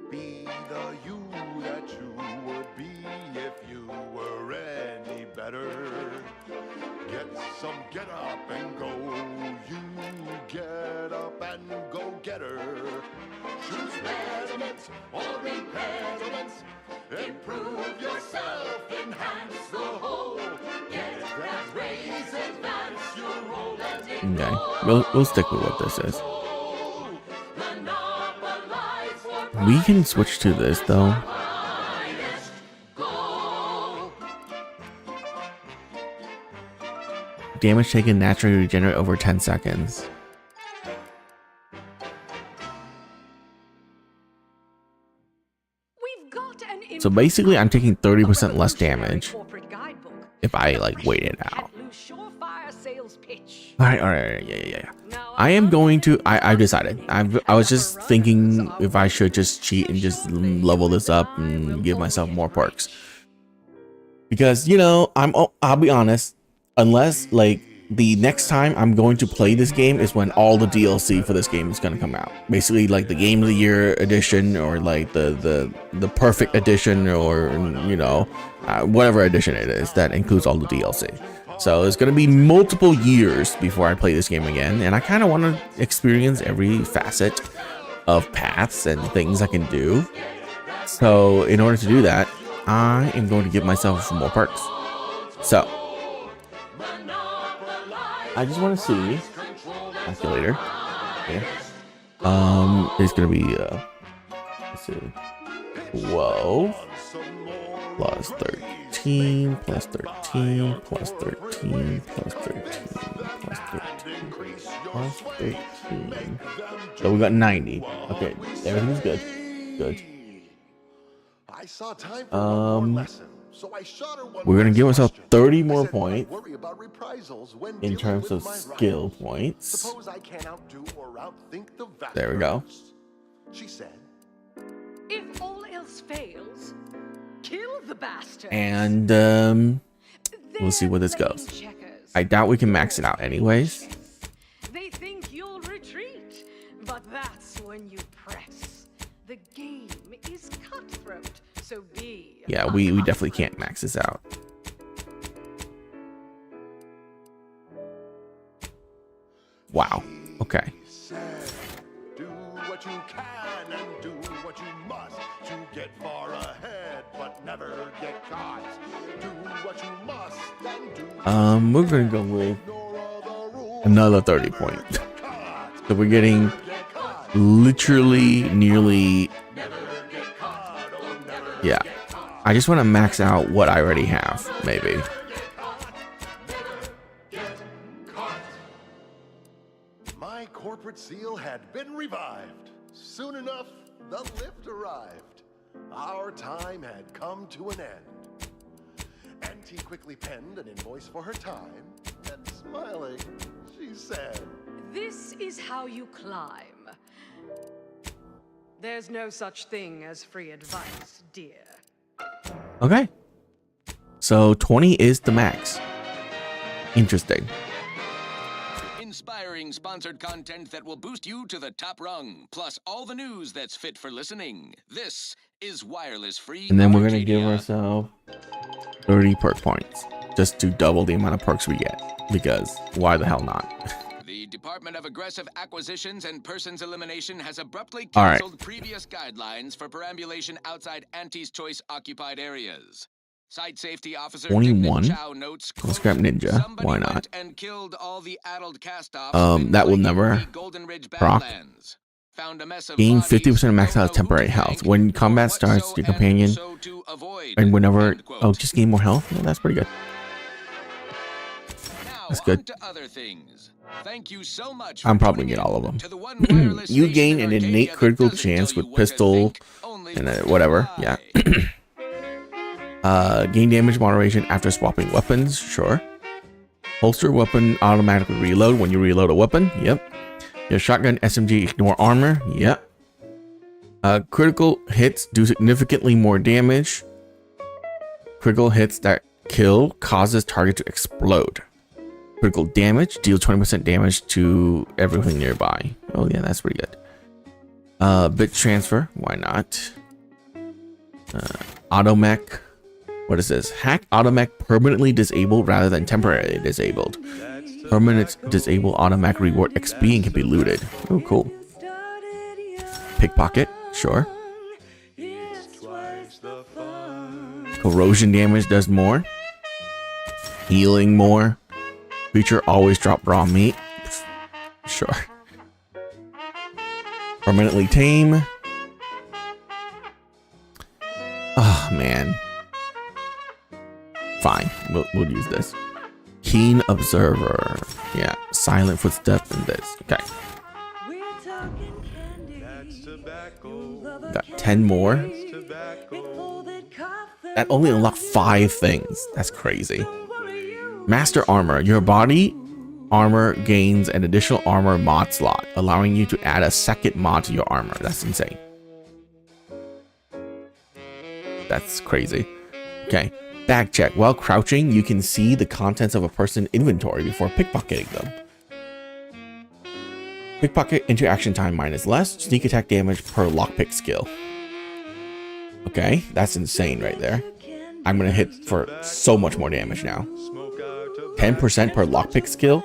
be the you that you would be if you were any better. Get up and go. You get up and go get her. Choose betterment or impediments. Improve yourself, enhance the whole. Get that raise, advance your role and Okay, we'll stick with what this is. We can switch to this though. Damage taken naturally regenerate over 10 seconds. So basically I'm taking 30% less damage if I like wait it out. Alright, yeah. I am going to, I've decided. I was just thinking if I should just cheat and just level this up and give myself more perks. Because, you know, I'll be honest, unless like the next time I'm going to play this game is when all the DLC for this game is going to come out. Basically like the Game of the Year edition or like the perfect edition or, you know, whatever edition it is that includes all the DLC. So it's going to be multiple years before I play this game again. And I kind of want to experience every facet of paths and things I can do. So in order to do that, I am going to give myself some more perks. So I just want to see calculator. Okay. It's gonna be let's see, 12 plus 13 plus 13 plus 13 plus 13 plus 13 plus 13. So we got 90. Okay, everything's good. Good. I saw time for one more lesson. So I shot her one We're gonna give question. ourselves 30 I more said, points "Worry about reprisals when in dealing terms with of my skill rivals. points. Suppose I can't outdo or outthink the There we go. She said, If all else fails, kill the bastard. And we'll see where this goes. I doubt we can max it out anyways. They think you'll retreat, but that's when you press. The game is cutthroat, so be. Yeah, we definitely can't max this out. Wow. Okay. do what you can and do what you must to get far ahead, but never get caught. Do what you must and do. We're gonna go with another 30 points. So we're getting literally nearly, yeah. I just want to max out what I already have, maybe. My corporate seal had been revived. Soon enough, the lift arrived. Our time had come to an end. Auntie quickly penned an invoice for her time, and smiling, she said, This is how you climb. There's no such thing as free advice, dear. Okay. So 20 is the max. Interesting. Inspiring sponsored content that will boost you to the top rung, plus all the news that's fit for listening. This is wireless free. And then we're going to give ourselves 30 perk points just to double the amount of perks we get. Because why the hell not? The Department of Aggressive Acquisitions and Persons Elimination has abruptly All right. canceled previous guidelines for perambulation outside Auntie's Choice occupied areas. Site safety officer 21. Chow notes, Let's grab Ninja. Why not? and killed all the adult cast-offs That will never proc. Found a mess of Gain 50% of max health temporary health. When combat starts, your companion and whenever just gain more health. Yeah, that's pretty good. That's good. Thank you so much. I'm probably gonna get all of them. You gain an innate critical chance with pistol and whatever. Yeah. Gain damage moderation after swapping weapons. Sure. Holster weapon automatically reload when you reload a weapon. Yep. Your shotgun SMG ignore armor. Yep. Critical hits do significantly more damage. Critical hits that kill causes target to explode. Critical damage deals 20% damage to everything nearby. Oh yeah, that's pretty good. Bit transfer. Why not? Automech. What is this? Hack automech permanently disabled rather than temporarily disabled. Permanent disable automech reward XP and can be looted. Oh, cool. Pickpocket. Sure. Corrosion damage does more. Healing more. Creature always drop raw meat. Sure. Permanently tame. Oh man. Fine, we'll use this. Keen observer. Yeah, silent footstep in this. Okay. Got 10 more. That only unlocked 5 things. That's crazy. Master armor. Your body armor gains an additional armor mod slot, allowing you to add a second mod to your armor. That's insane. That's crazy. Okay. Bag check. While crouching, you can see the contents of a person's inventory before pickpocketing them. Pickpocket interaction time minus less. Sneak attack damage per lockpick skill. Okay, that's insane right there. I'm gonna hit for so much more damage now. 10% per lockpick skill.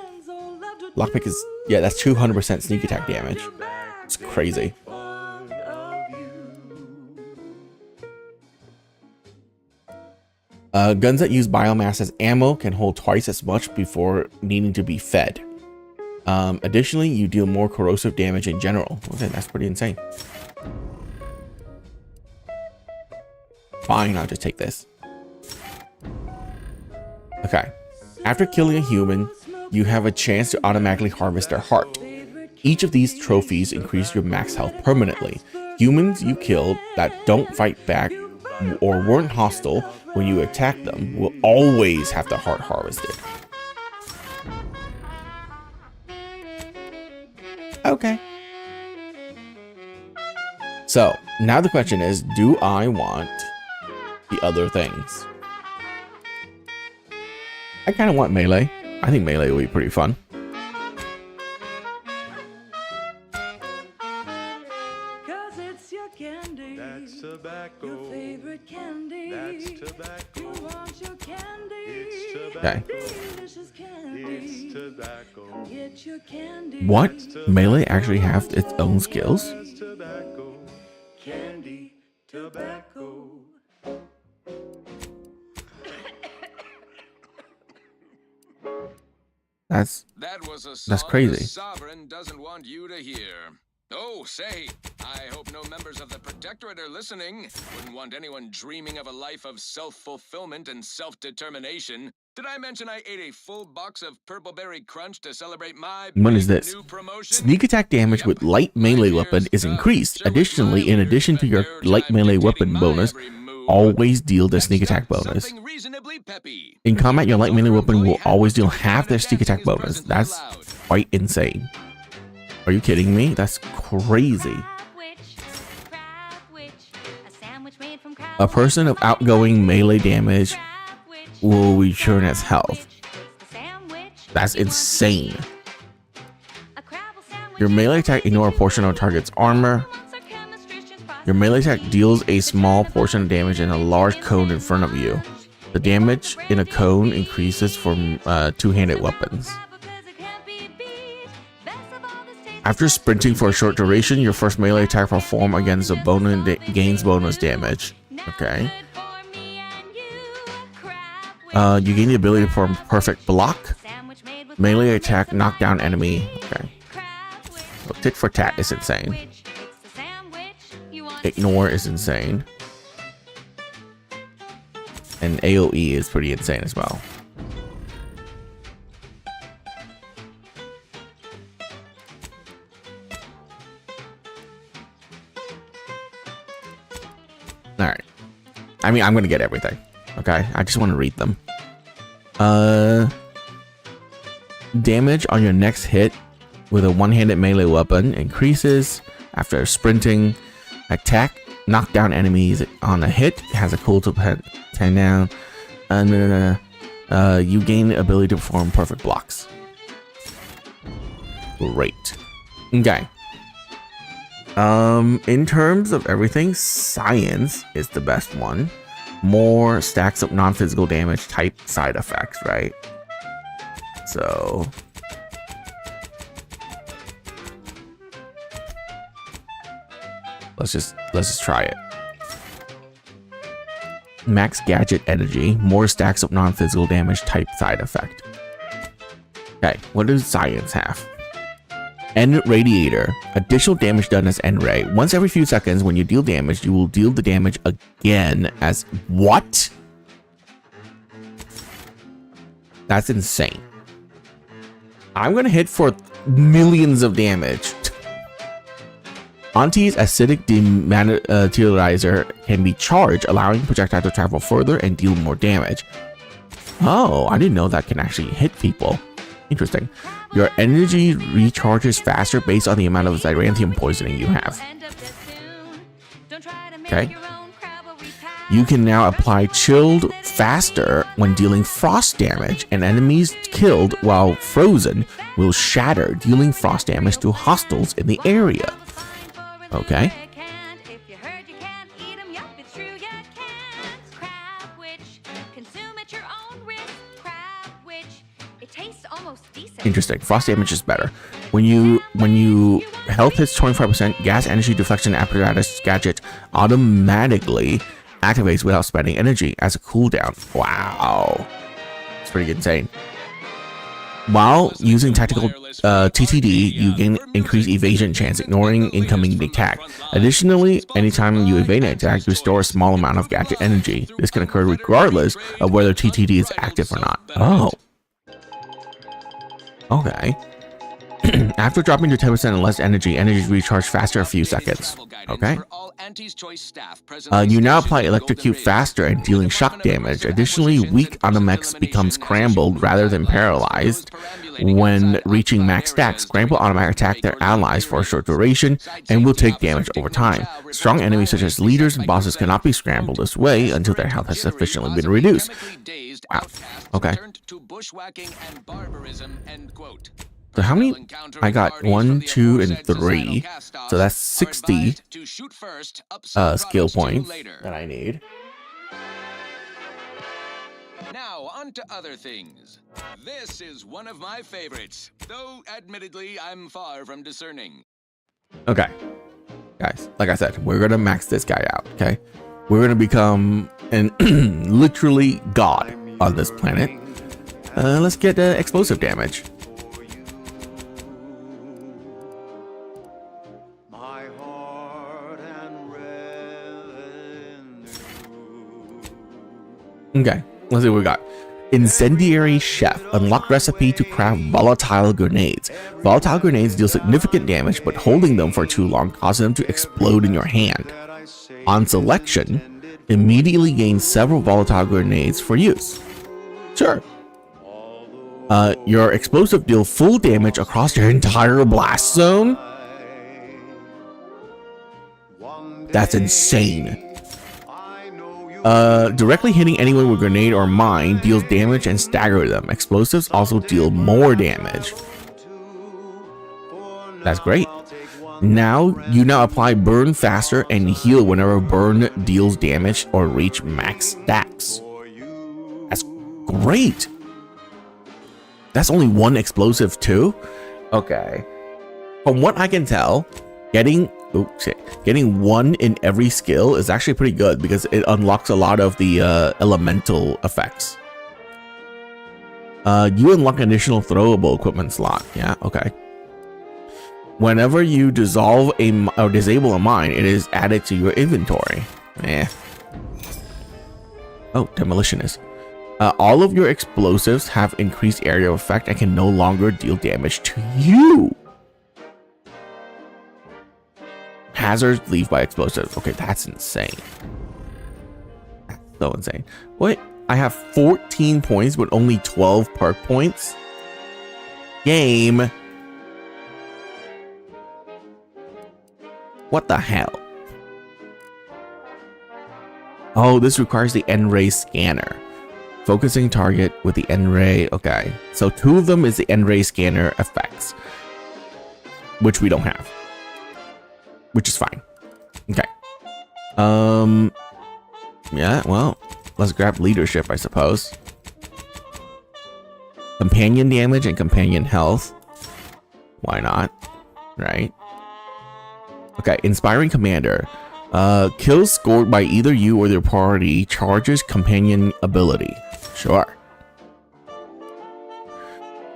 Lockpick is, yeah, that's 200% sneak attack damage. It's crazy. Guns that use biomass as ammo can hold twice as much before needing to be fed. Additionally, you deal more corrosive damage in general. Okay, that's pretty insane. Fine, I'll just take this. Okay. After killing a human, you have a chance to automatically harvest their heart. Each of these trophies increase your max health permanently. Humans you killed that don't fight back or weren't hostile when you attack them will always have the heart harvested. Okay. So now the question is, do I want the other things? I kind of want melee. I think melee will be pretty fun. Okay. What? Melee actually have its own skills? That's crazy. Sovereign doesn't want you to hear. Oh, say, I hope no members of the Protectorate are listening. Wouldn't want anyone dreaming of a life of self-fulfillment and self-determination. Did I mention I ate a full box of Purple Berry Crunch to celebrate my What is this? Sneak attack damage with light melee weapon is increased. Additionally, in addition to your light melee weapon bonus, always deal the sneak attack bonus. In combat, your light melee weapon will always deal half their sneak attack bonus. That's quite insane. Are you kidding me? That's crazy. A person of outgoing melee damage will return its health. That's insane. Your melee attack ignores a portion of a target's armor. Your melee attack deals a small portion of damage in a large cone in front of you. The damage in a cone increases for two-handed weapons. After sprinting for a short duration, your first melee attack performed against a opponent gains bonus damage. Okay. You gain the ability to perform perfect block. Melee attack, knock down enemy. Okay. So tit for tat is insane. Ignore is insane. And AoE is pretty insane as well. Alright. I mean, I'm gonna get everything. Okay? I just want to read them. Damage on your next hit with a one-handed melee weapon increases after sprinting. Attack, knock down enemies on a hit, has a cool to 10 down. And you gain the ability to perform perfect blocks. Great. Okay. In terms of everything, science is the best one. More stacks up non-physical damage type side effects, right? So let's just try it. Max gadget energy, more stacks of non-physical damage type side effect. Okay, what does science have? End radiator, additional damage done as end ray. Once every few seconds when you deal damage, you will deal the damage again as what? That's insane. I'm gonna hit for millions of damage. Auntie's acidic dematerializer can be charged, allowing projectile to travel further and deal more damage. Oh, I didn't know that can actually hit people. Interesting. Your energy recharges faster based on the amount of xyranthium poisoning you have. Okay. You can now apply chilled faster when dealing frost damage, and enemies killed while frozen will shatter, dealing frost damage to hostiles in the area. Okay. Interesting. Frost damage is better. When you health hits 25%, gas energy deflection apparatus gadget automatically activates without spending energy as a cooldown. Wow. It's pretty insane. While using tactical TTD, you gain increased evasion chance, ignoring incoming attack. Additionally, anytime you evade an attack, you restore a small amount of gadget energy. This can occur regardless of whether TTD is active or not. Oh. Okay. After dropping to 10% and less energy is recharged faster a few seconds. Okay. You now apply electrocute faster and dealing shock damage. Additionally, weak automechs become scrambled rather than paralyzed. When reaching max stack, scramble automatic attack their allies for a short duration and will take damage over time. Strong enemies such as leaders and bosses cannot be scrambled this way until their health has sufficiently been reduced. Wow. Okay. So how many? I got 1, 2, and 3. So that's 60 skill points that I need. Now on to other things. This is one of my favorites, though admittedly I'm far from discerning. Okay, guys, like I said, we're gonna max this guy out. Okay, we're gonna become an literally god on this planet. Let's get explosive damage. Okay, let's see what we got. Incendiary Chef. Unlock recipe to craft volatile grenades. Volatile grenades deal significant damage, but holding them for too long causes them to explode in your hand. On selection, immediately gain several volatile grenades for use. Sure. Your explosive deal full damage across your entire blast zone. Directly hitting anyone with grenade or mine deals damage and stagger them. Explosives also deal more damage. That's great. Now apply burn faster and heal whenever burn deals damage or reach max stacks. That's great. That's only one explosive too? Okay. From what I can tell, getting one in every skill is actually pretty good because it unlocks a lot of the elemental effects. You unlock an additional throwable equipment slot. Yeah, okay. Whenever you dissolve or disable a mine, it is added to your inventory. Oh, demolitionist. All of your explosives have increased area of effect and can no longer deal damage to you. Hazards leave by explosives. Okay, that's insane. That's so insane. What? I have 14 points but only 12 perk points? Game. What the hell? Oh, this requires the N-ray scanner. Focusing target with the N-ray. Okay, so 2 of them is the N-ray scanner effects, which we don't have, which is fine. Okay. Yeah, well, let's grab leadership, I suppose. Companion damage and companion health. Why not? Right? Okay, inspiring commander. Kills scored by either you or your party charges companion ability. Sure.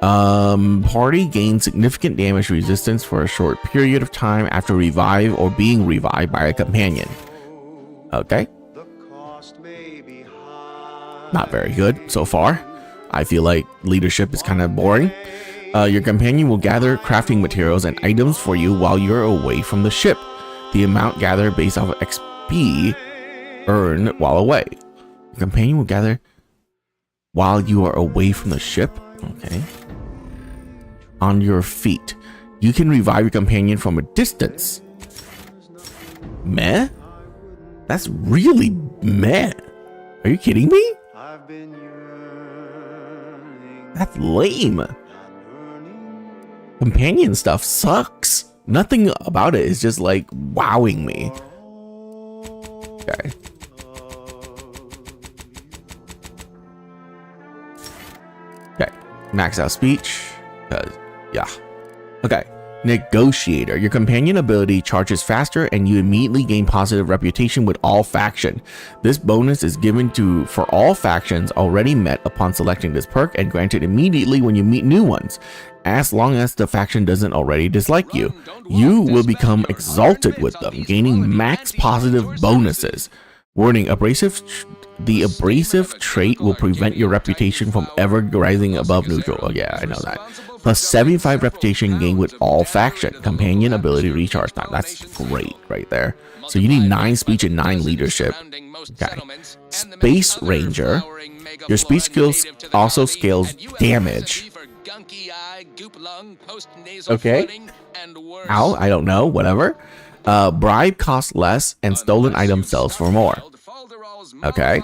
Party gains significant damage resistance for a short period of time after revive or being revived by a companion. Okay. Not very good so far. I feel like leadership is kind of boring. Your companion will gather crafting materials and items for you while you're away from the ship. The amount gathered based off of XP earned while away. Your companion will gather while you are away from the ship. Okay. On your feet. You can revive your companion from a distance. Meh? That's really meh. Are you kidding me? That's lame. Companion stuff sucks. Nothing about it is just like wowing me. Okay. Okay. Max out speech. Yeah. Okay. Negotiator. Your companion ability charges faster and you immediately gain positive reputation with all faction. This bonus is given for all factions already met upon selecting this perk and granted immediately when you meet new ones. As long as the faction doesn't already dislike you, you will become exalted with them, gaining max positive bonuses. Warning, the abrasive trait will prevent your reputation from ever rising above neutral. Oh yeah, I know that. Plus 75 reputation gained with all faction. Companion ability recharge time. That's great right there. So you need 9 speech and 9 leadership. Okay. Space Ranger. Your speech skills also scales damage. Okay. How? I don't know. Whatever. Bribe costs less and stolen item sells for more. Okay.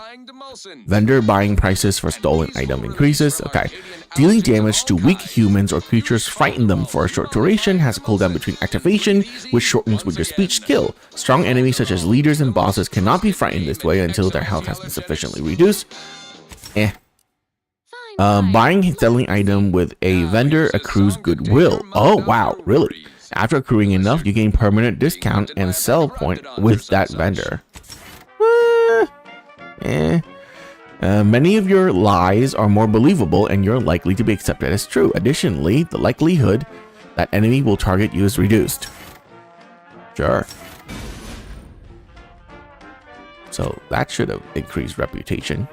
Vendor buying prices for stolen item increases. Okay. Dealing damage to weak humans or creatures frighten them for a short duration. Has a cooldown between activation, which shortens with your speech skill. Strong enemies such as leaders and bosses cannot be frightened this way until their health has been sufficiently reduced. Buying and selling item with a vendor accrues goodwill. Oh wow, really? After accruing enough, you gain permanent discount and sell point with that vendor. Many of your lies are more believable and you're likely to be accepted as true. Additionally, the likelihood that enemy will target you is reduced. Sure. So that should have increased reputation.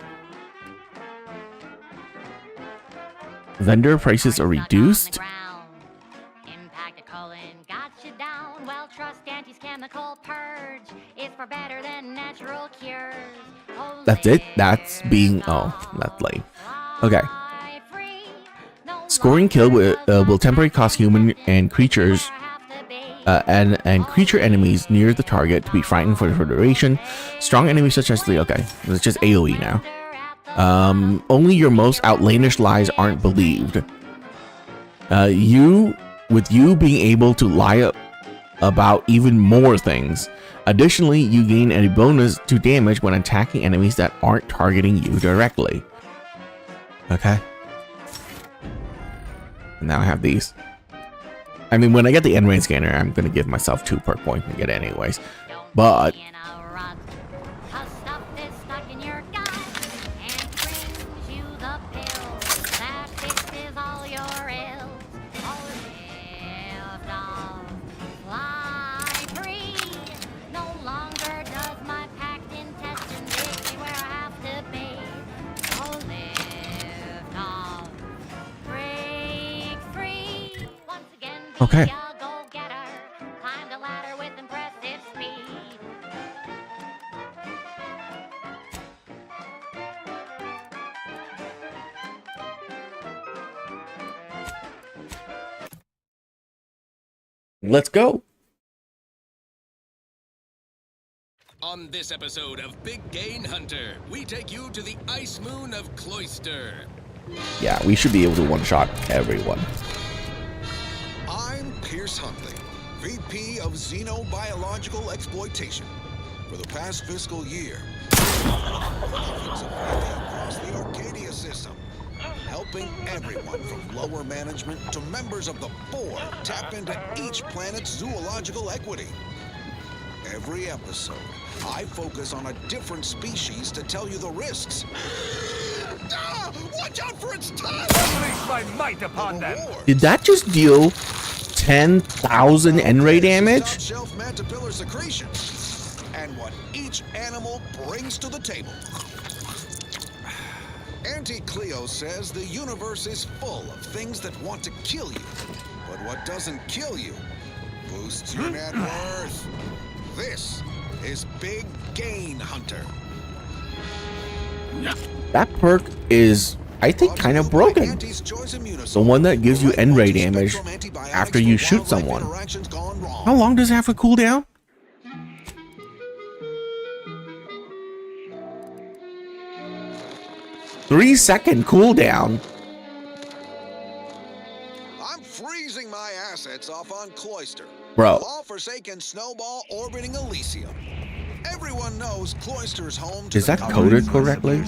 Vendor prices are reduced. That's it? That's being... Oh, that's lame. Okay. Scoring kill will temporarily cost human and creatures and creature enemies near the target to be frightened for the duration. Strong enemies such as the it's just AoE now. Only your most outlandish lies aren't believed. You being able to lie about even more things. Additionally, you gain a bonus to damage when attacking enemies that aren't targeting you directly. Okay. And now I have these. I mean, when I get the end range scanner, I'm gonna give myself 2 perk points to get it anyways. But okay. Let's go. On this episode of Big Game Hunter, we take you to the ice moon of Cloister. Yeah, we should be able to one-shot everyone. I'm Pierce Huntley, VP of Xenobiological Exploitation. For the past fiscal year, across the Arcadia system, helping everyone from lower management to members of the board tap into each planet's zoological equity. Every episode, I focus on a different species to tell you the risks. Watch out for its time! Unleash my might upon them! Did that just deal 10,000 N-ray damage? Shelf mantipillar secretion, and what each animal brings to the table. Auntie Cleo says the universe is full of things that want to kill you, but what doesn't kill you boosts your net worth. This is Big Game Hunter. That perk is, I think, kind of broken. The one that gives you N-ray damage after you shoot someone. How long does it have a cooldown? Three-second cooldown. I'm freezing my assets off on Cloister. Bro. Law-forsaken snowball orbiting Elysium. Everyone knows Cloister's home to Is that coded correctly?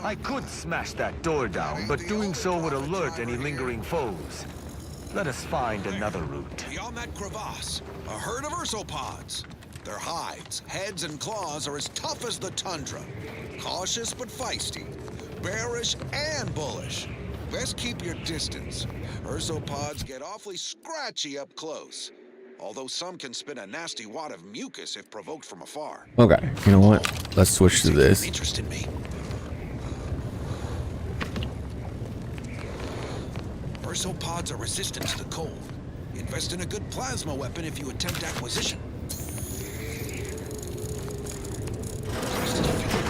I could smash that door down, but doing so would alert any lingering foes. Let us find another route. Beyond that crevasse, a herd of ursopods. Their hides, heads, and claws are as tough as the tundra. Cautious but feisty. Bearish and bullish. Best keep your distance. Ursopods get awfully scratchy up close. Although some can spit a nasty wad of mucus if provoked from afar. Okay, you know what? Let's switch to this. Interest in me. Ursopods are resistant to the cold. Invest in a good plasma weapon if you attempt acquisition.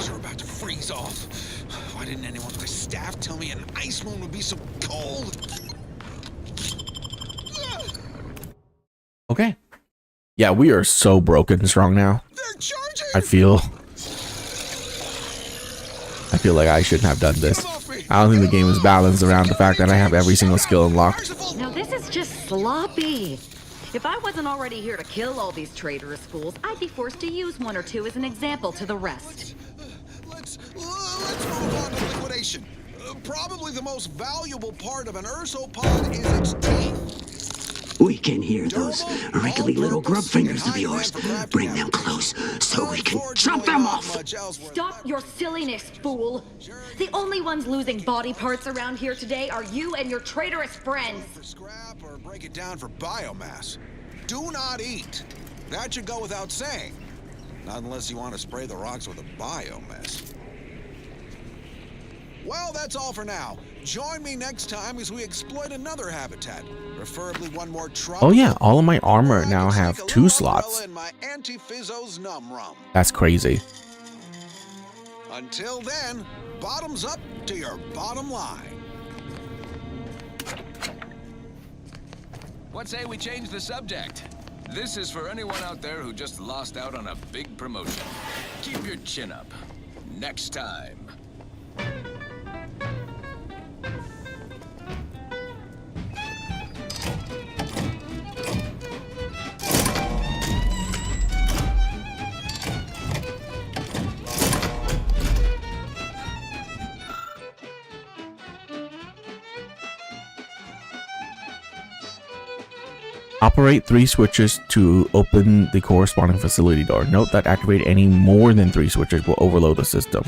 You're about to freeze off. Why didn't anyone on my staff tell me an ice moon would be so cold? Okay. Yeah, we are so broken strong now. I feel like I shouldn't have done this. I don't think the game is balanced around the fact that I have every single skill unlocked. Now this is just sloppy. If I wasn't already here to kill all these traitorous fools, I'd be forced to use one or two as an example to the rest. Let's move on to liquidation. Probably the most valuable part of an ursopod is its teeth. We can hear those wrinkly little grub fingers of yours. Bring them close so we can chop them off. Stop your silliness, fool. The only ones losing body parts around here today are you and your traitorous friends. For scrap or break it down for biomass. Do not eat. That should go without saying. Not unless you want to spray the rocks with a biomass. Well, that's all for now. Join me next time as we exploit another habitat. Preferably one more tropical. Oh yeah, all of my armor now have 2 slots. And my anti-Fizzo's num rum. That's crazy. Until then, bottoms up to your bottom line. What say we change the subject? This is for anyone out there who just lost out on a big promotion. Keep your chin up. Next time. Operate 3 switches to open the corresponding facility door. Note that activate any more than 3 switches will overload the system.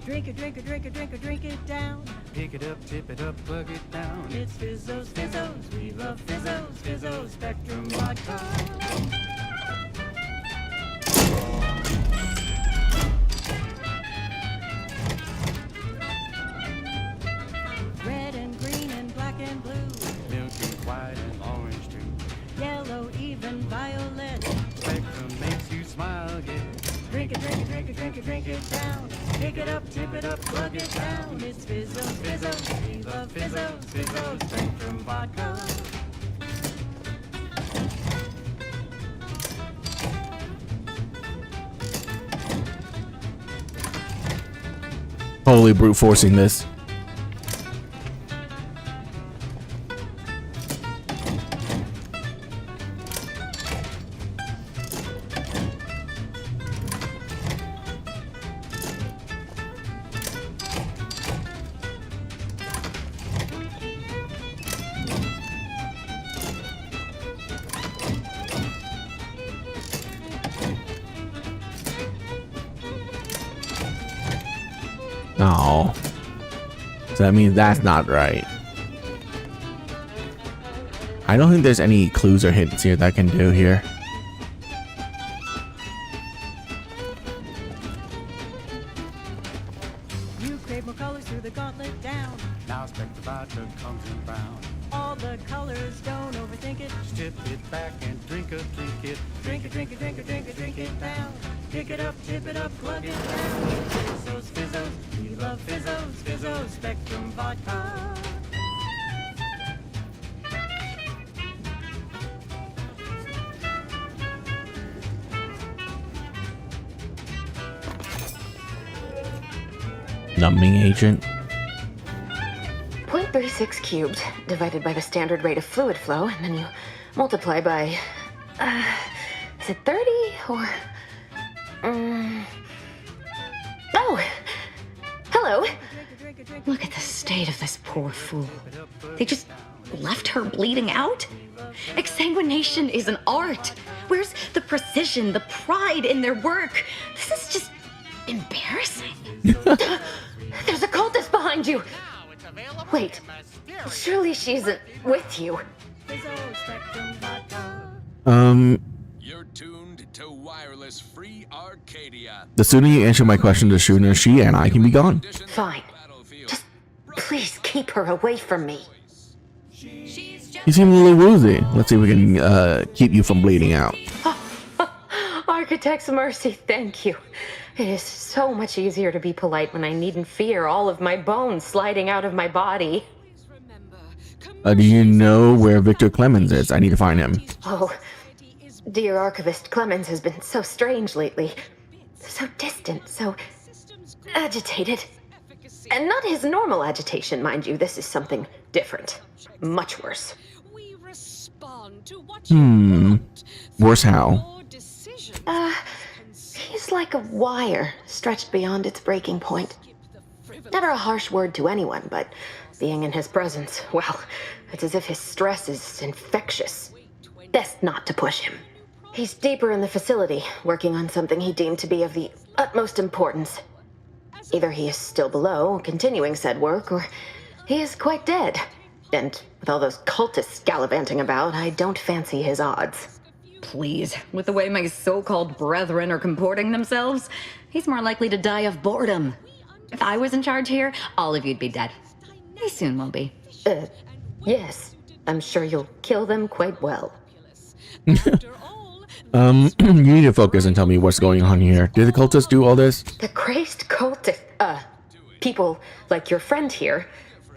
Drink it, drink it, drink it, drink it, drink it down. Pick it up, tip it up, plug it down. It's Fizzos, Fizzos, we love Fizzos, Fizzos, Spectrum Vodka. Red and green and black and blue. Milk and white and orange too. Yellow, even violet. Spectrum makes you smile, yeah. Drink it, drink it, drink it, drink it, drink it down. Pick it up, tip it up, plug it down. It's Fizzos, Fizzos, we love Fizzos, Fizzos, Spectrum Vodka. Totally brute forcing this. No. So that means that's not right. I don't think there's any clues or hints here that I can do here. You crave more colors through the gauntlet down. Now Spectrum Vodka comes in brown. All the colors, don't overthink it. Just tip it back and drink it, drink it. Drink it, drink it, drink it, drink it, drink it down. Pick it up, tip it up, plug it down. Fizzos, Fizzos, we love Fizzos, Fizzos, Spectrum Vodka. Numbing agent. 0.36 cubed divided by the standard rate of fluid flow, and then you multiply by, is it 30 or, oh, hello. Look at the state of this poor fool. They just left her bleeding out? Exsanguination is an art. Where's the precision, the pride in their work? This is just embarrassing. There's a cultist behind you. Wait, surely she isn't with you. You're tuned to wireless free Arcadia. The sooner you answer my question, the sooner she and I can be gone. Fine. Just please keep her away from me. You seem a little woozy. Let's see if we can keep you from bleeding out. Architect's mercy, thank you. It is so much easier to be polite when I needn't fear all of my bones sliding out of my body. Do you know where Victor Clemens is? I need to find him. Oh, dear Archivist Clemens has been so strange lately. So distant, so agitated. And not his normal agitation, mind you. This is something different. Much worse. Worse how? He's like a wire stretched beyond its breaking point. Never a harsh word to anyone, but being in his presence, well, it's as if his stress is infectious. Best not to push him. He's deeper in the facility, working on something he deemed to be of the utmost importance. Either he is still below, continuing said work, or he is quite dead. And with all those cultists gallivanting about, I don't fancy his odds. Please, with the way my so-called brethren are comporting themselves, he's more likely to die of boredom. If I was in charge here, all of you'd be dead. He soon will be. Yes. I'm sure you'll kill them quite well. You need to focus and tell me what's going on here. Did the cultists do all this? The crazed cultist, people like your friend here,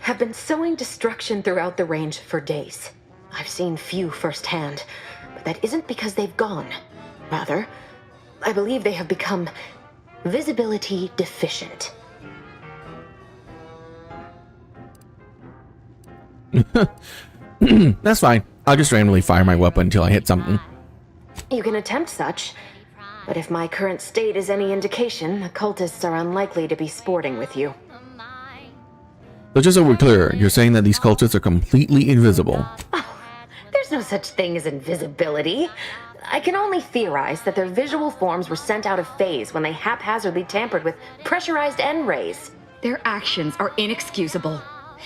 have been sowing destruction throughout the range for days. I've seen few firsthand, but that isn't because they've gone. Rather, I believe they have become visibility deficient. That's fine. I'll just randomly fire my weapon until I hit something. You can attempt such, but if my current state is any indication, the cultists are unlikely to be sporting with you. So just so we're clear, you're saying that these cultists are completely invisible. There's no such thing as invisibility. I can only theorize that their visual forms were sent out of phase when they haphazardly tampered with pressurized N-rays. Their actions are inexcusable.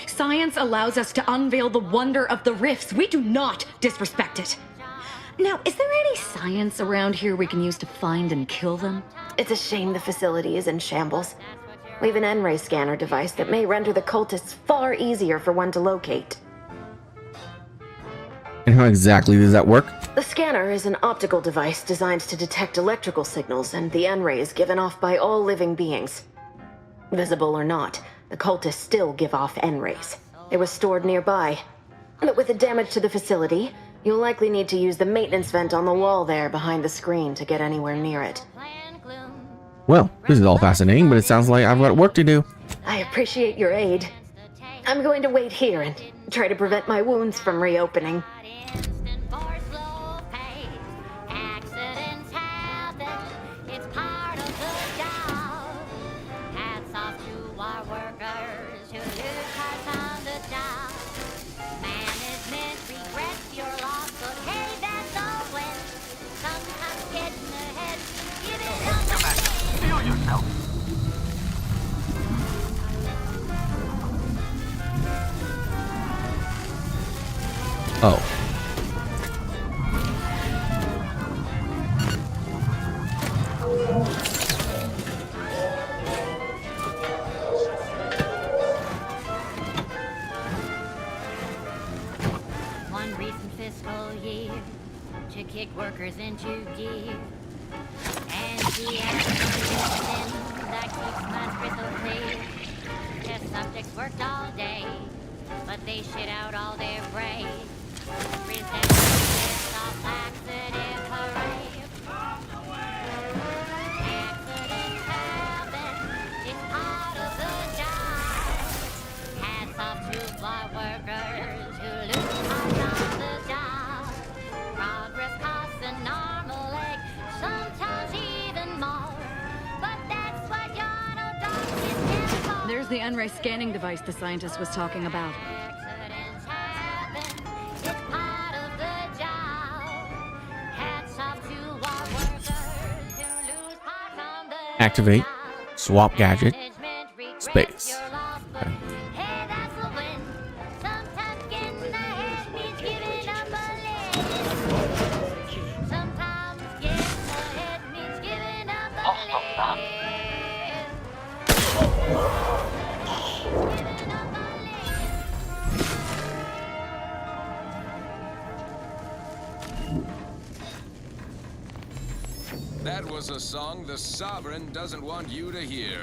Science allows us to unveil the wonder of the rifts. We do not disrespect it. Now, is there any science around here we can use to find and kill them? It's a shame the facility is in shambles. We have an N-ray scanner device that may render the cultists far easier for one to locate. And how exactly does that work? The scanner is an optical device designed to detect electrical signals and the N-rays given off by all living beings. Visible or not, the cultists still give off N-rays. It was stored nearby. But with the damage to the facility, you'll likely need to use the maintenance vent on the wall there behind the screen to get anywhere near it. Well, this is all fascinating, but it sounds like I've got work to do. I appreciate your aid. I'm going to wait here and try to prevent my wounds from reopening. Oh. One recent fiscal year to kick workers into gear. And the action that keeps minds crystal clear. Test subjects worked all day, but they shit out all their brains. Resentment of laxative parade. Accidents happen, it's part of the job. Hats off to floor workers who lose heart on the job. Progress costs an arm, a leg, sometimes even more. But that's what your dog is here for. There's the N-ray scanning device the scientist was talking about. Activate, swap gadget, space. Okay. That was a song the Sovereign doesn't want you to hear.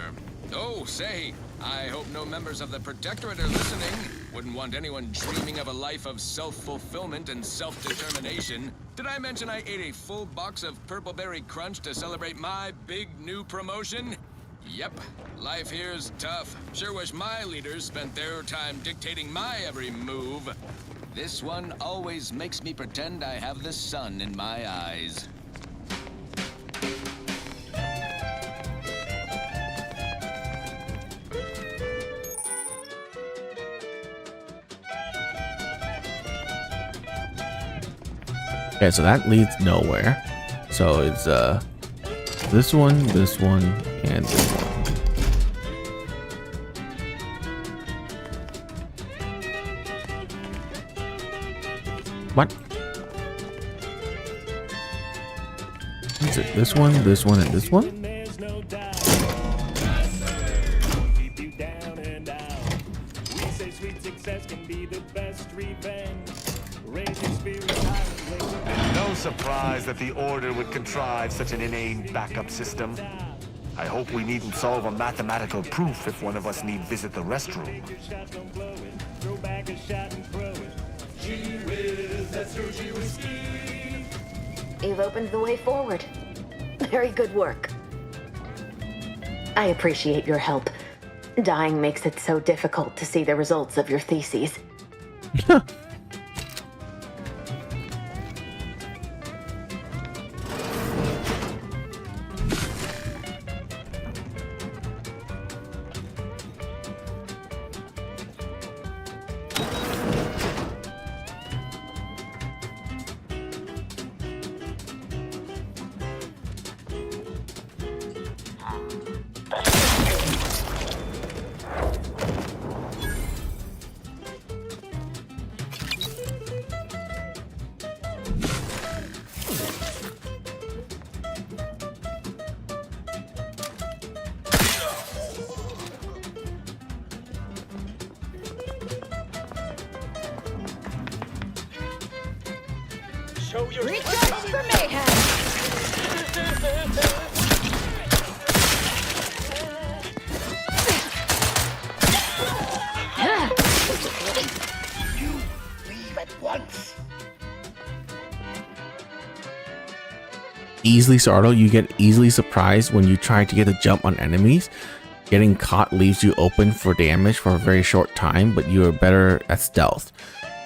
Oh, say, I hope no members of the Protectorate are listening. Wouldn't want anyone dreaming of a life of self-fulfillment and self-determination. Did I mention I ate a full box of Purpleberry Crunch to celebrate my big new promotion? Yep, life here's tough. Sure wish my leaders spent their time dictating my every move. This one always makes me pretend I have the sun in my eyes. Okay, so that leads nowhere. So it's this one, and this one. What? Is it this one, and this one? No surprise that the Order would contrive such an inane backup system. I hope we needn't solve a mathematical proof if one of us need visit the restroom. Take your shot, don't blow it. Throw back a shot and throw it. Gee whiz, that's Georgie whiskey. You've opened the way forward. Very good work. I appreciate your help. Dying makes it so difficult to see the results of your theses. Show your Reach out for mayhem! You leave at once. Easily startled, you get easily surprised when you try to get a jump on enemies. Getting caught leaves you open for damage for a very short time, but you are better at stealth.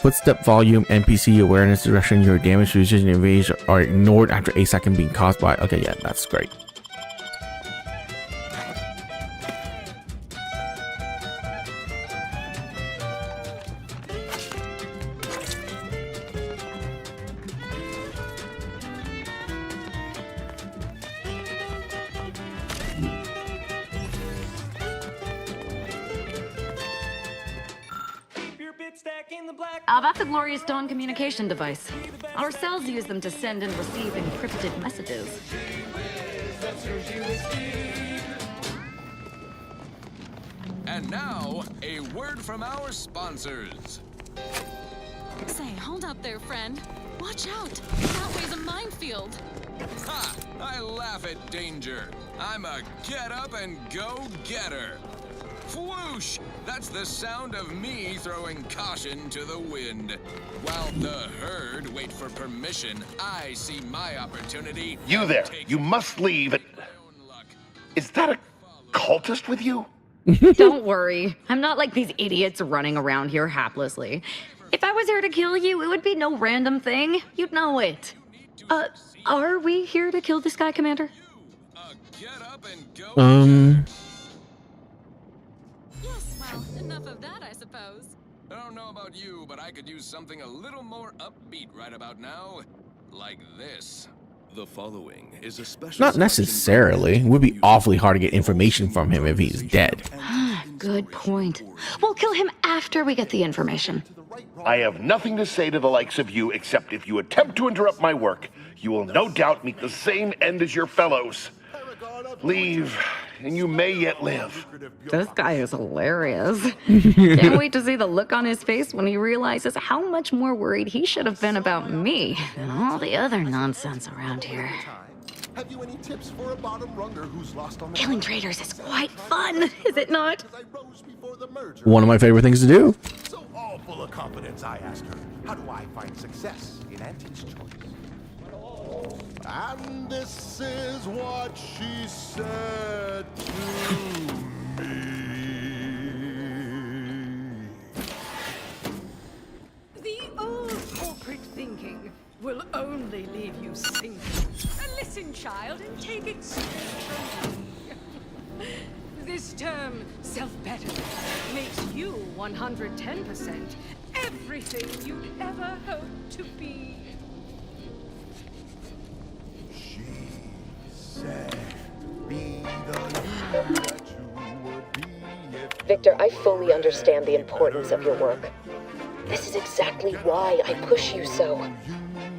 Footstep volume, NPC awareness, direction, your damage, precision, and range are ignored after a second being caused by. Okay, yeah, that's great. That's a glorious dawn communication device. Our cells use them to send and receive encrypted messages. And now, a word from our sponsors. Say, hold up there, friend. Watch out. That way's a minefield. Ha! I laugh at danger. I'm a get up and go getter. Whoosh! That's the sound of me throwing caution to the wind. While the herd wait for permission, I see my opportunity. You there. You must leave. Is that a cultist with you? Don't worry. I'm not like these idiots running around here haplessly. If I was here to kill you, it would be no random thing. You'd know it. Are we here to kill this guy, Commander? Yes, well, enough of that, I suppose. I don't know about you, but I could use something a little more upbeat right about now. Like this. The following is a special. Not necessarily. It would be awfully hard to get information from him if he's dead. Good point. We'll kill him after we get the information. I have nothing to say to the likes of you except if you attempt to interrupt my work, you will no doubt meet the same end as your fellows. Leave, and you may yet live. This guy is hilarious. Can't wait to see the look on his face when he realizes how much more worried he should have been about me than all the other nonsense around here. Have you any tips for a bottom runger who's lost on the Killing traitors is quite fun, is it not? One of my favorite things to do. So all full of confidence, I asked her, how do I find success in Auntie's choice? And this is what she said to me. The old corporate thinking will only leave you sinking. Listen, child, and take it straight from me. This term, self-betterment, makes you 110% everything you'd ever hoped to be. She said, be the leader that you would be if Victor, I fully understand the importance of your work. This is exactly why I push you so.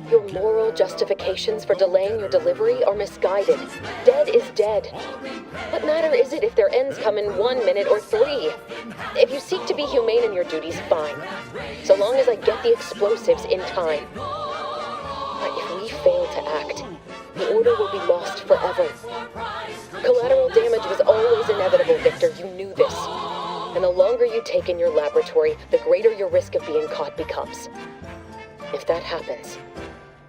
Your moral justifications for delaying your delivery are misguided. Dead is dead. What matter is it if their ends come in 1 minute or 3? If you seek to be humane in your duties, fine. So long as I get the explosives in time. But if we fail to act, the Order will be lost forever. Collateral damage was always inevitable, Victor. You knew this. And the longer you take in your laboratory, the greater your risk of being caught becomes. If that happens,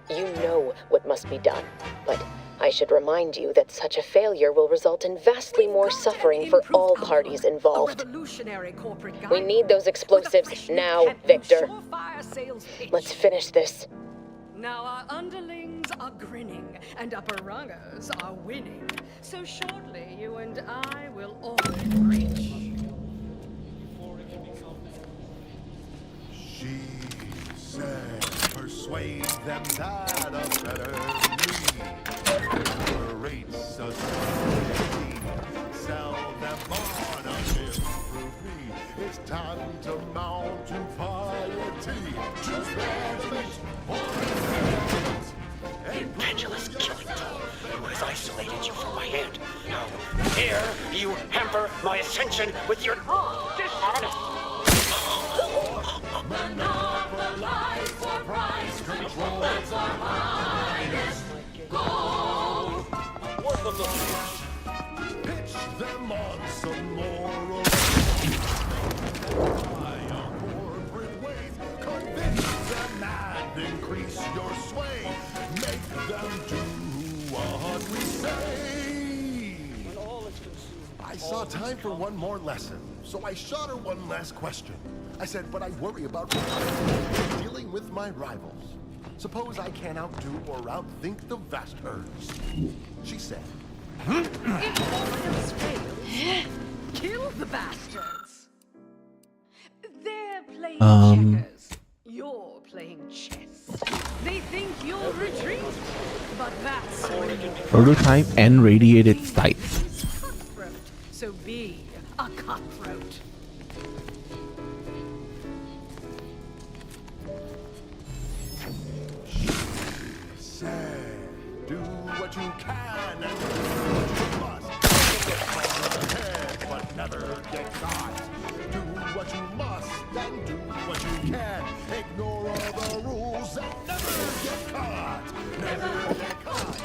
you know what must be done. But I should remind you that such a failure will result in vastly more suffering for all parties involved. We need those explosives now, Victor. Let's finish this. Now our underlings are grinning, and upper rungers are winning. So shortly, you and I will all be rich. She said, persuade them that a better me rates us sell them on a improve me. It's time to mount to piety. Choose benefit or Incredulous killing tool who has isolated you from my hand. How dare you hamper my ascension with your Monopolize for price, controls our highest goal. Worth of the pitch them on some moral by a corporate ways. Convince them and increase your sway. Make them do what we say. I saw time for one more lesson, so I shot her one last question. I said, but I worry about dealing with my rivals. Suppose I can't outdo or outthink the vast herds. She said, If all else fails, kill the bastards. They're playing checkers. You're playing chess. They think you'll retreat, but that's Prototype and radiated sight. cutthroat. So be a cutthroat. say, do what you can and do what you must. Get on your head, but never get caught. Do what you must and do what you can. Ignore all the rules and never get caught. Never get caught.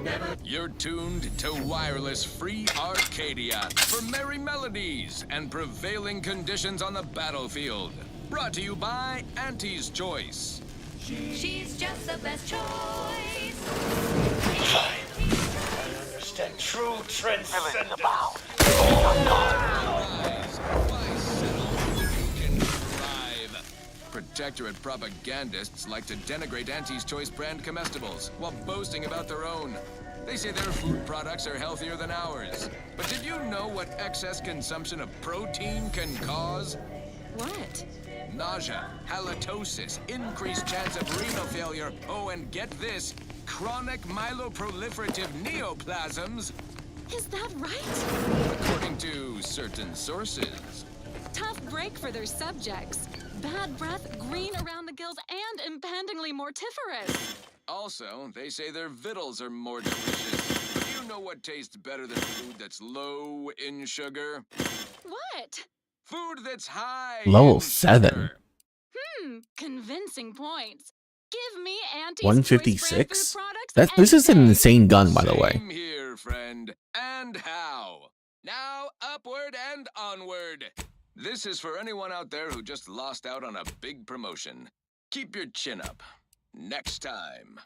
Never. You're tuned to Wireless Free Arcadia for merry melodies and prevailing conditions on the battlefield. Brought to you by Auntie's Choice. She's just the best choice. Finally, I understand true transcendence. Protectorate propagandists like to denigrate Auntie's Choice brand comestibles while boasting about their own. They say their food products are healthier than ours. But did you know what excess consumption of protein can cause? What? Nausea, halitosis, increased chance of renal failure, oh, and get this, chronic myeloproliferative neoplasms. Is that right? According to certain sources. Tough break for their subjects. Bad breath, green around the gills, and impendingly mortiferous. Also, they say their victuals are more delicious. Do you know what tastes better than food that's low in sugar? What? Food that's high Level in 7. sugar. Convincing points. Give me Auntie's 156? This is an insane gun, by the way. Same here, friend. And how? Now, upward and onward. This is for anyone out there who just lost out on a big promotion. Keep your chin up. Next time.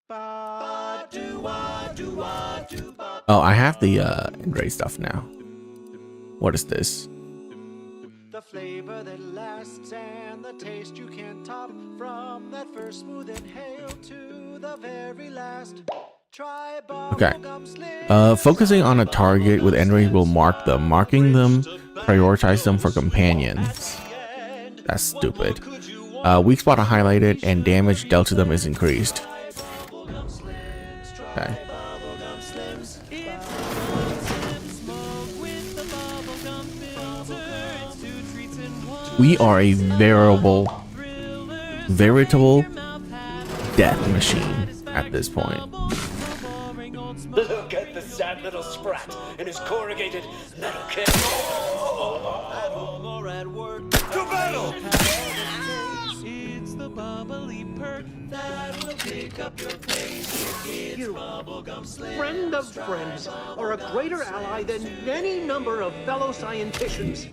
Oh, I have the Enray stuff now. What is this? The flavor that lasts and the taste you can't top. From that first smooth inhale to the very last. Try Okay. Focusing on a target with Enray will mark them. Marking them, prioritize them for companions. That's stupid. Weak spot are highlighted and damage dealt to them is increased. Okay. We are a veritable death machine at this point. Look at the sad little sprat in his corrugated metal kit. To battle! the bubbly perk that will pick up your pace. It's bubblegum slim. Friend of friends, are a greater ally than any number of fellow scienticians.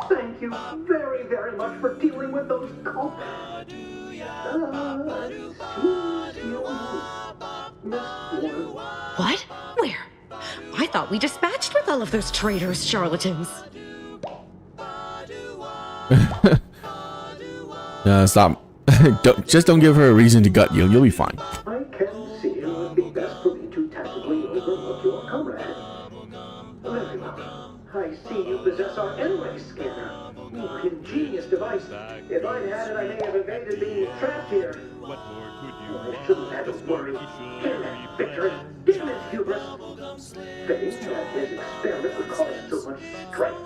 Thank you very, very much for dealing with those cults. What? Where? I thought we dispatched with all of those traitorous charlatans. Stop. Just don't give her a reason to gut you, and you'll be fine. I can see it would be best for me to tactically overlook your comrade. Very well. I see you possess our N-ray scanner. Ingenious device. If I'd had it, I may have evaded being trapped here. What more could you I shouldn't have to worry. Damn it, Victor. Damn it, hubris. Fate that his experiment would cause so much strife.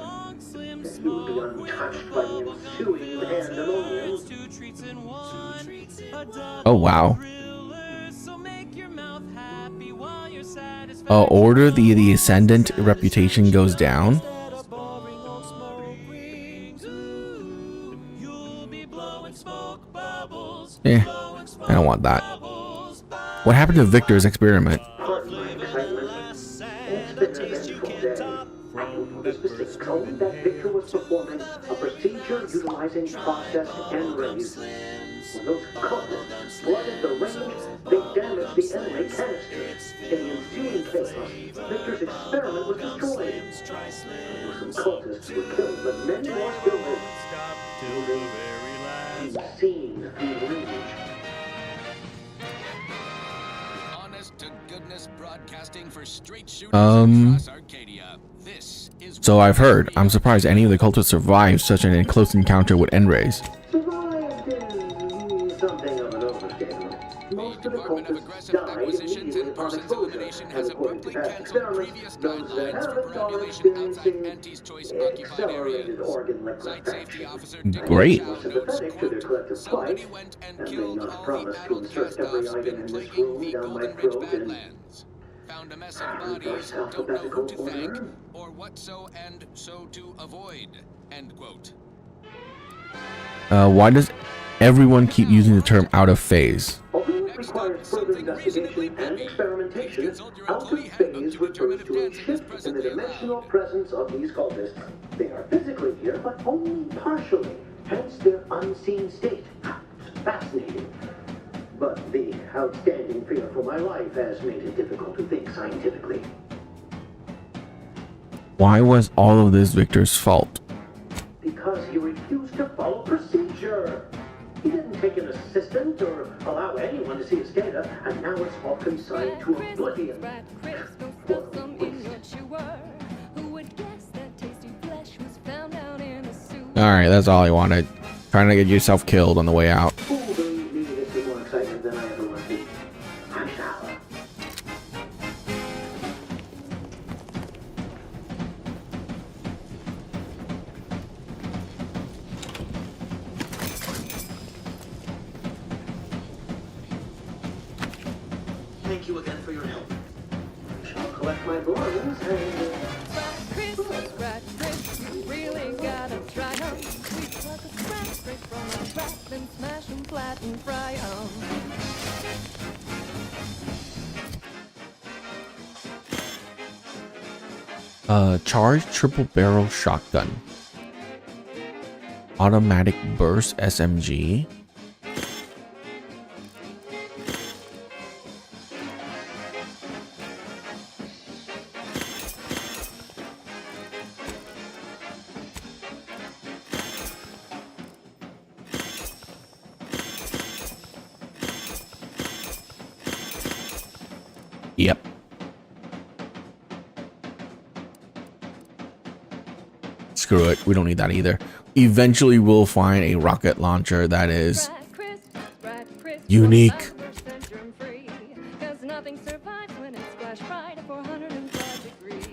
That he would be untouched by the ensuing pandemonium. Oh, wow. Order the Ascendant reputation goes down. Eh, I don't want that. What happened to Victor's experiment? Pardon my excitement. It's been an eventful day. I don't know the specifics, only that Victor was performing a procedure utilizing processed N-rays. When those cultists flooded the range, they damaged the N-ray canister. In the ensuing chaos, Victor's experiment was destroyed. Some cultists were killed, but many more still lived. Unseen through range. Honest to goodness broadcasting for straight shooters across Arcadia. This is So I've heard. I'm surprised any of the cultists survived such an close encounter with N-rays. Survived in something of an overstatement. Most of the cultists died immediately upon exposure, and according to past experiments, those that haven't gone experiencing accelerated organ liquefaction. Great. I'm sympathetic to their collective plight, and may not promise to insert every item in this room down my throat and found a mess of bodies, don't know who to thank or what so and so to avoid. End quote. Why does everyone keep using the term out of phase? Although it requires further investigation and experimentation, out of phase refers to a shift in the dimensional presence of these cultists. They are physically here, but only partially, hence their unseen state. Fascinating. But the outstanding fear for my life has made it difficult to think scientifically. Why was all of this Victor's fault? Because he refused to follow procedure. He didn't take an assistant or allow anyone to see his data, and now it's all consigned to oblivion. Alright, that's all I wanted. Trying to get yourself killed on the way out. Who will believe me this is more excitement than I ever want to be? I shall. Thank you again for your help. I shall collect my belongings and... Really gotta try 'em. Sweet like a scratch straight from a trap, then smash 'em flat and fry 'em. Charged triple barrel shotgun. Automatic burst SMG. Yep. Screw it. We don't need that either. Eventually we'll find a rocket launcher that is unique. Nothing survives when it's splash right at 405 degrees.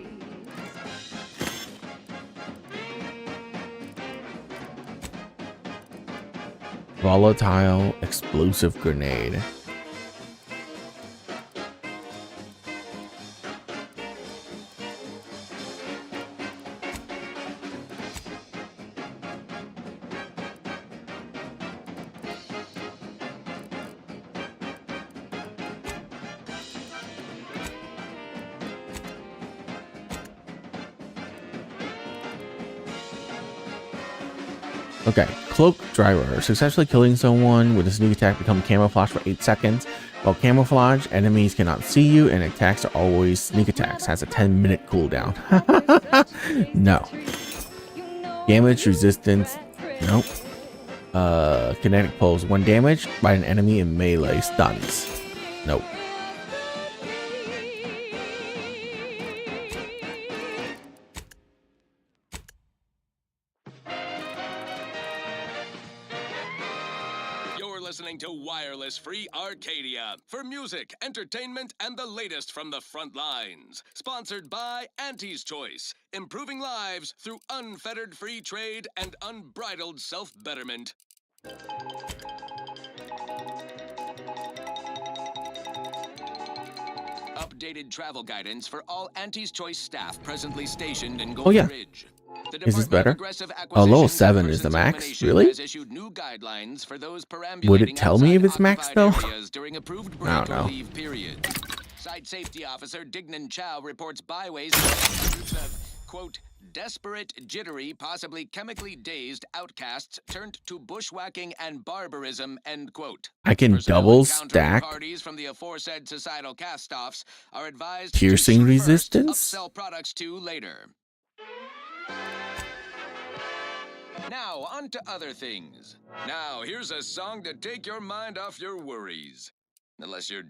Volatile explosive grenade. Okay, cloak driver. Successfully killing someone with a sneak attack become camouflage for 8 seconds. While camouflage, enemies cannot see you and attacks are always sneak attacks. Has a 10-minute cooldown. No. Damage resistance. Nope. Kinetic pulse. When damaged by an enemy in melee, stuns. Nope. Listening to Wireless Free Arcadia for music, entertainment, and the latest from the front lines. Sponsored by Auntie's Choice, improving lives through unfettered free trade and unbridled self-betterment. Updated travel guidance for all Auntie's Choice staff presently stationed in Golden Ridge. Is this better? Oh, level 7 is the max? Really? Would it tell me if it's max though? I don't know. Site safety officer Dignan Chow reports byways of, quote, desperate, jittery, possibly chemically dazed outcasts turned to bushwhacking and barbarism, end quote. I can double stack parties from the aforesaid societal cast-offs are advised piercing resistance. Sell products to later. Now, on to other things. Now, here's a song to take your mind off your worries. Unless you're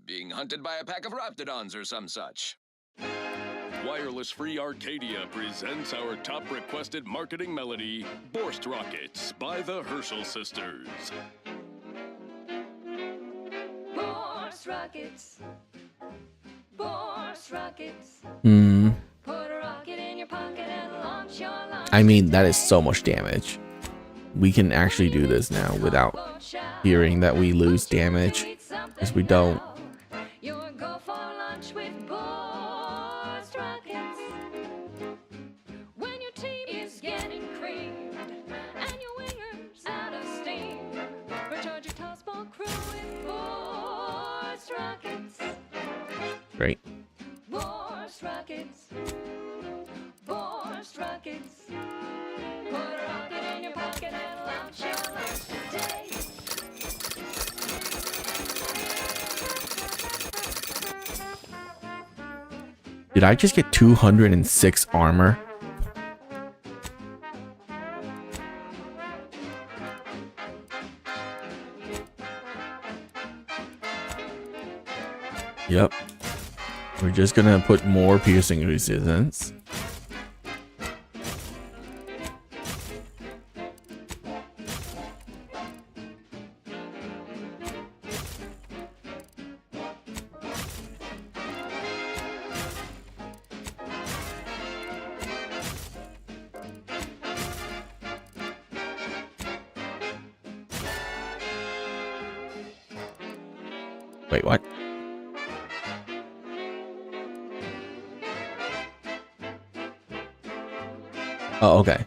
being hunted by a pack of raptidons or some such. Wireless Free Arcadia presents our top requested marketing melody, Borst Rockets by the Herschel Sisters. Borst Rockets. Borst Rockets. Put a rocket in your pocket and launch your launch. I mean, that is so much damage. We can actually do this now without hearing that we lose damage, because we don't. You'll go for lunch with Borst Rockets. When your team is getting creamed and your wingers out of steam, recharge your tossball crew with Borst Rockets. Great. Borst Rockets. Borst Rockets. Put a rocket in your pocket and launch your lunch today. Did I just get 206 armor? Yep. We're just gonna put more piercing resistance. Wait, what? Oh, okay.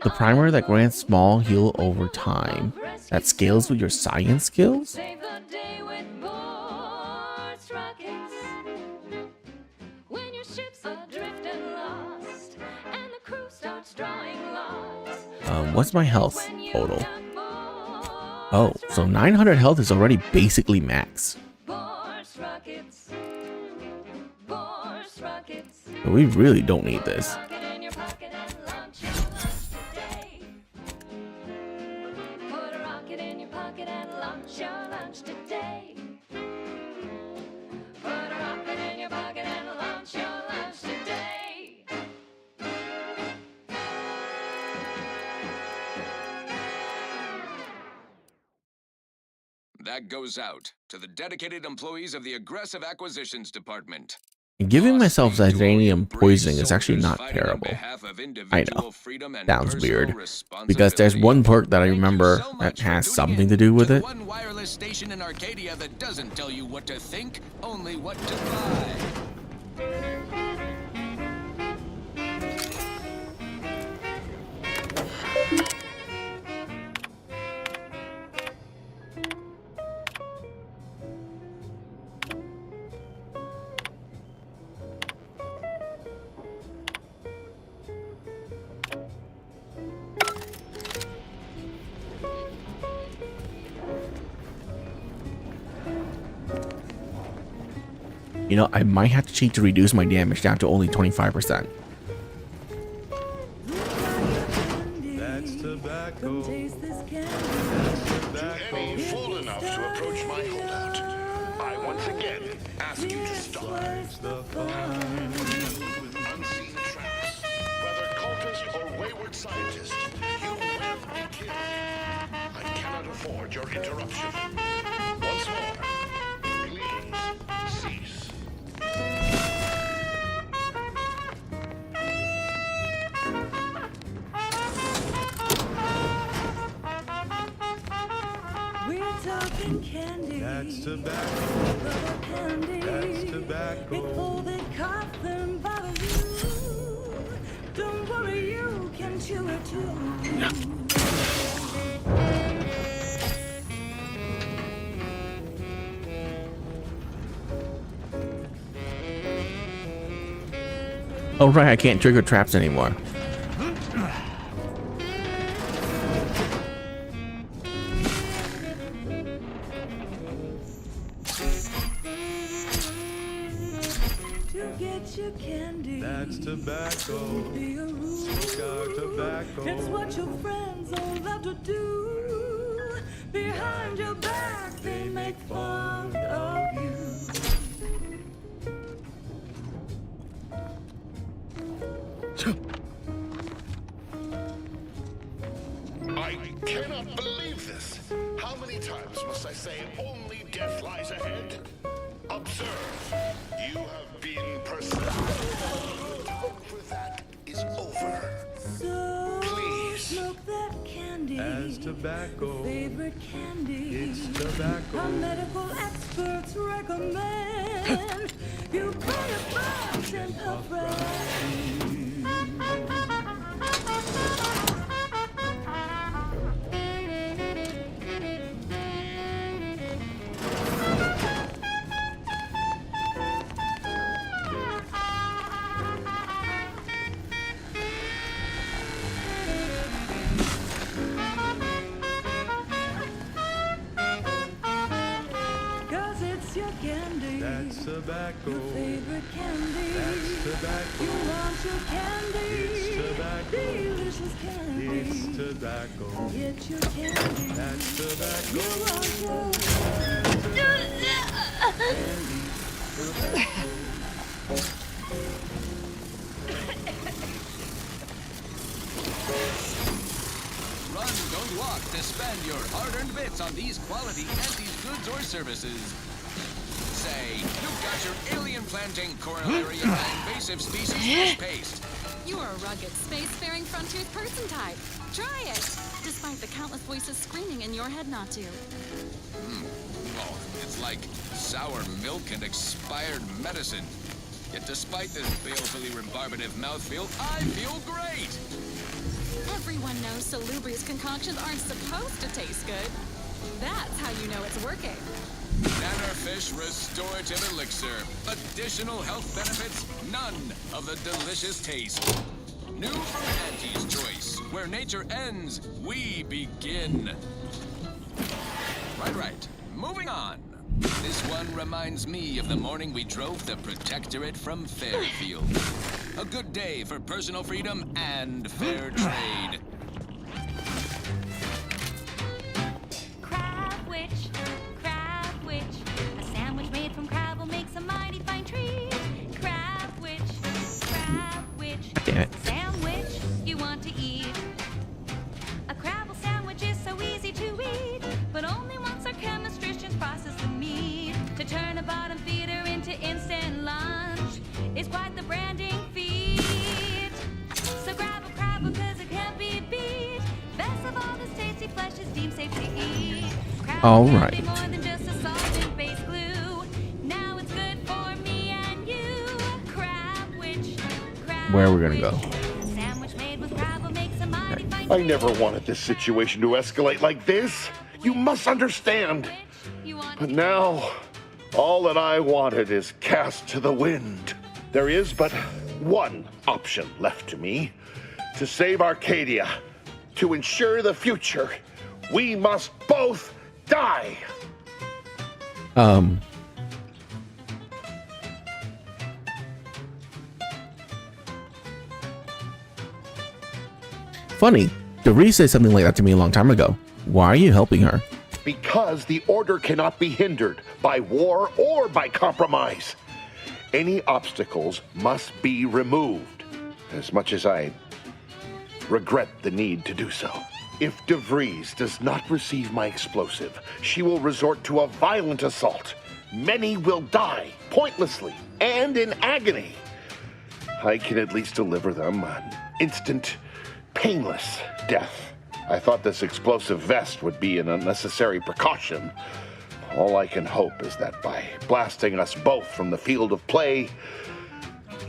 The primer that grants small heal over time. That scales with your science skills? Save the day with Borst Rockets. When your ship's adrift and lost, and the crew starts drawing lots. What's my health total? Oh, so 900 health is already basically max. But we really don't need this. That goes out to the dedicated employees of the Aggressive Acquisitions Department. And giving myself Zidanium poisoning is actually not terrible. I know. Sounds weird. Because there's one perk that I remember that has something to do with it. One wireless station in Arcadia that doesn't tell you what to think, only what to buy. You know, I might have to cheat to reduce my damage down to only 25%. That's tobacco. To any fool enough to approach my holdout, I once again ask you to stop. Unseen traps, whether cultist or wayward scientist, you will be killed. I cannot afford your interruption. Once more, please cease. We're talking candy. That's tobacco. Candy. That's tobacco. If all that cough them bother you, don't worry, you can chew it too. Oh right, I can't trigger traps anymore. To get your candy. That's tobacco. Be a rule. Cigar tobacco. It's what your friends all love to do. Behind your back, they make fun of you. I cannot believe this. How many times must I say only death lies ahead? Observe, you have been persistent. Hope for that is over. So Please. smoke that candy. As tobacco. Favorite candy. It's tobacco. Our medical experts recommend you buy a box and puff right. Cause it's your candy. That's tobacco. Your favorite candy. That's tobacco. You want your candy. It's tobacco. Delicious candy. It's tobacco. Get your candy. That's tobacco. You want your Run, don't walk to spend your hard-earned bits on these quality Antes goods or services. Say, you've got your alien planting corollary of an invasive species fish paste. You are a rugged, space-faring frontier person type. Try it, despite the countless voices screaming in your head not to. Oh, it's like sour milk and expired medicine. Yet despite this balefully rebarbative mouthfeel, I feel great! Everyone knows salubrious concoctions aren't supposed to taste good. That's how you know it's working. Nannerfish Restorative Elixir. Additional health benefits, none of the delicious taste. New from Auntie's Choice. Where nature ends, we begin. Right. Moving on. This one reminds me of the morning we drove the Protectorate from Fairfield. A good day for personal freedom and fair trade. Crab witch. A sandwich made from crab will make some mighty fine treat. Crab witch. Damn it. Sandwich you want to eat. A crabble sandwich is so easy to eat, but only once our chemistricians process the meat to turn a bottom feeder into instant lunch is quite the branding feat. So grab a crabble cause it can't be beat. Best of all, this tasty flesh is deemed safe to eat. Crabble All can right. be more than just a solvent base glue. Now it's good for me and you. Crab witch. Where are we gonna go? Sandwich made with crab will make some mighty fine. I never wanted this situation to escalate like this. You must understand. But now, all that I wanted is cast to the wind. There is but one option left to me. To save Arcadia, to ensure the future, we must both die. Funny. DeVries said something like that to me a long time ago. Why are you helping her? Because the order cannot be hindered by war or by compromise. Any obstacles must be removed, as much as I regret the need to do so. If DeVries does not receive my explosive, she will resort to a violent assault. Many will die, pointlessly, and in agony. I can at least deliver them an instant, painless death. I thought this explosive vest would be an unnecessary precaution. All I can hope is that by blasting us both from the field of play,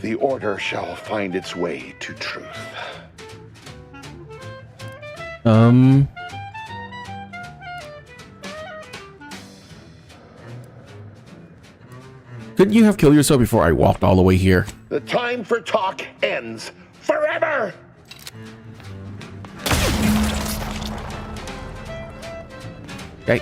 the order shall find its way to truth. Couldn't you have killed yourself before I walked all the way here? The time for talk ends forever! Okay.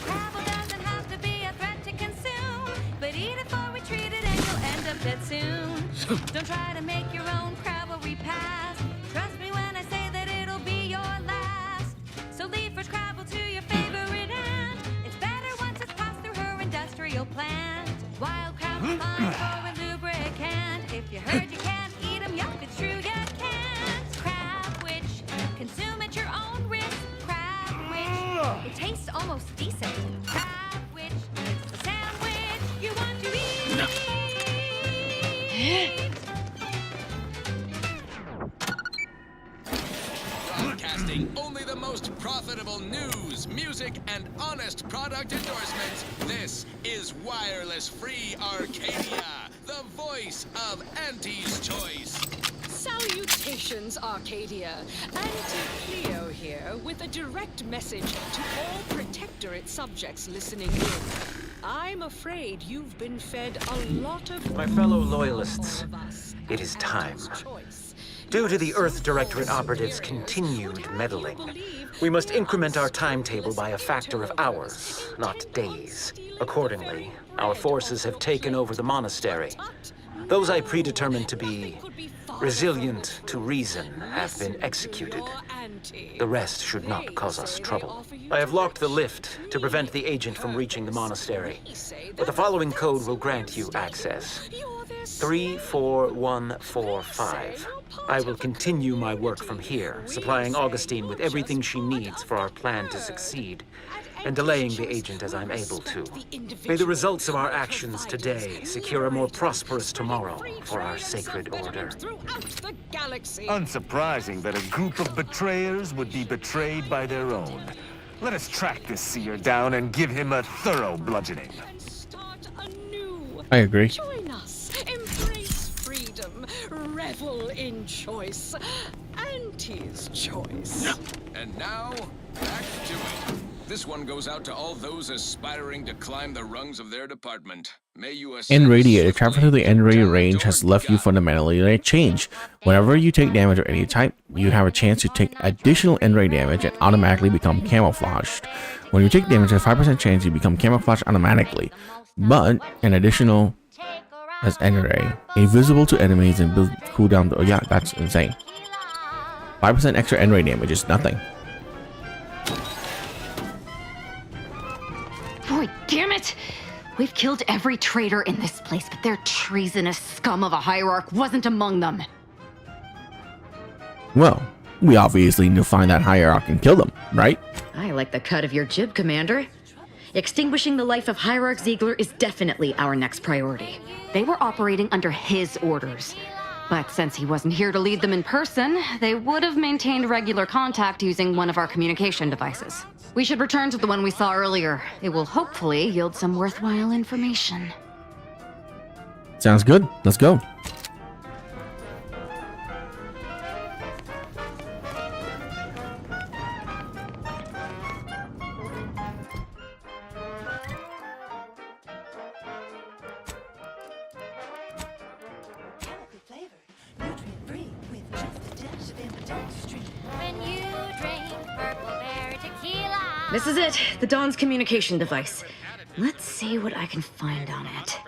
Crabble doesn't have to be a threat to consume, but eat it for we treat it and you'll end up dead soon. Don't try to make your own crabble repast. Trust me when I say that it'll be your last. So leave fresh crabble to your favorite ant. It's better once it's passed through her industrial plant. Wild crabble fine for a lubricant. If you heard you can't eat them, yup, it's true you can't. Crab witch, consume at your own risk. Crab witch, it tastes almost decent. Crab witch, it's the sandwich you want to eat. Broadcasting only the most profitable news, music, and honest product endorsements. This is Wireless Free Arcadia, the voice of Auntie's Choice. Salutations, Arcadia. Auntie Cleo here with a direct message to all Protectorate subjects listening in. I'm afraid you've been fed a lot of... My fellow loyalists, it is time. Due to the Earth Directorate operatives' continued meddling, we must increment our timetable by a factor of hours, not days. Accordingly, our forces have taken over the monastery. Those I predetermined to be resilient to reason have been executed. The rest should not cause us trouble. I have locked the lift to prevent the agent from reaching the monastery, but the following code will grant you access. 34145. I will continue my work from here, supplying Augustine with everything she needs for our plan to succeed, and delaying the agent as I'm able to. May the results of our actions today secure a more prosperous tomorrow for our sacred order. Unsurprising that a group of betrayers would be betrayed by their own. Let us track this seer down and give him a thorough bludgeoning. I agree. Join us. Embrace freedom. Revel in choice. Auntie's Choice. And now, back to it. This one goes out to all those aspiring to climb the rungs of their department. May you In Radiator, travel through the end ray range has left you fundamentally changed. Whenever you take damage of any type, you have a chance to take additional end ray damage and automatically become camouflaged. When you take damage, a 5% chance you become camouflaged automatically, but an additional as end ray, invisible to enemies and build cooldown. Oh yeah, that's insane. 5% extra end ray damage is nothing. Boy, damn it! We've killed every traitor in this place, but their treasonous scum of a hierarch wasn't among them. Well, we obviously need to find that hierarch and kill them, right? I like the cut of your jib, Commander. Extinguishing the life of Hierarch Ziegler is definitely our next priority. They were operating under his orders. But since he wasn't here to lead them in person, they would have maintained regular contact using one of our communication devices. We should return to the one we saw earlier. It will hopefully yield some worthwhile information. Sounds good. Let's go. This is it, the Dawn's communication device. Let's see what I can find on it.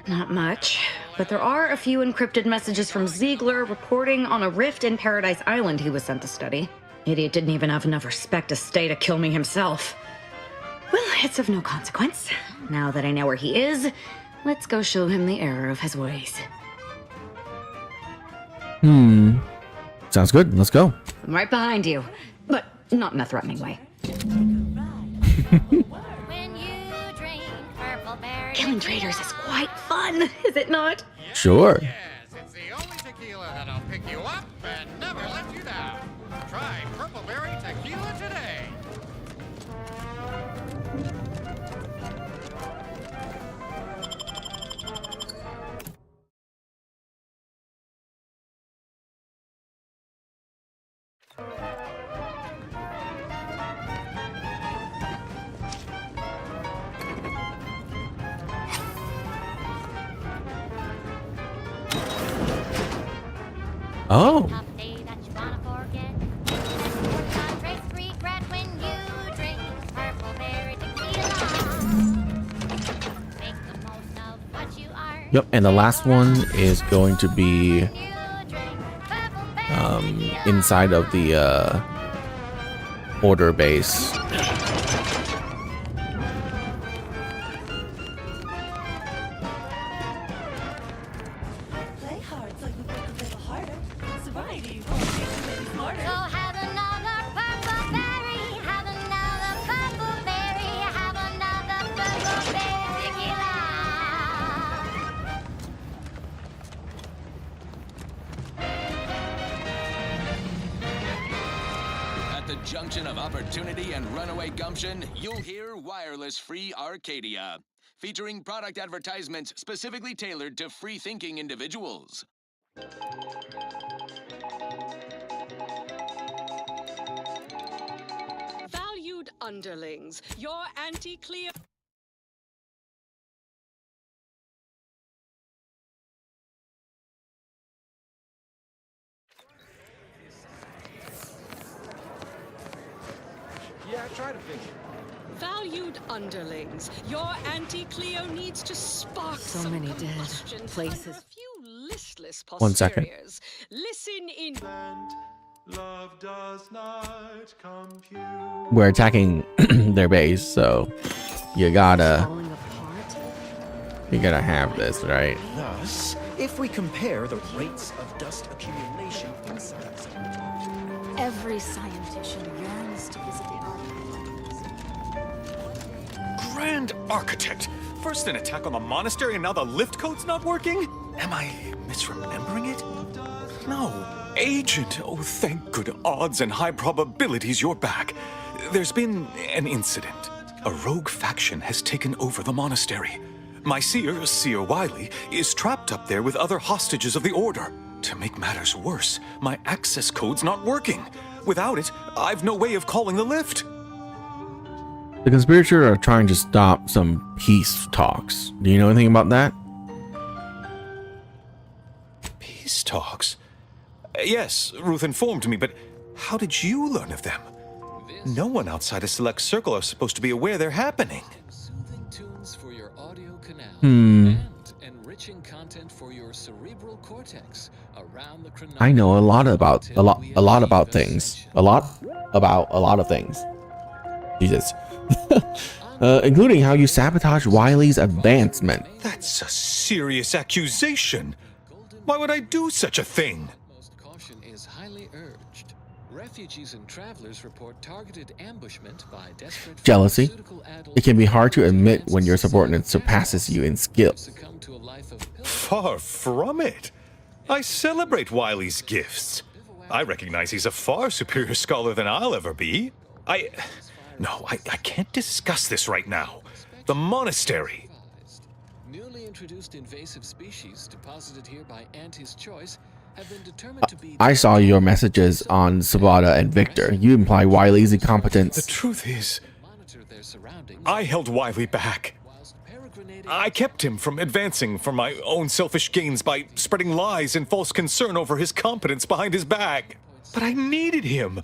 Not much, but there are a few encrypted messages from Ziegler reporting on a rift in Paradise Island he was sent to study. Idiot didn't even have enough respect to stay to kill me himself. Well, it's of no consequence. Now that I know where he is, let's go show him the error of his ways. Sounds good. Let's go. I'm right behind you, but not in a threatening way. Killing traitors is quite fun, is it not? Sure. It's the only tequila that'll pick you up and never let you down. Try Purpleberry Tequila today. Oh. Yep, and the last one is going to be inside of the order base. Junction of opportunity and runaway gumption, you'll hear Wireless Free Arcadia, featuring product advertisements specifically tailored to free-thinking individuals. Valued underlings, your anti-Cleo... Yeah, try to figure. Valued underlings, your Auntie-Cleo needs to spark So many dead places. A few listless 1 second. posteriors. Listen in. Love does not compute. We're attacking their base, so you gotta have this, right? Thus, if we compare the rates of dust accumulation inside Every scientician yearns to visit the Grand Architect! First an attack on the monastery and now the lift code's not working? Am I misremembering it? No. Agent! Oh, thank good odds and high probabilities you're back. There's been an incident. A rogue faction has taken over the monastery. My seer Wiley, is trapped up there with other hostages of the Order. To make matters worse, my access code's not working. Without it, I've no way of calling the lift. The conspirators are trying to stop some peace talks. Do you know anything about that? Peace talks? Yes, Ruth informed me, but how did you learn of them? No one outside a select circle are supposed to be aware they're happening. Soothing tunes for your audio canal Hmm. and enriching content for your cerebral cortex around the I know a lot about things. A lot of things. Jesus. Including how you sabotage Wiley's advancement. That's a serious accusation. Why would I do such a thing? Caution is highly urged. Refugees and travelers report targeted ambushment by desperate Jealousy. It can be hard to admit when your subordinate surpasses you in skill. Far from it. I celebrate Wiley's gifts. I recognize he's a far superior scholar than I'll ever be. No, I can't discuss this right now. The monastery. Newly introduced invasive species deposited here by Auntie's choice have been determined to be... I saw your messages on Sabata and Victor. You imply Wiley's incompetence. The truth is, I held Wiley back. I kept him from advancing for my own selfish gains by spreading lies and false concern over his competence behind his back. But I needed him.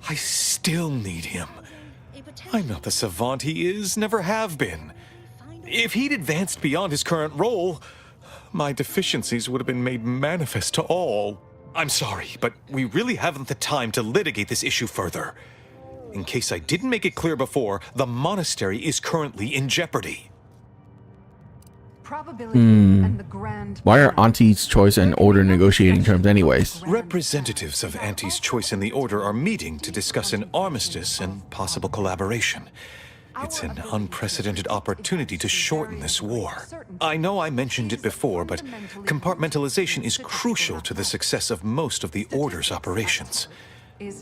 I still need him. I'm not the savant he is, never have been. If he'd advanced beyond his current role, my deficiencies would have been made manifest to all. I'm sorry, but we really haven't the time to litigate this issue further. In case I didn't make it clear before, the monastery is currently in jeopardy. Why are Auntie's Choice and Order negotiating terms anyways? Representatives of Auntie's Choice and the Order are meeting to discuss an armistice and possible collaboration. It's an unprecedented opportunity to shorten this war. I know I mentioned it before, but compartmentalization is crucial to the success of most of the Order's operations.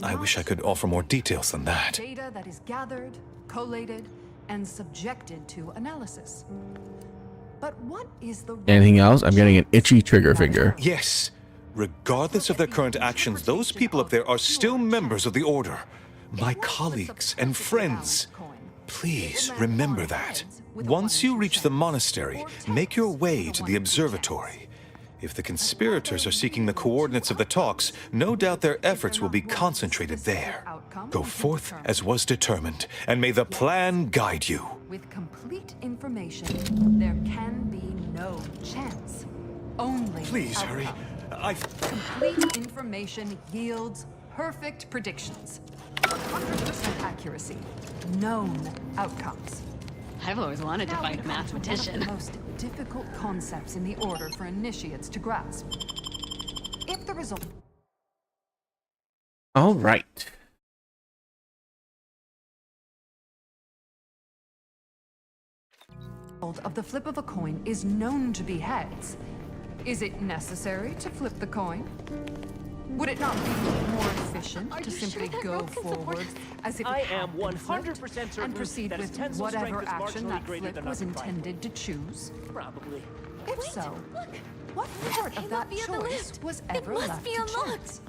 I wish I could offer more details than that. Data that is gathered, collated, and subjected to analysis. But what is the... Anything else? I'm getting an itchy trigger finger. Yes. Regardless of their current actions, those people up there are still members of the Order. My colleagues and friends. Please remember that. Once you reach the monastery, make your way to the observatory. If the conspirators are seeking the coordinates of the talks, no doubt their efforts will be concentrated there. Go forth as was determined, and may the plan guide you. With complete information, there can be no chance. Only Please hurry. Complete information yields perfect predictions. 100% accuracy. Known outcomes. I've always wanted to fight a mathematician. One of the most difficult concepts in the Order for initiates to grasp. If the result... All right. of the flip of a coin is known to be heads, is it necessary to flip the coin? Would it not be more efficient to simply go forward as if it had been flipped and proceed with whatever action that flip was intended to choose? Probably. If so, what part of that choice was ever left to chance?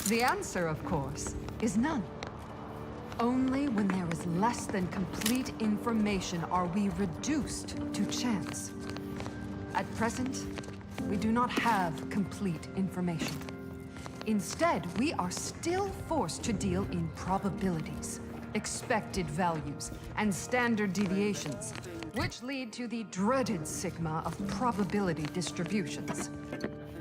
The answer, of course, is none. Only when there is less than complete information are we reduced to chance. At present, we do not have complete information. Instead, we are still forced to deal in probabilities, expected values, and standard deviations, which lead to the dreaded sigma of probability distributions.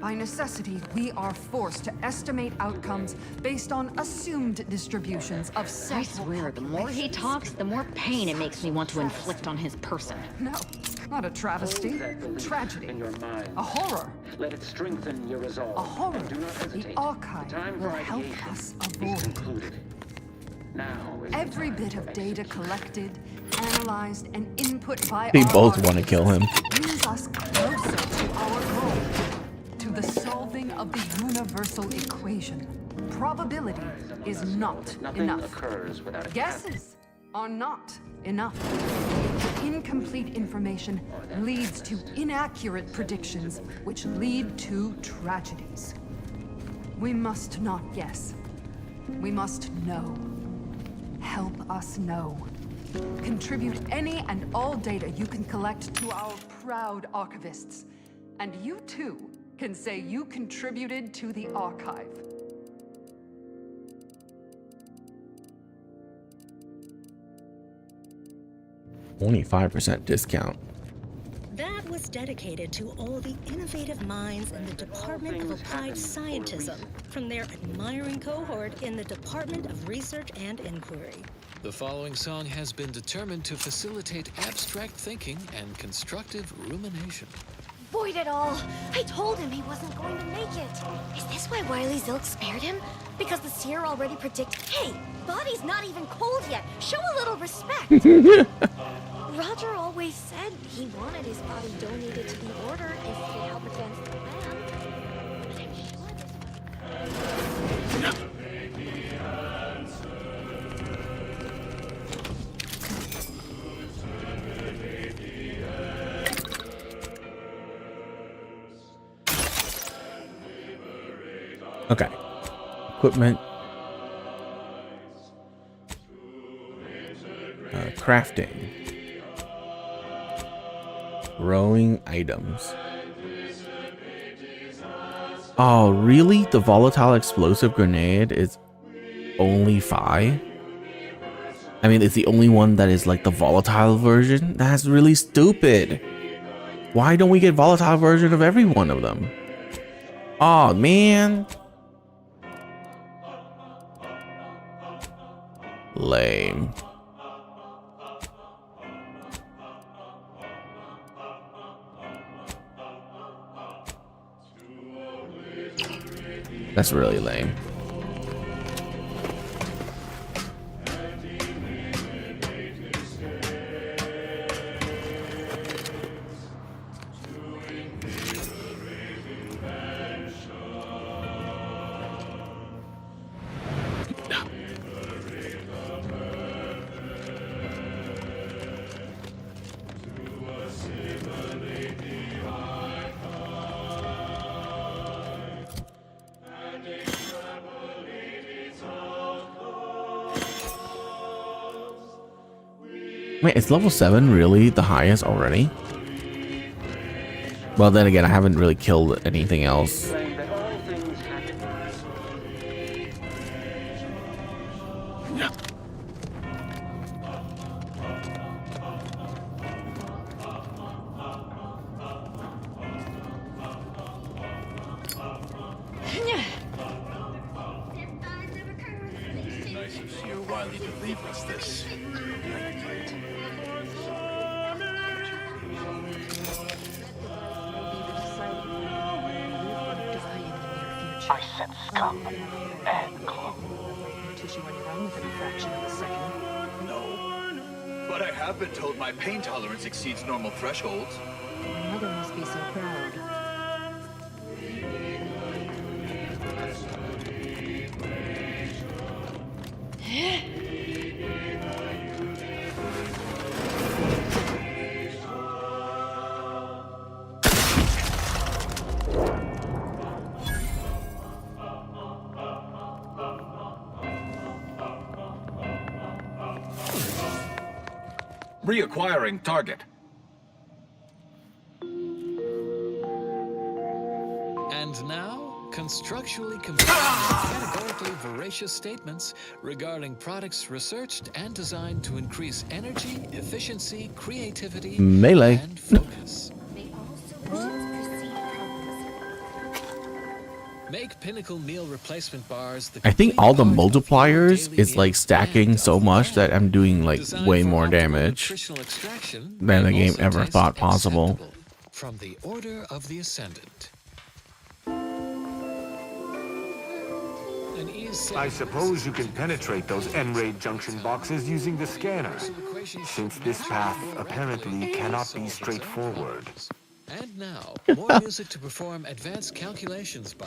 By necessity, we are forced to estimate outcomes based on assumed distributions of sample. I swear, the more he talks, the more pain it makes me want to inflict on his person. No, not a travesty. Tragedy. A horror. Let it strengthen your resolve. A horror Do not hesitate. the archive Time will for help ideation us is avoid. concluded. Now is the Every time bit for of data collected, analyzed, and input by They our both archive want to kill him. brings us closer to our goal, to the solving of the universal equation. Probability is not Nothing enough. occurs without a Guesses are not enough. Incomplete information leads to inaccurate predictions, which lead to tragedies. We must not guess. We must know. Help us know. Contribute any and all data you can collect to our proud archivists. And you too can say you contributed to the archive. Only 5% discount. That was dedicated to all the innovative minds in the Department of Applied Scientism from their admiring cohort in the Department of Research and Inquiry. The following song has been determined to facilitate abstract thinking and constructive rumination. Void it all! I told him he wasn't going to make it. Is this why Wily Zilk spared him? Because the seer already predicted. Hey, body's not even cold yet. Show a little respect. Roger always said he wanted his body donated to the Order if it helped advance the plan. But I'm sure this was... Okay. Equipment. Crafting. Growing items. Oh, really? The volatile explosive grenade is only 5? I mean, it's the only one that is like the volatile version? That's really stupid. Why don't we get volatile version of every one of them? Oh, man. Lame. That's really lame. Wait, is level 7 really the highest already? Well, then again, I haven't really killed anything else. Nice of you, Wily, to leave us this. I sense scum and clone. Tissue went wrong within a fraction of a second. No. But I have been told my pain tolerance exceeds normal thresholds. My mother must be so proud. Reacquiring target. And now, constructually comparing categorically veracious statements regarding products researched and designed to increase energy, efficiency, creativity, Melee. and focus. Make Pinnacle meal replacement bars the I think all the multipliers is like stacking so much that I'm doing like way more damage than the game ever thought possible. From the Order of the Ascendant. I suppose you can penetrate those N-Raid junction boxes using the scanner, since this path apparently cannot be straightforward. And now, more music to perform advanced calculations by.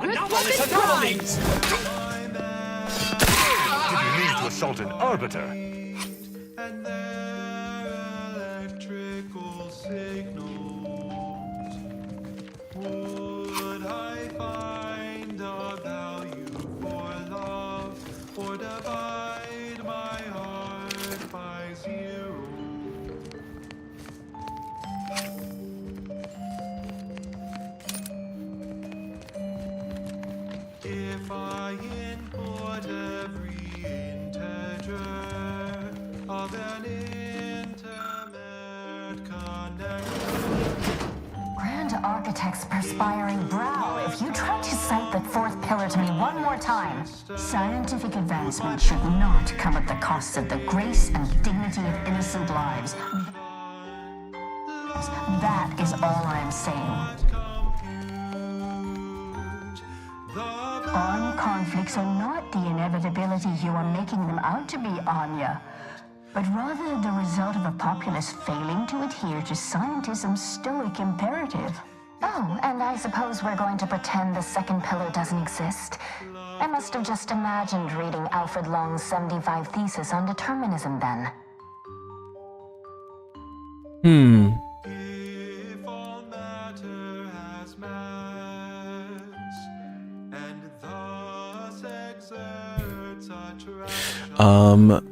Enough with Darlings! Did you mean to assault an arbiter? And their electrical signals. Would I find a value for love, or divide my heart by zero? If I input every integer of an intimate connection. Grand Architect's perspiring brow, if you try to cite the fourth pillar to me one more time. Scientific advancement should not come at the cost of the grace and dignity of innocent lives. That is all I am saying. Armed conflicts are not the inevitability you are making them out to be, Anya, but rather the result of a populace failing to adhere to scientism's stoic imperative. Oh, and I suppose we're going to pretend the second pillar doesn't exist. I must have just imagined reading Alfred Long's 75 Thesis on determinism then. If all matter has mass, and thus exerts attraction.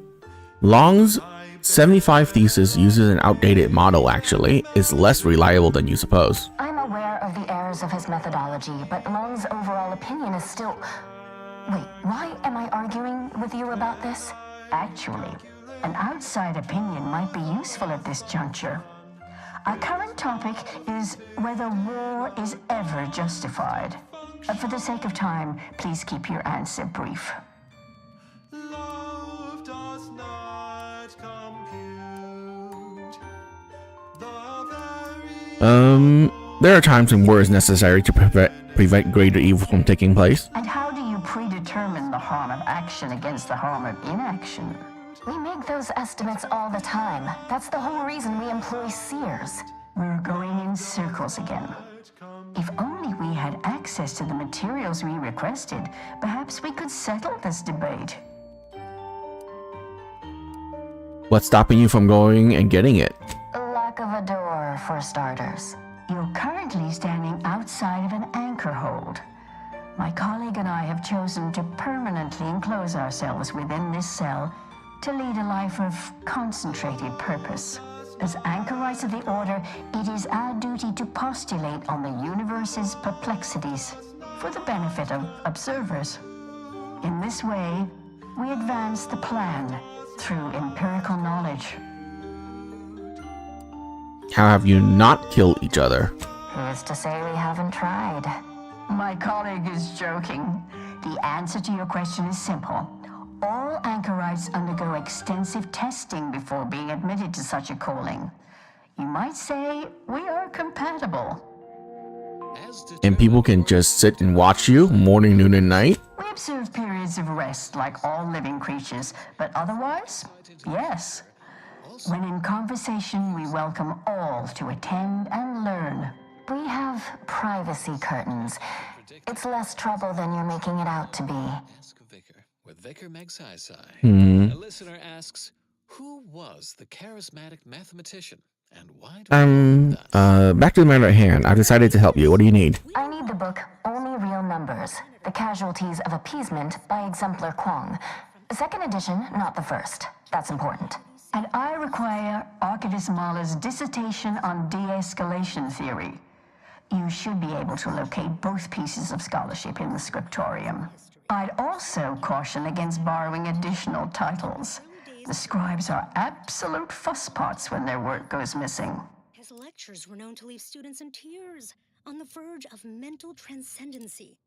Long's 75 Thesis uses an outdated model, actually. It's less reliable than you suppose. I'm aware of the errors of his methodology, but Long's overall opinion is still... Wait, why am I arguing with you about this? Actually, an outside opinion might be useful at this juncture. Our current topic is whether war is ever justified. For the sake of time, please keep your answer brief. Love does not compute the very There are times when war is necessary to prevent greater evil from taking place. And how do you predetermine the harm of action against the harm of inaction? We make those estimates all the time. That's the whole reason we employ seers. We're going in circles again. If only we had access to the materials we requested, perhaps we could settle this debate. What's stopping you from going and getting it? Lack of a door, for starters. You're currently standing outside of an anchor hold. My colleague and I have chosen to permanently enclose ourselves within this cell to lead a life of concentrated purpose. As anchorites of the Order, it is our duty to postulate on the universe's perplexities for the benefit of observers. In this way, we advance the plan through empirical knowledge. How have you not killed each other? Who's to say we haven't tried? My colleague is joking. The answer to your question is simple. All anchorites undergo extensive testing before being admitted to such a calling. You might say we are compatible. And people can just sit and watch you morning, noon, and night? We observe periods of rest like all living creatures, but otherwise, yes. When in conversation, we welcome all to attend and learn. We have privacy curtains. It's less trouble than you're making it out to be. With Vicar Megsai. Hmm. A listener asks, who was the charismatic mathematician and why do back to the man right hand. I've decided to help you. What do you need? I need the book Only Real Numbers, The Casualties of Appeasement by Exemplar Kwong. Second edition, not the first. That's important. And I require Archivist Mahler's dissertation on de-escalation theory. You should be able to locate both pieces of scholarship in the scriptorium. I'd also caution against borrowing additional titles. The scribes are absolute fusspots when their work goes missing. His lectures were known to leave students in tears, on the verge of mental transcendency.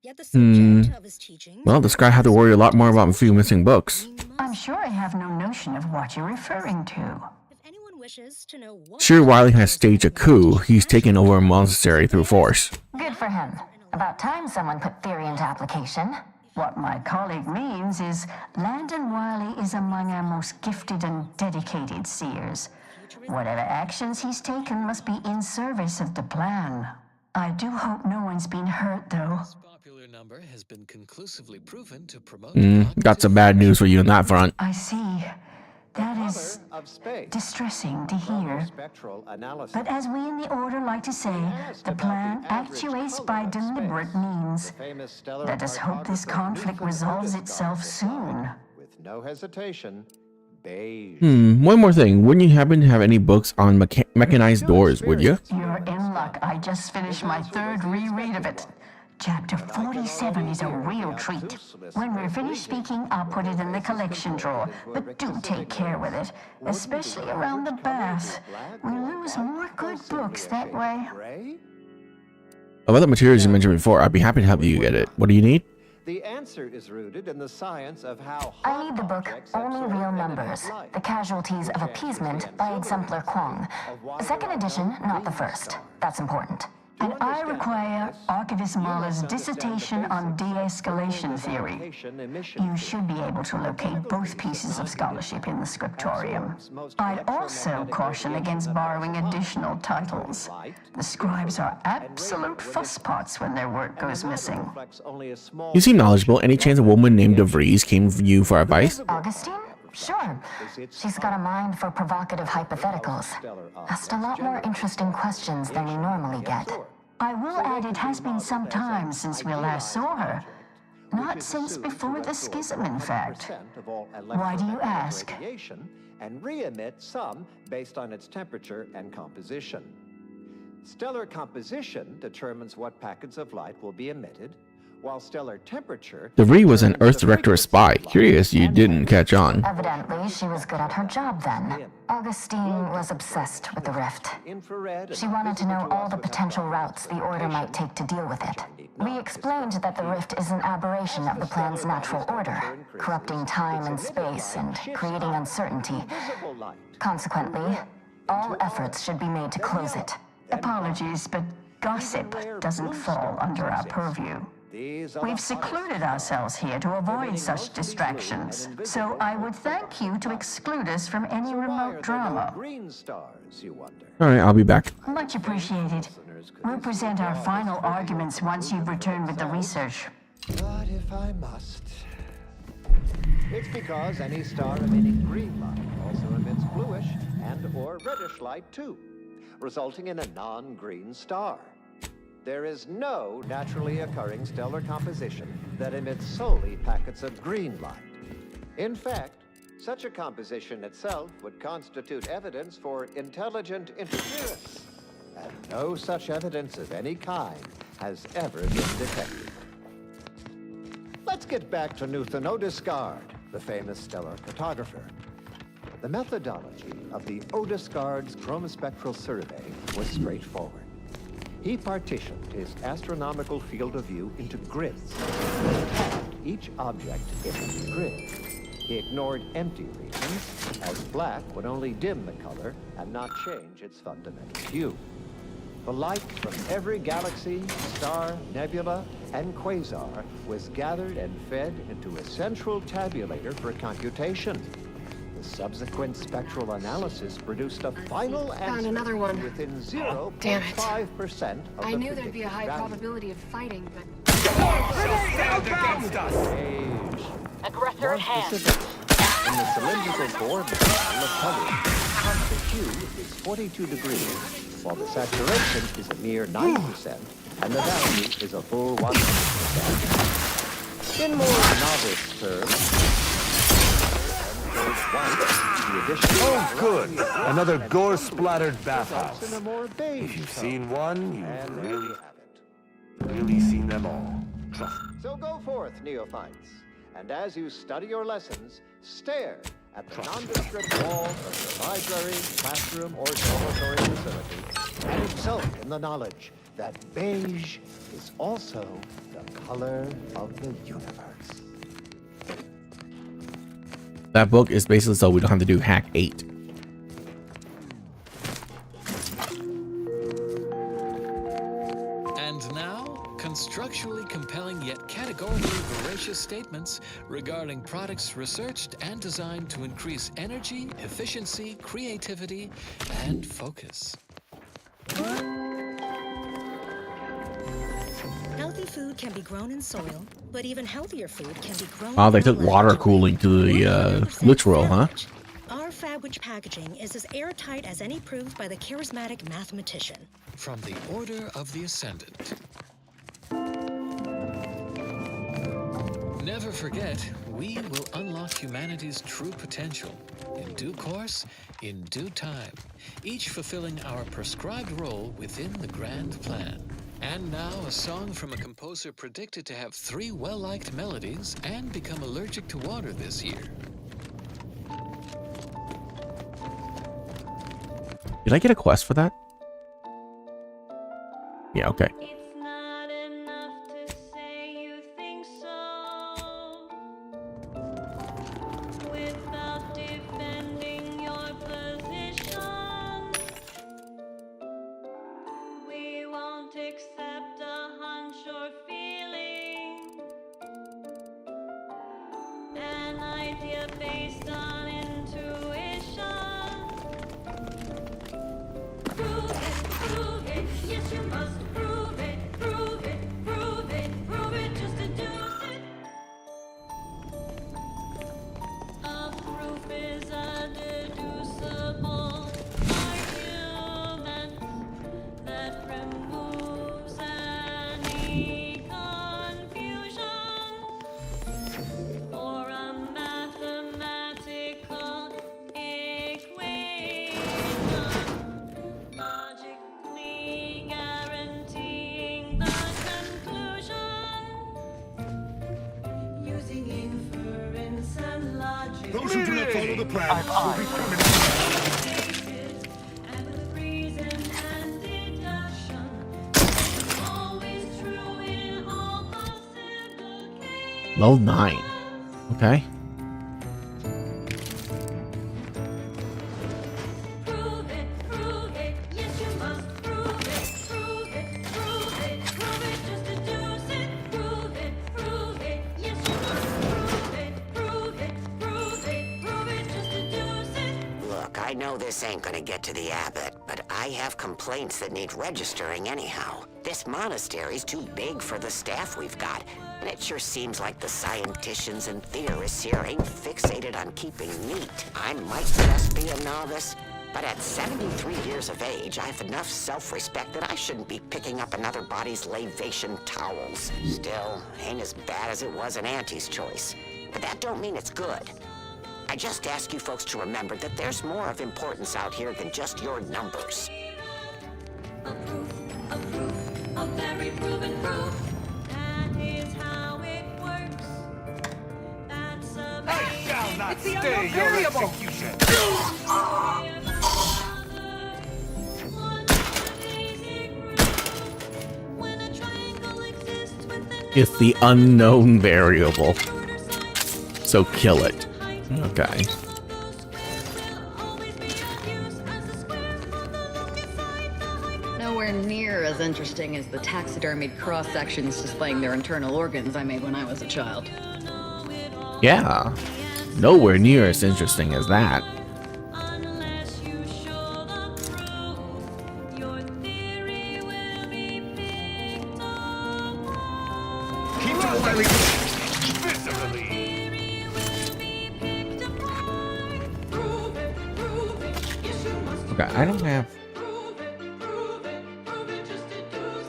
Yet the subject of his teaching... Well, the scribe had to worry a lot more about a few missing books. I'm sure I have no notion of what you're referring to. If anyone wishes to know what... Sure, Wiley has staged a coup. He's taken over a monastery through force. Good for him. About time someone put theory into application. What my colleague means is Landon Wiley is among our most gifted and dedicated seers. Whatever actions he's taken must be in service of the plan. I do hope no one's been hurt, though. This popular number has been conclusively proven to promote Got some bad news for you on that front. I see. That is distressing to hear. But as we in the Order like to say, the plan actuates by deliberate means. Let us hope this conflict resolves itself soon. With no hesitation, beige. One more thing. Wouldn't you happen to have any books on mechanized doors, would you? You're in luck. I just finished my third reread of it. Chapter 47 is a real treat. When we're finished speaking, I'll put it in the collection drawer. But do take care with it, especially around the bath. We lose more good books that way. Of other materials you mentioned before, I'd be happy to help you get it. What do you need? The answer is rooted in the science of how I need the book Only Real Numbers, The Casualties of Appeasement by Exemplar Kwong. Second edition, not the first. That's important. And I require Archivist Mahler's dissertation on de-escalation theory. You should be able to locate both pieces of scholarship in the scriptorium. I'd also caution against borrowing additional titles. The scribes are absolute fusspots when their work goes missing. You seem knowledgeable. Any chance a woman named DeVries came to you for advice? Augustine? Sure. She's got a mind for provocative hypotheticals. Asked a lot more interesting questions than we normally get. I will add it has been some time since we last saw her. Not since before the schism, in fact. Why do you ask? And re-emit some based on its temperature and composition. Stellar composition determines what packets of light will be emitted, while stellar temperature... DeVries was an Earth Directorate spy. Curious you didn't catch on. Evidently, she was good at her job then. Augustine was obsessed with the rift. She wanted to know all the potential routes the Order might take to deal with it. We explained that the rift is an aberration of the plan's natural order, corrupting time and space and creating uncertainty. Consequently, all efforts should be made to close it. Apologies, but gossip doesn't fall under our purview. We've secluded ourselves here to avoid such distractions, so I would thank you to exclude us from any remote drama. Alright, I'll be back. Much appreciated. We'll present our final arguments once you've returned with the research. But if I must... It's because any star emitting green light also emits bluish and/or reddish light too, resulting in a non-green star. There is no naturally occurring stellar composition that emits solely packets of green light. In fact, such a composition itself would constitute evidence for intelligent interference, and no such evidence of any kind has ever been detected. Let's get back to Newton Odescard, the famous stellar cartographer. The methodology of the Odescard's chromospectral survey was straightforward. He partitioned his astronomical field of view into grids, and tagged each object in each grid. He ignored empty regions, as black would only dim the color and not change its fundamental hue. The light from every galaxy, star, nebula, and quasar was gathered and fed into a central tabulator for computation. The subsequent spectral analysis produced a final answer. Found another one. Within Damn it. 0.5% of I the knew there'd be a high predicted value. probability of fighting, but... Aggressor at hand. In the cylindrical coordinate model of color, constant hue is 42 degrees, while the saturation is a mere 9%, and the value is a full 100%. In more novice terms, Oh, good. Another gore-splattered bathhouse. If you've seen one, you've really seen them all. Trust me. So go forth, neophytes, and as you study your lessons, stare at the nondescript walls of your library, classroom, or dormitory facility, and exult in the knowledge that beige is also the color of the universe. That book is basically so we don't have to do Hack 8. And now, constructually compelling yet categorically veracious statements regarding products researched and designed to increase energy, efficiency, creativity, and focus. food can be grown in soil, but even healthier food can be grown. Oh, they in the took lab. water cooling to the literal, huh? Our Fabwich packaging is as airtight as any proved by the charismatic mathematician. From the Order of the Ascendant. Never forget, we will unlock humanity's true potential. In due course, in due time, each fulfilling our prescribed role within the grand plan. And now a song from a composer predicted to have 3 well-liked melodies and become allergic to water this year. Did I get a quest for that? Yeah, okay. Those who do not follow the plan will be criminals. Level 9. Okay. I know this ain't gonna get to the abbot, but I have complaints that need registering anyhow. This monastery's too big for the staff we've got, and it sure seems like the scienticians and theorists here ain't fixated on keeping neat. I might just be a novice, but at 73 years of age, I have enough self-respect that I shouldn't be picking up another body's lavation towels. Still, ain't as bad as it was in Auntie's choice. But that don't mean it's good. I just ask you folks to remember that there's more of importance out here than just your numbers. A very proven proof. That is how it works. That's a I shall not it's the stay your variable. execution. It's the unknown variable. So kill it. Okay. Nowhere near as interesting as the taxidermied cross-sections displaying their internal organs I made when I was a child. Yeah. Nowhere near as interesting as that. Keep your wily visibly. Okay, I don't have...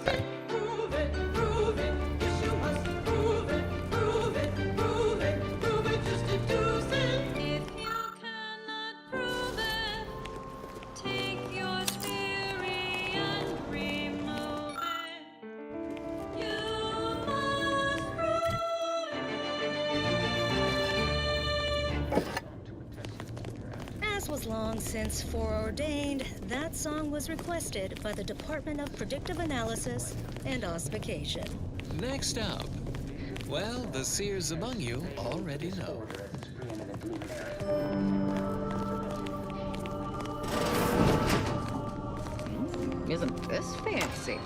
Okay. As was long since foreordained, that song was requested by the Department of Predictive Analysis and Auspication. Next up, well, the seers among you already know. Isn't this fancy?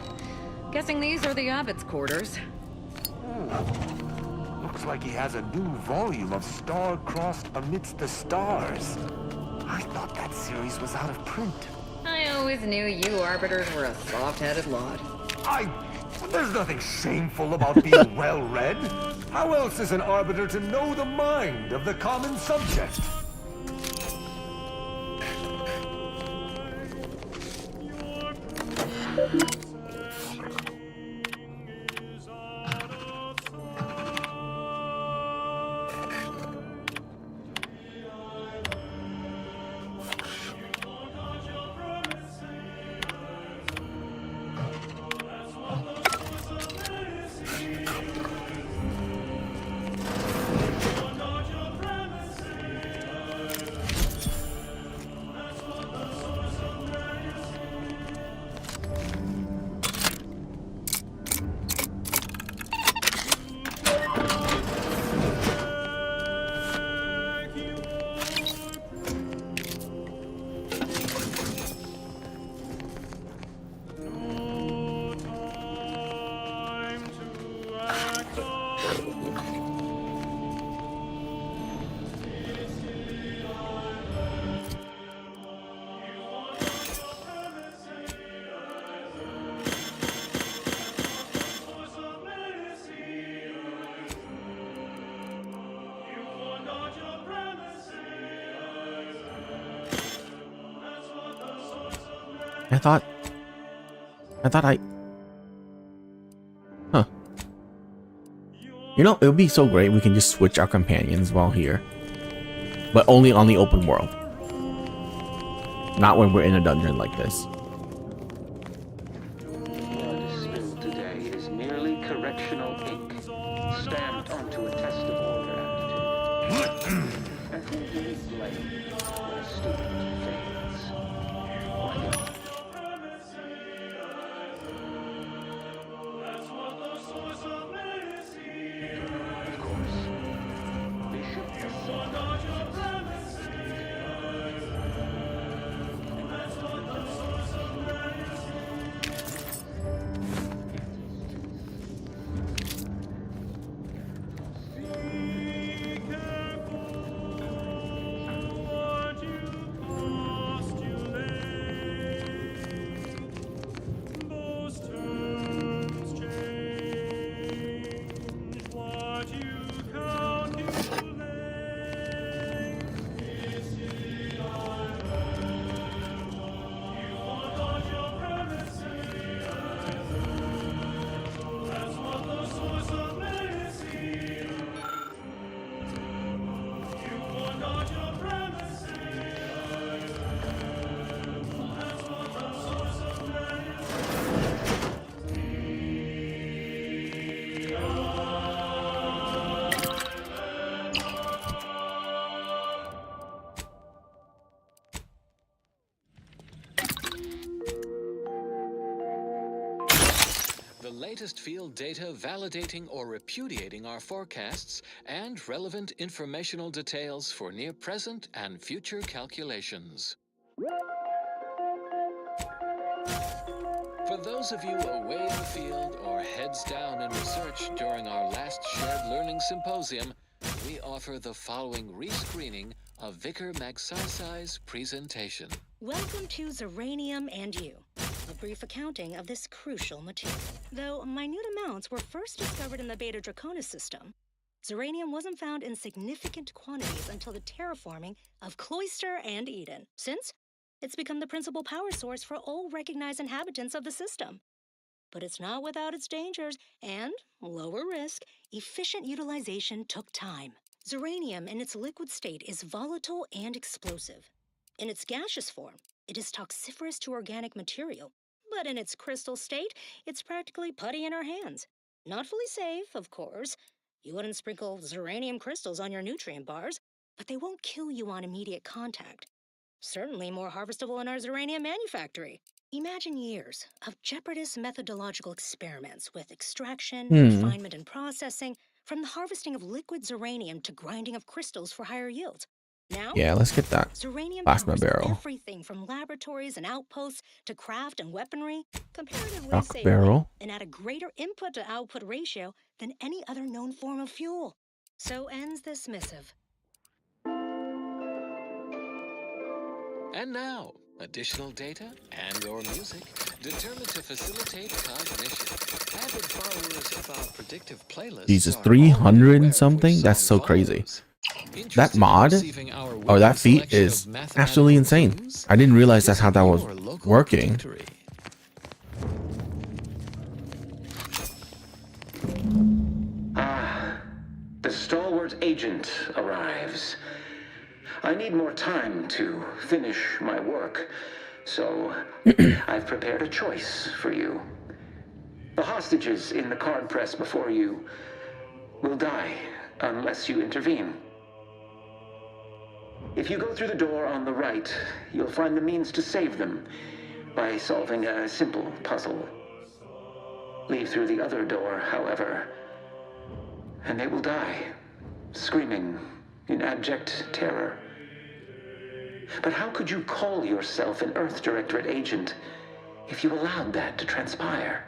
Guessing these are the abbot's quarters. Looks like he has a new volume of Star-Crossed Amidst the Stars. I thought that series was out of print. I always knew you arbiters were a soft-headed lot. I There's nothing shameful about being well-read. How else is an arbiter to know the mind of the common subject? I thought I... Huh. You know, it would be so great we can just switch our companions while here. But only on the open world. Not when we're in a dungeon like this. What is spilled today is merely correctional ink, stamped onto a test of order aptitude. And who do we blame when a student fails? Why not? Of course, Bishop The latest field data validating or repudiating our forecasts and relevant informational details for near-present and future calculations. For those of you away in the field or heads down in research during our last shared learning symposium, we offer the following rescreening of Vicar Magsaysay's presentation. Welcome to Zeranium and You, a brief accounting of this crucial material. Though minute amounts were first discovered in the Beta Draconis system, Zeranium wasn't found in significant quantities until the terraforming of Cloister and Eden, since it's become the principal power source for all recognized inhabitants of the system. But it's not without its dangers, and, lower risk, efficient utilization took time. Zeranium in its liquid state is volatile and explosive. In its gaseous form, it is toxiferous to organic material, but in its crystal state, it's practically putty in our hands. Not fully safe, of course. You wouldn't sprinkle Zeranium crystals on your nutrient bars, but they won't kill you on immediate contact. Certainly more harvestable in our Zeranium manufactory. Imagine years of jeopardous methodological experiments with extraction, refinement, and processing, from the harvesting of liquid Zeranium to grinding of crystals for higher yields. Now, Yeah, let's get that Zeranium plasma powers barrel. everything from laboratories and outposts to craft and weaponry, comparatively Rock safely, barrel. and at a greater input-to-output ratio than any other known form of fuel. So ends this missive. And now, additional data and/or music Determined to facilitate cognition, avid followers of our predictive playlists Jesus, are 300 and something? That's so crazy. That mod or that feat is absolutely insane. I didn't realize that's how that was working. The stalwart agent arrives. I need more time to finish my work, so I've prepared a choice for you. The hostages in the card press before you will die unless you intervene. If you go through the door on the right, you'll find the means to save them by solving a simple puzzle. Leave through the other door, however, and they will die, screaming in abject terror. But how could you call yourself an Earth Directorate agent if you allowed that to transpire?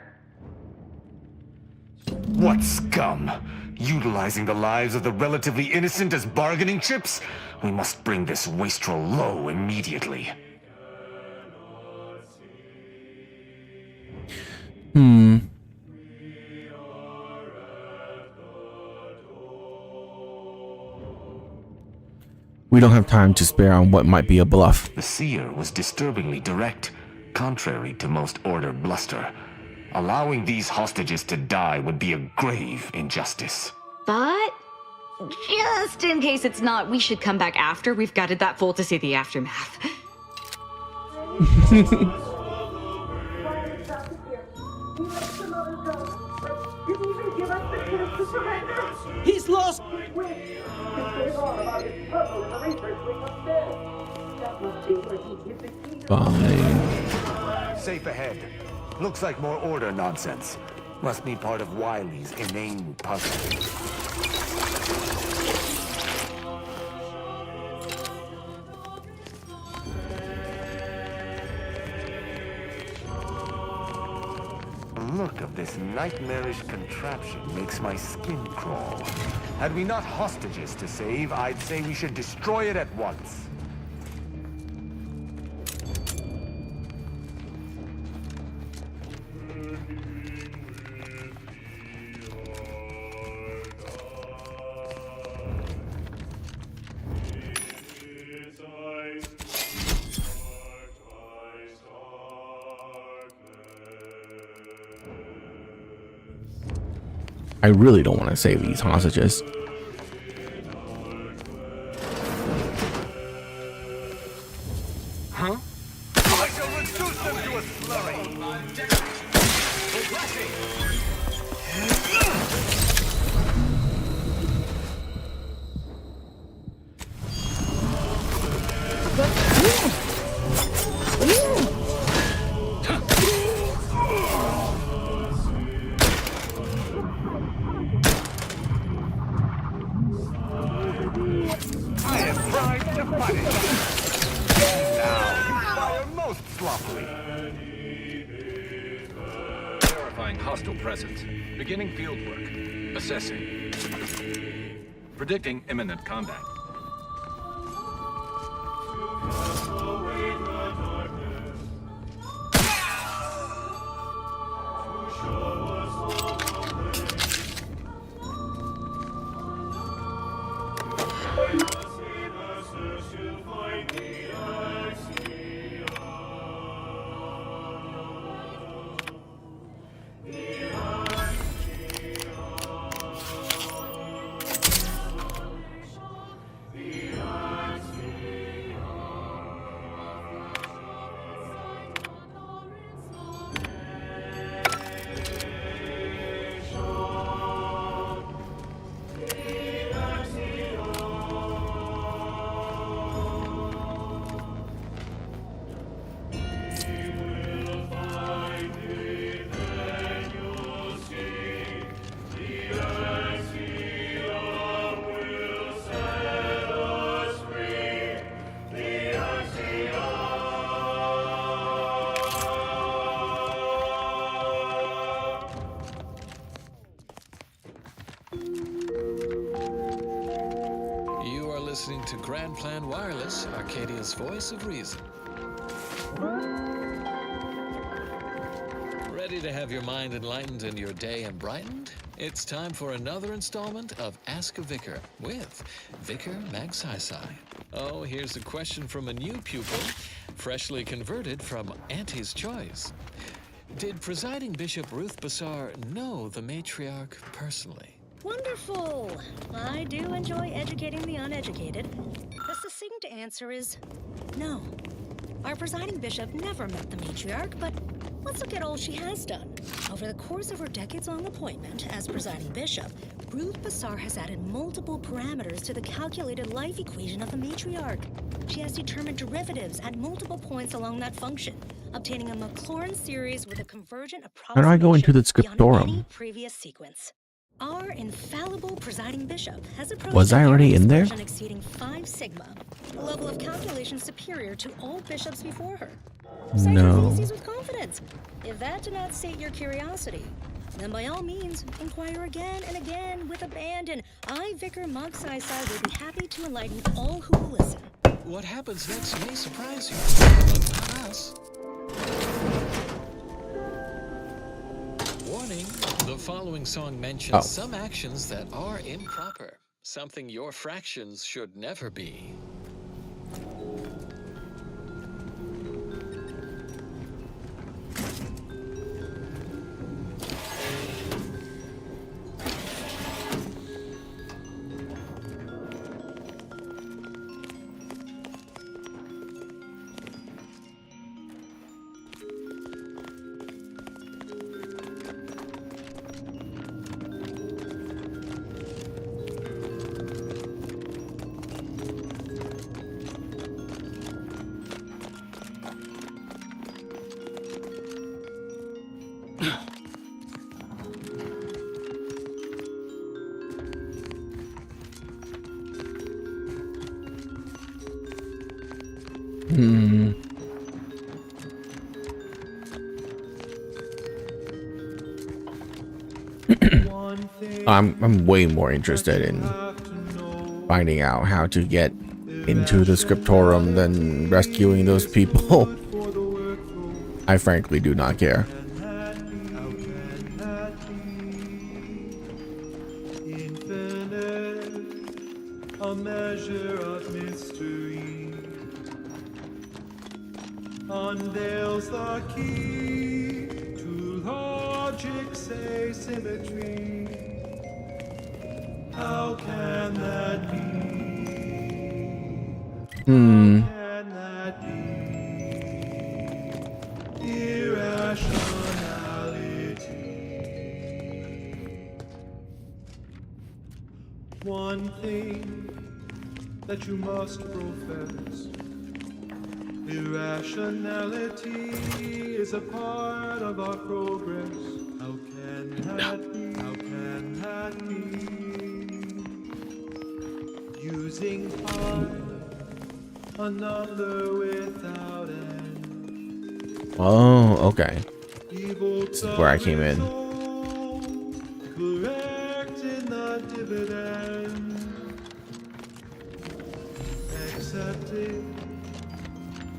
What scum! Utilizing the lives of the relatively innocent as bargaining chips? We must bring this wastrel low immediately. We don't have time to spare on what might be a bluff. The seer was disturbingly direct, contrary to most Order bluster. Allowing these hostages to die would be a grave injustice. But just in case it's not, we should come back after we've gutted that fool to see the aftermath. He's lost! Fine. Safe ahead. Looks like more Order nonsense. Must be part of Wiley's inane puzzle. The look of this nightmarish contraption makes my skin crawl. Had we not hostages to save, I'd say we should destroy it at once. I really don't want to save these hostages. Huh? I shall reduce them to a slurry! I am primed to punish. Now you fire most sloppily. Verifying hostile presence. Beginning field work. Assessing. Predicting imminent combat. Listening to Grand Plan Wireless, Arcadia's voice of reason. Ready to have your mind enlightened and your day brightened? It's time for another installment of Ask a Vicar with Vicar Magsaysay. Oh, here's a question from a new pupil, freshly converted from Auntie's Choice. Did presiding Bishop Ruth Bassar know the matriarch personally? Wonderful! I do enjoy educating the uneducated. The succinct answer is no. Our presiding bishop never met the matriarch, but let's look at all she has done. Over the course of her decades-long appointment as presiding bishop, Ruth Bassar has added multiple parameters to the calculated life equation of the matriarch. She has determined derivatives at multiple points along that function, obtaining a Maclaurin series with a convergent How do I go into the approximation beyond any scriptorum? previous sequence. Our infallible presiding bishop has approached Was I already in there? expression exceeding 5 sigma, a level of calculation superior to all bishops before her. Cite your No. theses with confidence. If that did not sate your curiosity, then by all means, inquire again and again with abandon. I, Vicar Magsaysay, will be happy to enlighten all who will listen. What happens next may surprise you, but not us. Warning, the following song mentions some actions that are improper, something your fractions should never be. I'm way more interested in finding out how to get into the scriptorum than rescuing those people. I frankly do not care. A measure of mystery unveils the key to logic's asymmetry. How can that be? Can that be? Irrationality. One thing that you must profess. Irrationality is a part of our progress. How can that be? How can that be? Using pi, a number without end. Oh, okay. This is where I came in. Correct in the dividend. Accept it,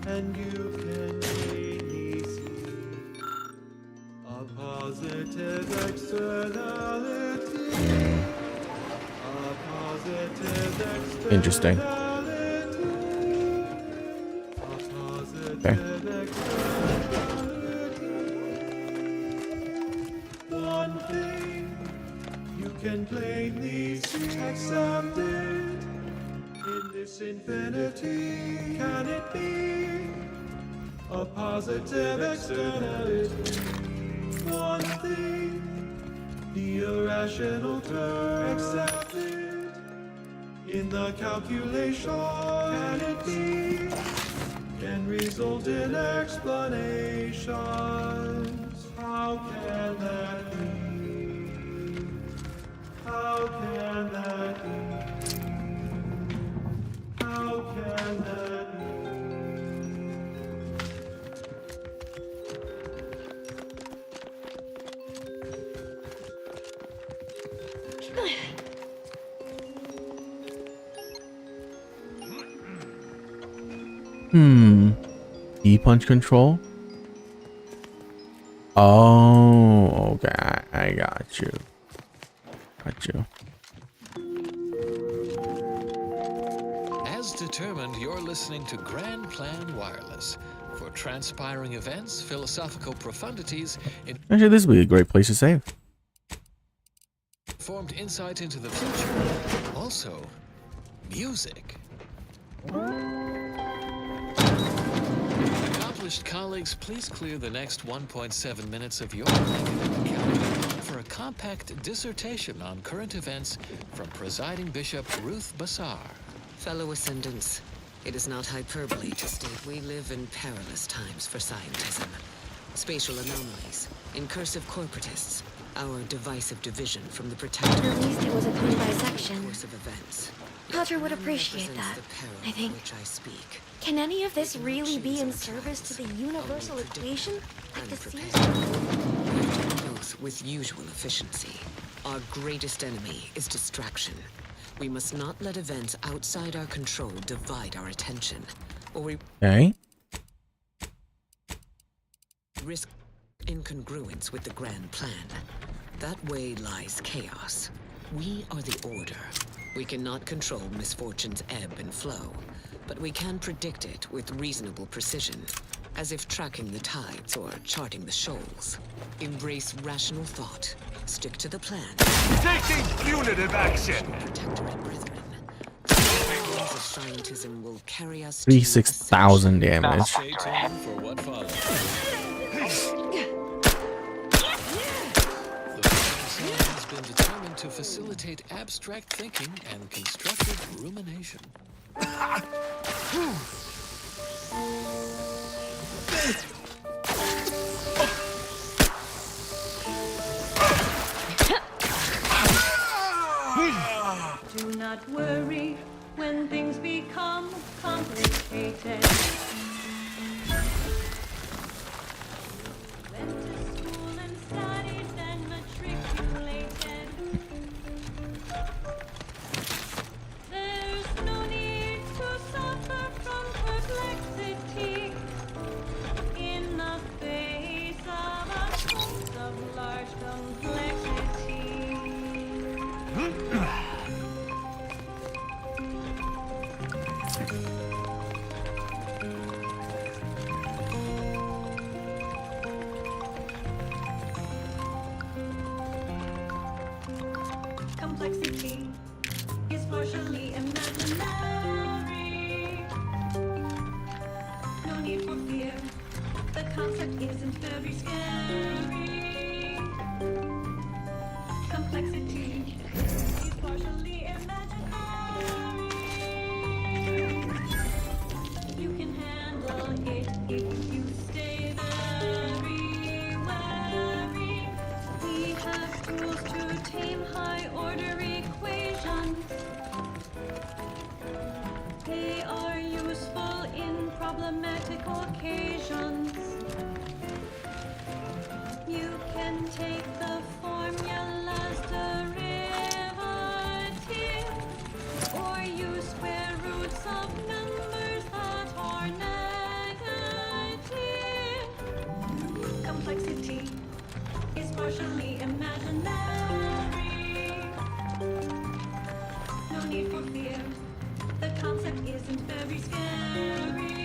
and you can plainly see a positive externality. A positive externality. Interesting. Okay. One thing you can plainly see. Accept it. In this infinity, can it be a positive externality? One thing, the irrational term, accept it. In the calculation, can it be? Can result in explanations. How can that be? How can that be? How can that be? E-punch control? Oh, okay. I got you. Got you. As determined, you're listening to Grand Plan Wireless for transpiring events, philosophical profundities, Actually, this would be a great place to save. informed insight into the future. Also, music. Accomplished colleagues, please clear the next 1.7 minutes of your academic calendar for a compact dissertation on current events from Presiding Bishop Ruth Bassar. Fellow Ascendants, it is not hyperbole to state we live in perilous times for scientism. Spatial anomalies, incursive corporatists, our divisive division from the protector. At least it was a clean bisection. Course of events. Potter would appreciate that, I think. Which I speak. Can any of this really be in service to the universal equation? Like the seas? Both with usual efficiency. Our greatest enemy is distraction. We must not let events outside our control divide our attention, or we risk incongruence with the grand plan. That way lies chaos. We are the order. We cannot control misfortune's ebb and flow, but we can predict it with reasonable precision, as if tracking the tides or charting the shoals. Embrace rational thought. Stick to the plan. Taking punitive action! Protectorate brethren. The ways of scientism will carry us to 36,000 damage. Stay tuned for what follows. The science has been determined to facilitate abstract thinking and constructive rumination. Do not worry when things become complicated. Went to school and studied, then matriculated. There's no need to suffer from perplexity in the face of a host of large complexity. Complexity is partially imaginary. No need for fear. The concept isn't very scary. Complexity is partially imaginary. You can handle it if you stay very wary. We have tools to tame high-order equations. They are useful in problematic occasions. You can take the formula's derivative, or use square roots of numbers that are negative. Complexity is partially imaginary. No need for fear. The concept isn't very scary.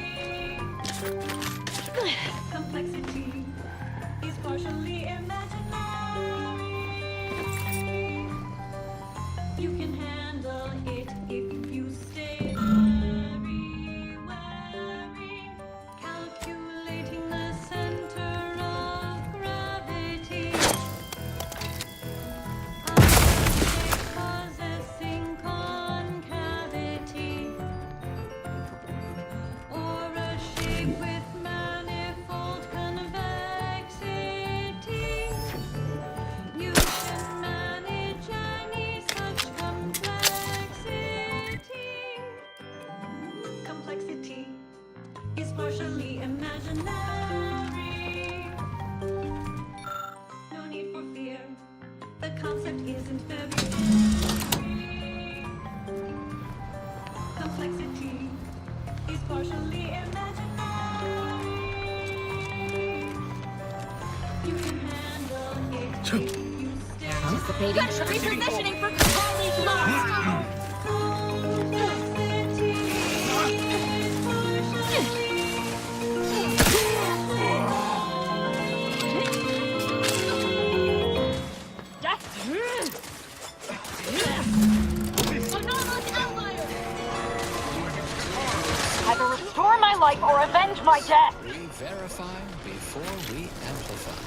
Complexity is partially imaginary. You can handle it if you stay very wary. Calculating the center of gravity. Possessing concavity. Or a shape with manifold convexity. You can manage any such complexity. Complexity is partially imaginary. No need for fear. The concept isn't very scary. Complexity is partially imaginary. You can Anticipating repositioning for colleague lost. Either restore my life or avenge my death. We verify before we amplify.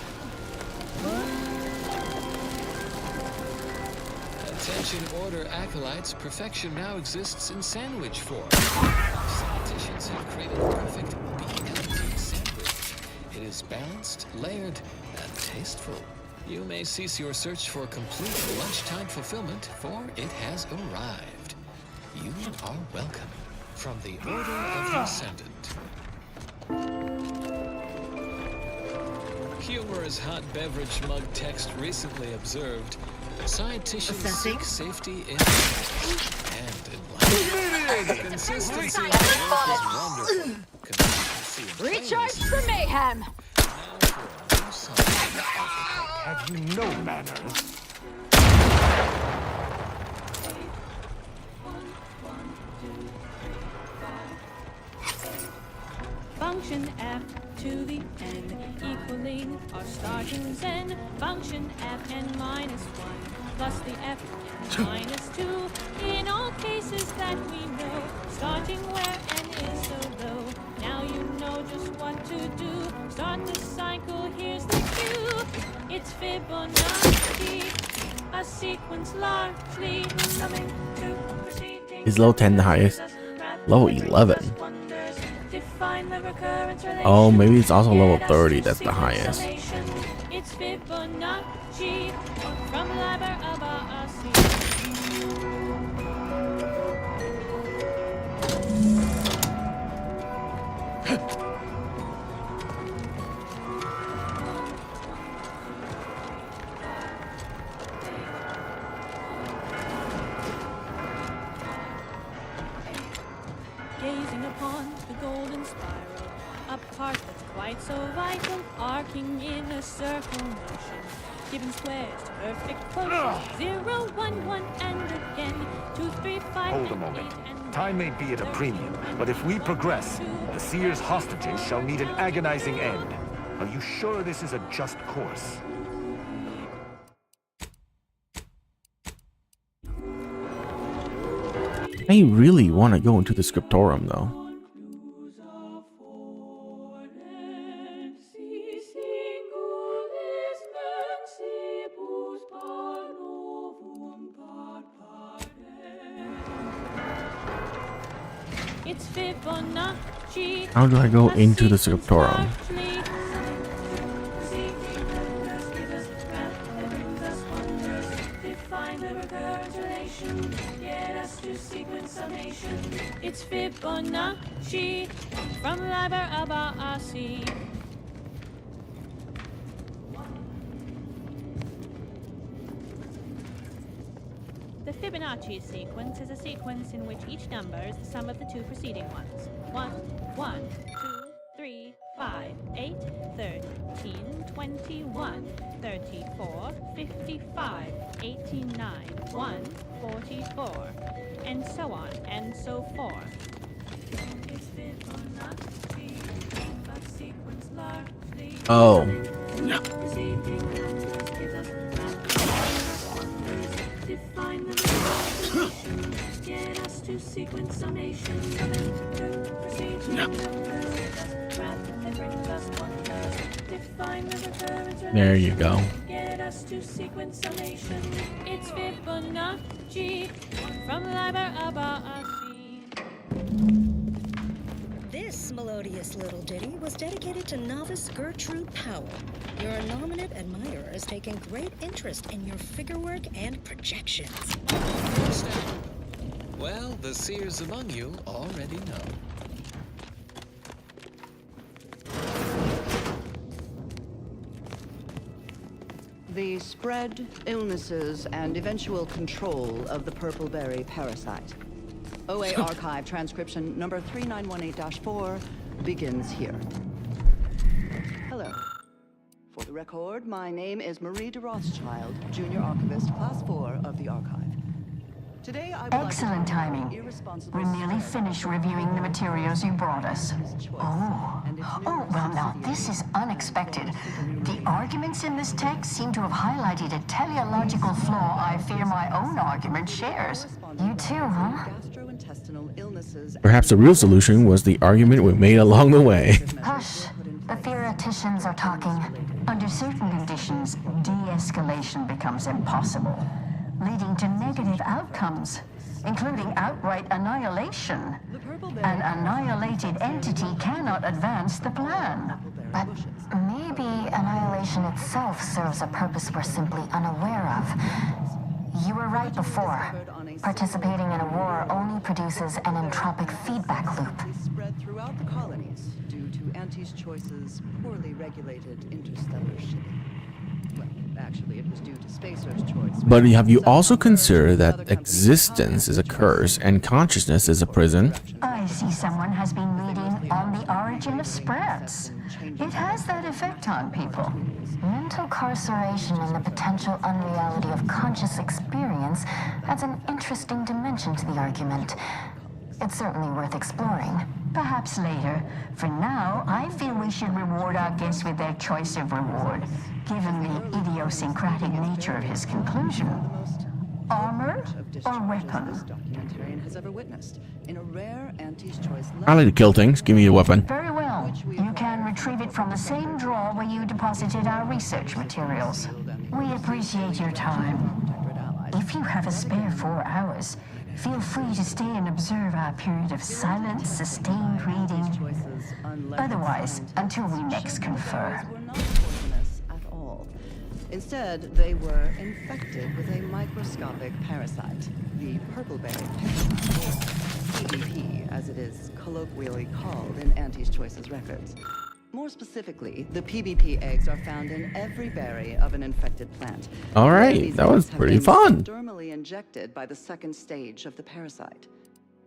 Attention Order Acolytes, perfection now exists in sandwich form. Scienticians have created a perfect BLT sandwich. It is balanced, layered, and tasteful. You may cease your search for complete lunchtime fulfillment, for it has arrived. You are welcome. From the Order of the Ascendant. Humorous hot beverage mug text recently observed, scienticians seek safety in and in life. Consistency in work is wonderful. Consistency in Recharge for mayhem. Have you no manners? Function F to the n equaling our starting zen. Function f n minus 1 plus the f n minus 2. In all cases that we know, starting where n is so low. Now you know just what to do. Start the cycle, here's the cue. It's Fibonacci, a sequence largely summing to proceeding. Is level 10 the highest? Level 11. Oh, maybe it's also level 30 that's the highest. It's Fibonacci from Liber of gazing upon the golden spiral, a part that's quite so vital, arcing in a circle motion, giving squares to perfect quotient. 0, 1, 1, and again 2, 3, 5. Hold a moment. Time may be at a premium, but if we progress, the Seer's hostages shall meet an agonizing end. Are you sure this is a just course? I really want to go into the scriptorium though. It's Fibonacci. How do I go into the scriptorium? It's Fibonacci from Liber of Asi. The Fibonacci sequence is a sequence in which each number is the sum of the two preceding ones. 1, 1, 2, 3, 5, 8, 13, 21, 34, 55, 89, 1, 44, and so on and so forth. Oh. Get us to sequence summation. There you go. Get us to sequence summation. It's Fibonacci from Liber of Asi. This melodious little ditty was dedicated to novice Gertrude Powell. Your nominate admirer is taking great interest in your figure work and projections. Well, the seers among you already know. The spread, illnesses, and eventual control of the purple-berry parasite. OA Archive transcription number 3918-4 begins here. Hello. For the record, my name is Marie de Rothschild, Junior Archivist, Class 4 of the Archive. Today, I would Excellent like to timing. We're nearly finished reviewing the materials you brought us. Oh, well now, this is unexpected. The arguments in this text seem to have highlighted a teleological flaw I fear my own argument shares. You too, huh? Perhaps the real solution was the argument we made along the way. Hush. The theoreticians are talking. Under certain conditions, de-escalation becomes impossible, leading to negative outcomes, including outright annihilation. An annihilated entity cannot advance the plan. But maybe annihilation itself serves a purpose we're simply unaware of. You were right before. Participating in a war only produces an entropic feedback loop. Spread throughout the colonies due to Auntie's Choice's poorly regulated interstellar shipping. Well, actually, it was due to Spacer's choice. But have you also considered that existence is a curse and consciousness is a prison? I see someone has been reading On the Origin of Spreads. It has that effect on people. Mental carceration and the potential unreality of conscious experience adds an interesting dimension to the argument. It's certainly worth exploring. Perhaps later. For now, I feel we should reward our guest with their choice of reward, given the idiosyncratic nature of his conclusion. Armor or weapon? Documentarian has ever witnessed. In a rare Auntie's Choice. I like to kill things. Give me a weapon. Very well. You can retrieve it from the same drawer where you deposited our research materials. We appreciate your time. If you have a spare 4 hours, feel free to stay and observe our period of silent, sustained reading. Otherwise, until we next confer. Instead, they were infected with a microscopic parasite, the purpleberry parasite, or PBP, as it is colloquially called in Auntie's Choice's records. More specifically, the PBP eggs are found in every berry of an infected plant. All right, that was pretty fun. Dermally injected by the second stage of the parasite.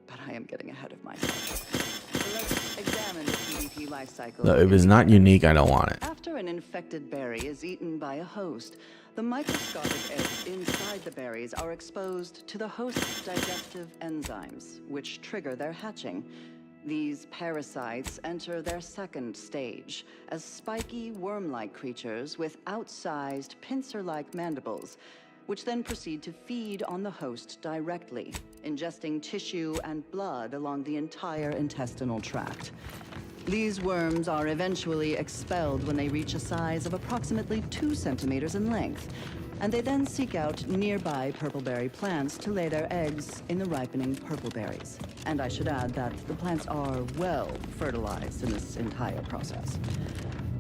But I am getting ahead of myself. So let's examine the PBP life cycle. No, if it's not unique, I don't want it. After an infected berry is eaten by a host, the microscopic eggs inside the berries are exposed to the host's digestive enzymes, which trigger their hatching. These parasites enter their second stage as spiky, worm-like creatures with outsized, pincer-like mandibles, which then proceed to feed on the host directly, ingesting tissue and blood along the entire intestinal tract. These worms are eventually expelled when they reach a size of approximately 2 centimeters in length, and they then seek out nearby purpleberry plants to lay their eggs in the ripening purpleberries. And I should add that the plants are well fertilized in this entire process.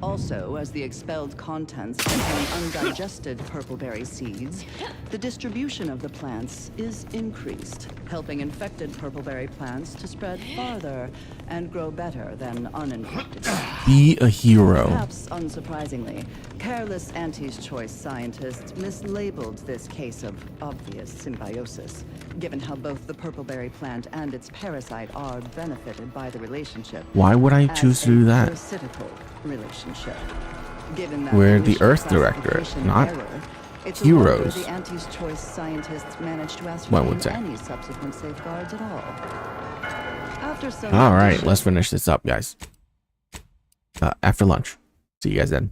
Also, as the expelled contents contain undigested purpleberry seeds, the distribution of the plants is increased, helping infected purpleberry plants to spread farther and grow better than uninfected ones. Be a hero. Perhaps unsurprisingly, careless Auntie's Choice scientists mislabeled this case of obvious symbiosis, given how both the purpleberry plant and its parasite are benefited by the relationship. Why would I choose to do that? Parasitical relationship. Given that We're the Earth Director, not it's heroes. the Auntie's Choice scientists managed to One would ascertain say. any subsequent safeguards at all. After some All right, let's finish this up, guys. After lunch. See you guys then.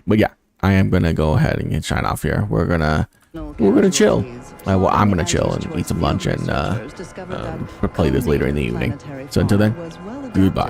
But yeah, I am gonna go ahead and sign off here. We're gonna chill. Well, I'm gonna chill and eat some lunch and play this later in the evening. So until then, goodbye.